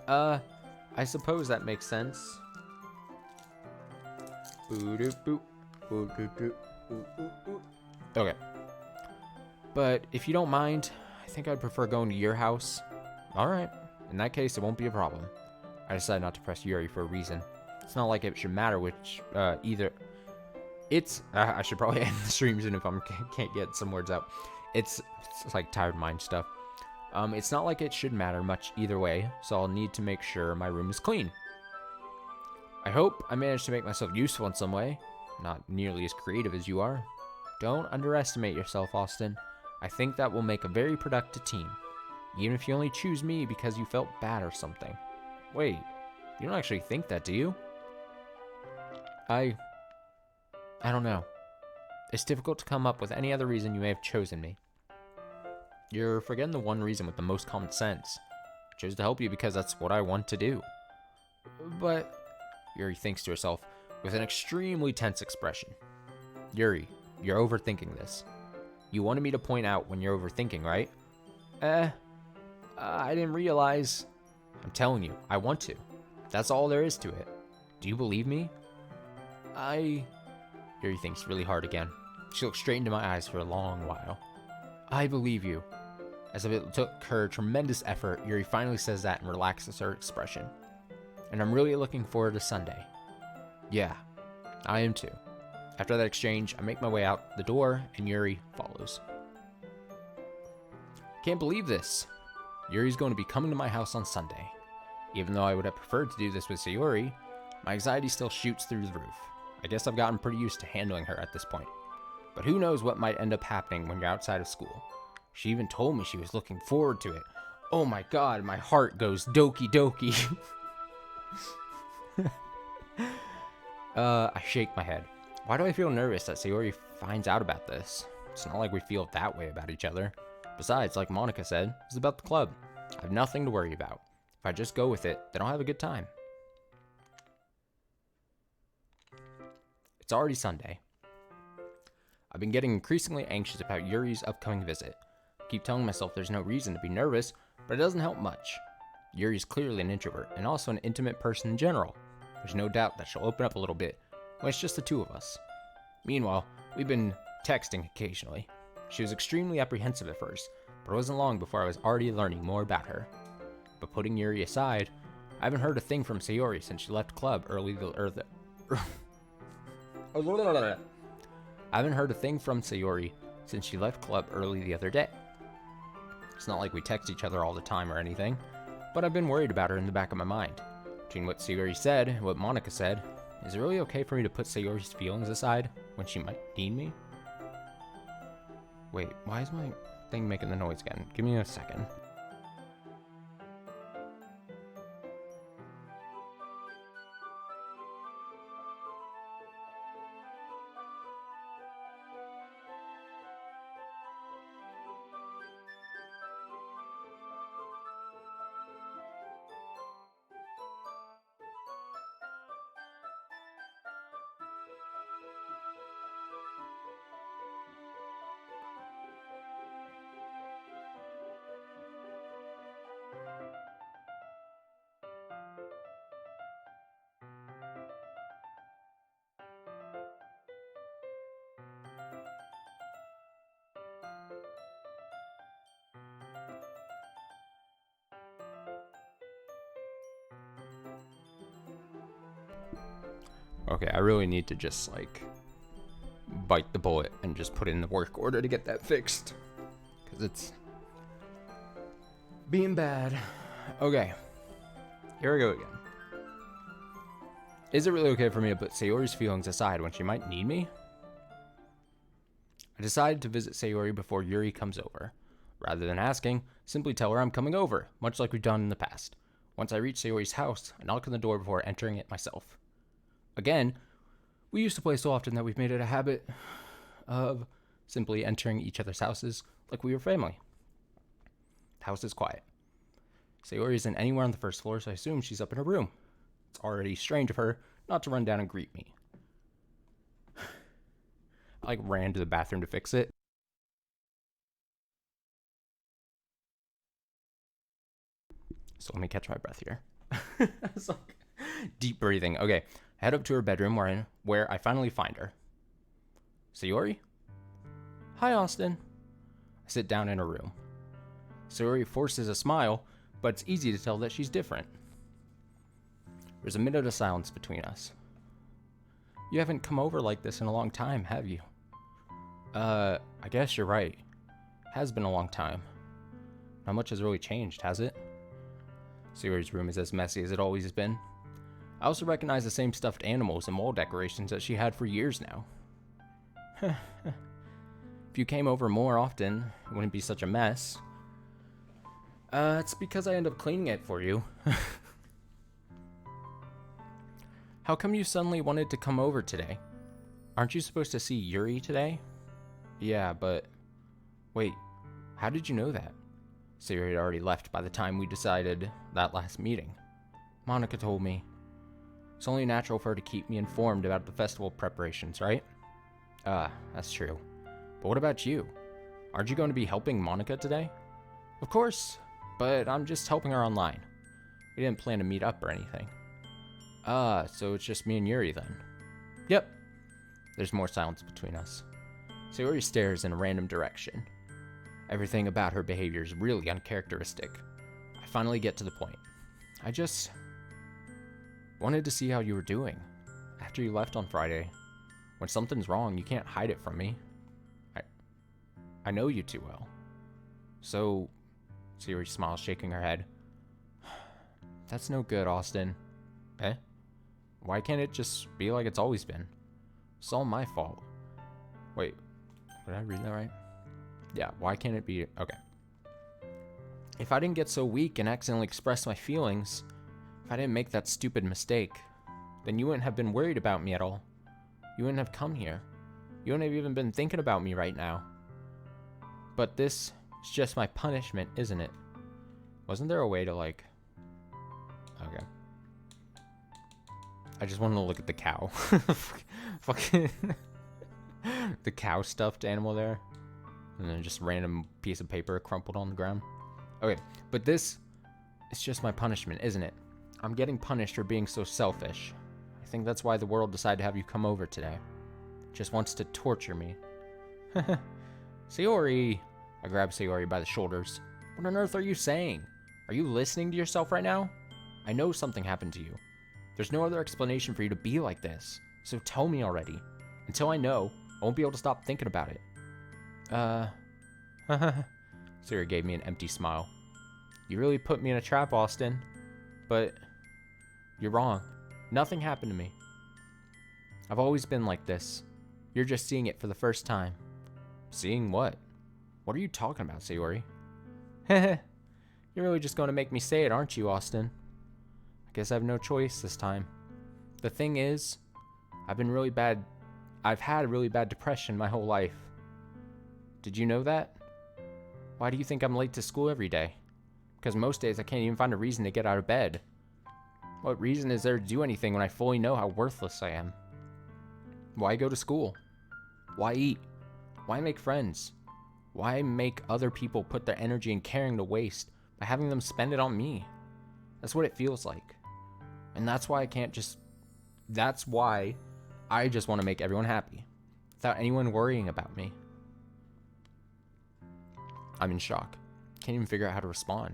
I suppose that makes sense. Okay. But if you don't mind, I think I'd prefer going to your house. Alright. In that case, it won't be a problem. I decided not to press Yuri for a reason. It's not like it should matter which, either. I should probably end the stream soon if I can't get some words out. It's like tired mind stuff. It's not like it should matter much either way, so I'll need to make sure my room is clean. I hope I managed to make myself useful in some way. Not nearly as creative as you are. Don't underestimate yourself, Austin. I think that will make a very productive team. Even if you only choose me because you felt bad or something. Wait, you don't actually think that, do you? I don't know. It's difficult to come up with any other reason you may have chosen me. You're forgetting the one reason with the most common sense. I chose to help you because that's what I want to do. But, Yuri thinks to herself with an extremely tense expression. Yuri, you're overthinking this. You wanted me to point out when you're overthinking, right? I didn't realize. I'm telling you, I want to. That's all there is to it. Do you believe me? Yuri thinks really hard again. She looks straight into my eyes for a long while. I believe you. As if it took her tremendous effort, Yuri finally says that and relaxes her expression. And I'm really looking forward to Sunday. Yeah, I am too. After that exchange, I make my way out the door and Yuri follows. Can't believe this. Yuri's going to be coming to my house on Sunday. Even though I would have preferred to do this with Sayori, my anxiety still shoots through the roof. I guess I've gotten pretty used to handling her at this point. But who knows what might end up happening when you're outside of school. She even told me she was looking forward to it. Oh my god, my heart goes Doki Doki. I shake my head. Why do I feel nervous that Sayori finds out about this? It's not like we feel that way about each other. Besides, like Monica said, it's about the club. I have nothing to worry about. If I just go with it, then I'll have a good time. It's already Sunday. I've been getting increasingly anxious about Yuri's upcoming visit. I keep telling myself there's no reason to be nervous, but it doesn't help much. Yuri's clearly an introvert, and also an intimate person in general. There's no doubt that she'll open up a little bit when it's just the two of us. Meanwhile, we've been texting occasionally. She was extremely apprehensive at first, but it wasn't long before I was already learning more about her. But putting Yuri aside, I haven't heard a thing from Sayori since she left club early the other day. It's not like we text each other all the time or anything, but I've been worried about her in the back of my mind. Between what Sayori said and what Monica said, is it really okay for me to put Sayori's feelings aside when she might need me? Wait, why is my thing making the noise again? Give me a second. Okay, I really need to just, like, bite the bullet and just put in the work order to get that fixed. Because it's being bad. Okay, here we go again. Is it really okay for me to put Sayori's feelings aside when she might need me? I decided to visit Sayori before Yuri comes over. Rather than asking, simply tell her I'm coming over, much like we've done in the past. Once I reach Sayori's house, I knock on the door before entering it myself. Again, we used to play so often that we've made it a habit of simply entering each other's houses like we were family. The house is quiet. Sayori isn't anywhere on the first floor, so I assume she's up in her room. It's already strange of her not to run down and greet me. I, like, ran to the bathroom to fix it. So let me catch my breath here. It's like deep breathing. Okay, I head up to her bedroom where I finally find her. Sayori? Hi, Austin. I sit down in her room. Sayori forces a smile, but it's easy to tell that she's different. There's a minute of silence between us. You haven't come over like this in a long time, have you? I guess you're right. Has been a long time. Not much has really changed, has it? Sayori's room is as messy as it always has been. I also recognize the same stuffed animals and wall decorations that she had for years now. If you came over more often, it wouldn't be such a mess. It's because I end up cleaning it for you. How come you suddenly wanted to come over today? Aren't you supposed to see Yuri today? Yeah, but... Wait, how did you know that? Sayori had already left by the time we decided that last meeting. Monica told me. It's only natural for her to keep me informed about the festival preparations, right? That's true. But what about you? Aren't you going to be helping Monica today? Of course, but I'm just helping her online. We didn't plan to meet up or anything. So it's just me and Yuri then? Yep. There's more silence between us. Sayori stares in a random direction. Everything about her behavior is really uncharacteristic. I finally get to the point. I just wanted to see how you were doing. After you left on Friday, when something's wrong, you can't hide it from me. I know you too well. So, Sayori smiles, shaking her head. That's no good, Austin. Eh? Why can't it just be like it's always been? It's all my fault. Wait, did I read that right? Yeah, why can't it be... Okay. If I didn't get so weak and accidentally express my feelings, if I didn't make that stupid mistake, then you wouldn't have been worried about me at all. You wouldn't have come here. You wouldn't have even been thinking about me right now. But this is just my punishment, isn't it? Wasn't there a way to, like... Okay. I just wanted to look at the cow. Fucking... the cow stuffed animal there. And then just random piece of paper crumpled on the ground. Okay, but this is just my punishment, isn't it? I'm getting punished for being so selfish. I think that's why the world decided to have you come over today. It just wants to torture me. Sayori! I grab Sayori by the shoulders. What on earth are you saying? Are you listening to yourself right now? I know something happened to you. There's no other explanation for you to be like this. So tell me already. Until I know, I won't be able to stop thinking about it. Sayori gave me an empty smile. You really put me in a trap, Austin. But you're wrong. Nothing happened to me. I've always been like this. You're just seeing it for the first time. Seeing what? What are you talking about, Sayori? Heh. You're really just going to make me say it, aren't you, Austin? I guess I have no choice this time. The thing is, I've had really bad depression my whole life. Did you know that? Why do you think I'm late to school every day? Because most days I can't even find a reason to get out of bed. What reason is there to do anything when I fully know how worthless I am? Why go to school? Why eat? Why make friends? Why make other people put their energy and caring to waste by having them spend it on me? That's what it feels like. And that's why I just want to make everyone happy, without anyone worrying about me. I'm in shock. Can't even figure out how to respond.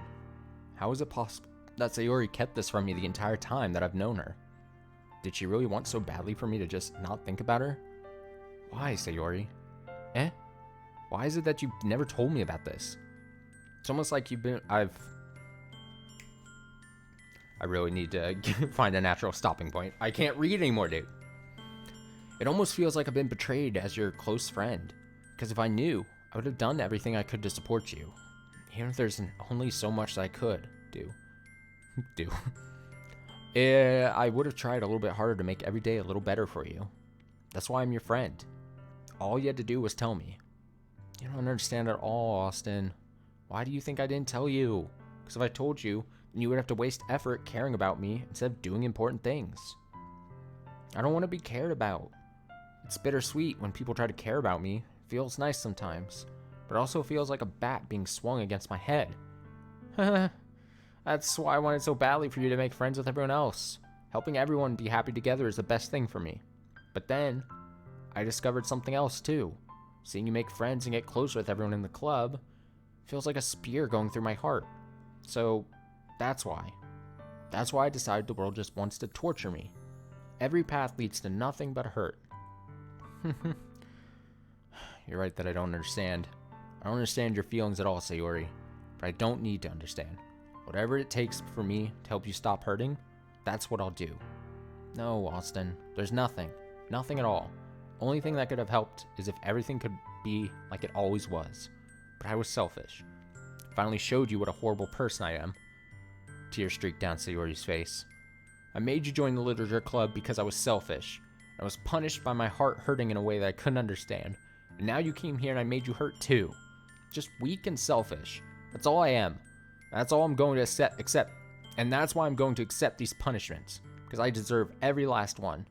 How is it possible that Sayori kept this from me the entire time that I've known her? Did she really want so badly for me to just not think about her? Why, Sayori? Eh? Why is it that you've never told me about this? It's almost like I really need to find a natural stopping point. I can't read anymore, dude. It almost feels like I've been betrayed as your close friend. Because if I knew, I would have done everything I could to support you. Even if there's only so much that I could do. I would have tried a little bit harder to make every day a little better for you. That's why I'm your friend. All you had to do was tell me. You don't understand at all, Austin. Why do you think I didn't tell you? Because if I told you, then you would have to waste effort caring about me instead of doing important things. I don't want to be cared about. It's bittersweet when people try to care about me. It feels nice sometimes, but it also feels like a bat being swung against my head. That's why I wanted so badly for you to make friends with everyone else. Helping everyone be happy together is the best thing for me. But then, I discovered something else too. Seeing you make friends and get closer with everyone in the club feels like a spear going through my heart. So, that's why. That's why I decided the world just wants to torture me. Every path leads to nothing but hurt. You're right that I don't understand. I don't understand your feelings at all, Sayori. But I don't need to understand. Whatever it takes for me to help you stop hurting, that's what I'll do. No, Austin, there's nothing. Nothing at all. Only thing that could have helped is if everything could be like it always was. But I was selfish. Finally showed you what a horrible person I am. Tears streaked down Sayori's face. I made you join the literature club because I was selfish. I was punished by my heart hurting in a way that I couldn't understand. And now you came here and I made you hurt too. Just weak and selfish. That's all I am. That's all I'm going to accept. And that's why I'm going to accept these punishments. Because I deserve every last one.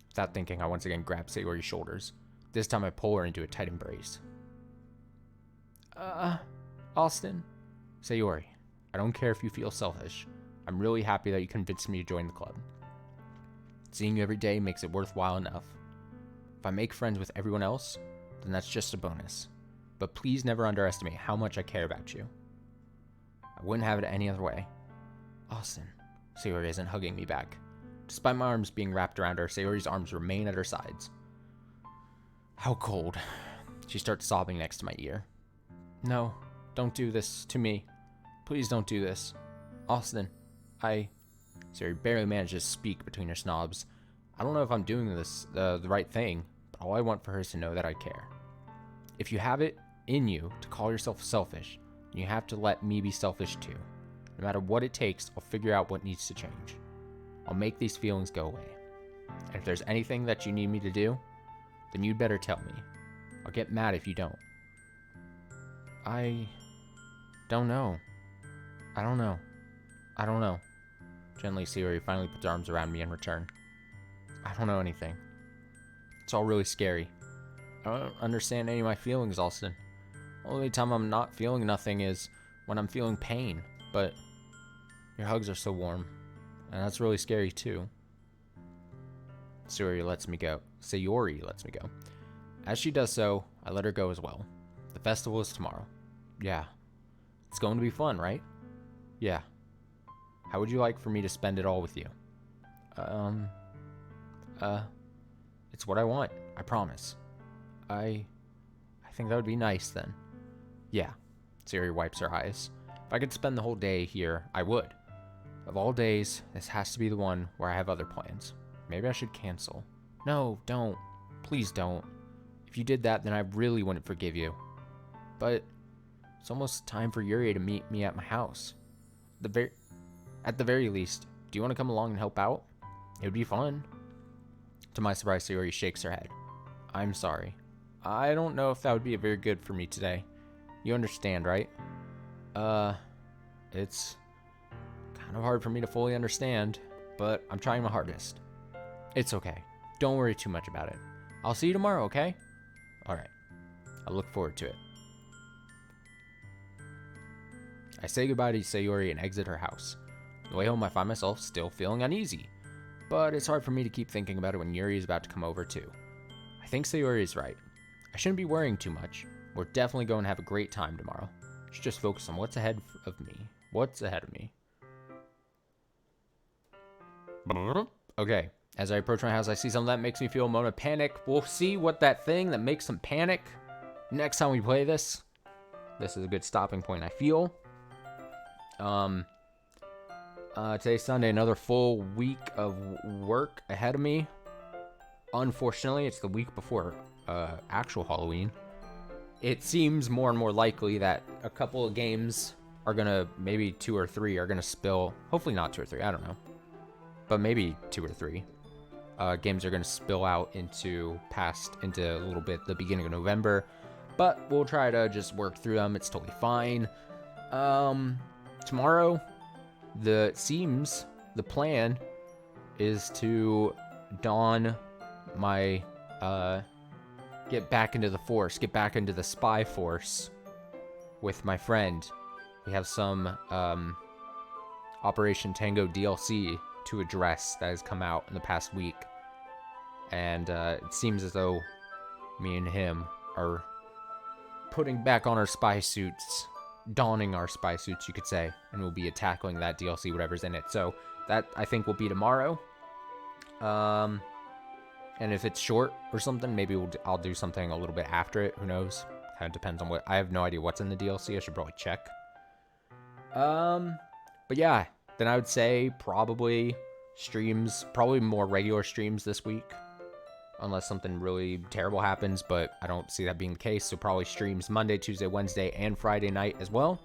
Without thinking, I once again grab Sayori's shoulders. This time I pull her into a tight embrace. Austin? Sayori, I don't care if you feel selfish. I'm really happy that you convinced me to join the club. Seeing you every day makes it worthwhile enough. If I make friends with everyone else, then that's just a bonus. But please never underestimate how much I care about you. I wouldn't have it any other way. Austin. Sayori isn't hugging me back. Despite my arms being wrapped around her, Sayori's arms remain at her sides. How cold. She starts sobbing next to my ear. No, don't do this to me. Please don't do this. Austin, Sayori barely manages to speak between her snobs. I don't know if I'm doing this the right thing, but all I want for her is to know that I care. If you have it in you to call yourself selfish, you have to let me be selfish too. No matter what it takes, I'll figure out what needs to change. I'll make these feelings go away. And if there's anything that you need me to do, then you'd better tell me. I'll get mad if you don't. I don't know. I don't know. Gently, Sayori finally puts her arms around me in return. I don't know anything. It's all really scary. I don't understand any of my feelings, Austin. The only time I'm not feeling nothing is when I'm feeling pain, but your hugs are so warm, and that's really scary too. Sayori lets me go. As she does so, I let her go as well. The festival is tomorrow. Yeah. It's going to be fun, right? Yeah. How would you like for me to spend it all with you? It's what I want, I promise. I think that would be nice then. Yeah. Sayori wipes her eyes. If I could spend the whole day here, I would. Of all days, this has to be the one where I have other plans. Maybe I should cancel. No, don't. Please don't. If you did that, then I really wouldn't forgive you. But it's almost time for Yuri to meet me at my house. At the very least, do you want to come along and help out? It would be fun. To my surprise, Sayori shakes her head. I'm sorry. I don't know if that would be very good for me today. You understand, right? It's kind of hard for me to fully understand, but I'm trying my hardest. It's okay. Don't worry too much about it. I'll see you tomorrow, okay? Alright. I look forward to it. I say goodbye to Sayori and exit her house. On the way home, I find myself still feeling uneasy, but it's hard for me to keep thinking about it when Yuri is about to come over too. I think Sayori is right. I shouldn't be worrying too much. We're definitely going to have a great time tomorrow. I should just focus on what's ahead of me. Okay, As I approach my house, I see something that makes me feel a moment of panic. We'll see what that thing that makes them panic next time we play this. This is a good stopping point, I feel. Today's Sunday, another full week of work ahead of me. Unfortunately, it's the week before actual Halloween. It seems more and more likely that a couple of games are gonna, maybe 2 or 3 are gonna spill. Hopefully not 2 or 3, I don't know. But maybe 2 or 3 games are gonna spill out into a little bit the beginning of November. But we'll try to just work through them. It's totally fine. Tomorrow, the plan is to don my get back into the force, get back into the spy force with my friend. We have some Operation Tango DLC to address that has come out in the past week, and it seems as though me and him are putting back on our spy suits, donning our spy suits, you could say, and we'll be tackling that DLC, whatever's in it. So that, I think, will be tomorrow. And if it's short or something, maybe I'll do something a little bit after it. Who knows? Kind of depends on what. I have no idea what's in the DLC. I should probably check. But yeah, then I would say probably streams, probably more regular streams this week, unless something really terrible happens, but I don't see that being the case. So probably streams Monday, Tuesday, Wednesday, and Friday night as well.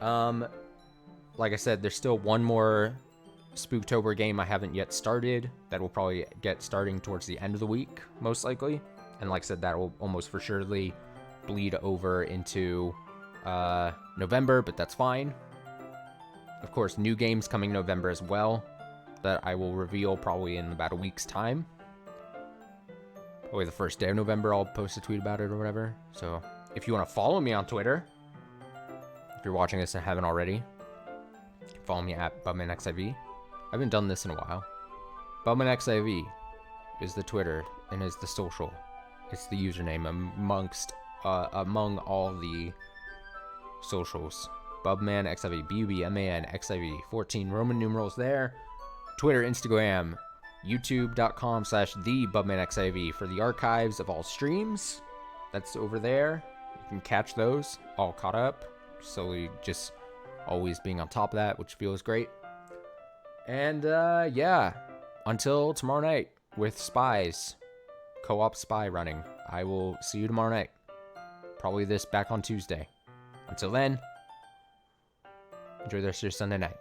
Like I said, there's still one more Spooktober game I haven't yet started that will probably get starting towards the end of the week, most likely. And like I said, that will almost for surely bleed over into November, but that's fine. Of course, new games coming November as well that I will reveal probably in about a week's time. Probably the first day of November, I'll post a tweet about it or whatever. So if you want to follow me on Twitter, if you're watching this and haven't already, follow me at bubmanXIV. I haven't done this in a while. bubmanXIV is the Twitter and is the social. It's the username among all the socials. bubmanXIV, BUBMANXIV, 14 Roman numerals there. Twitter, Instagram, youtube.com/thebubmanXIV for the archives of all streams. That's over there. You can catch those all caught up. Slowly just always being on top of that, which feels great. And yeah, until tomorrow night with Spies, co-op spy running. I will see you tomorrow night. Probably this back on Tuesday. Until then, enjoy the rest of your Sunday night.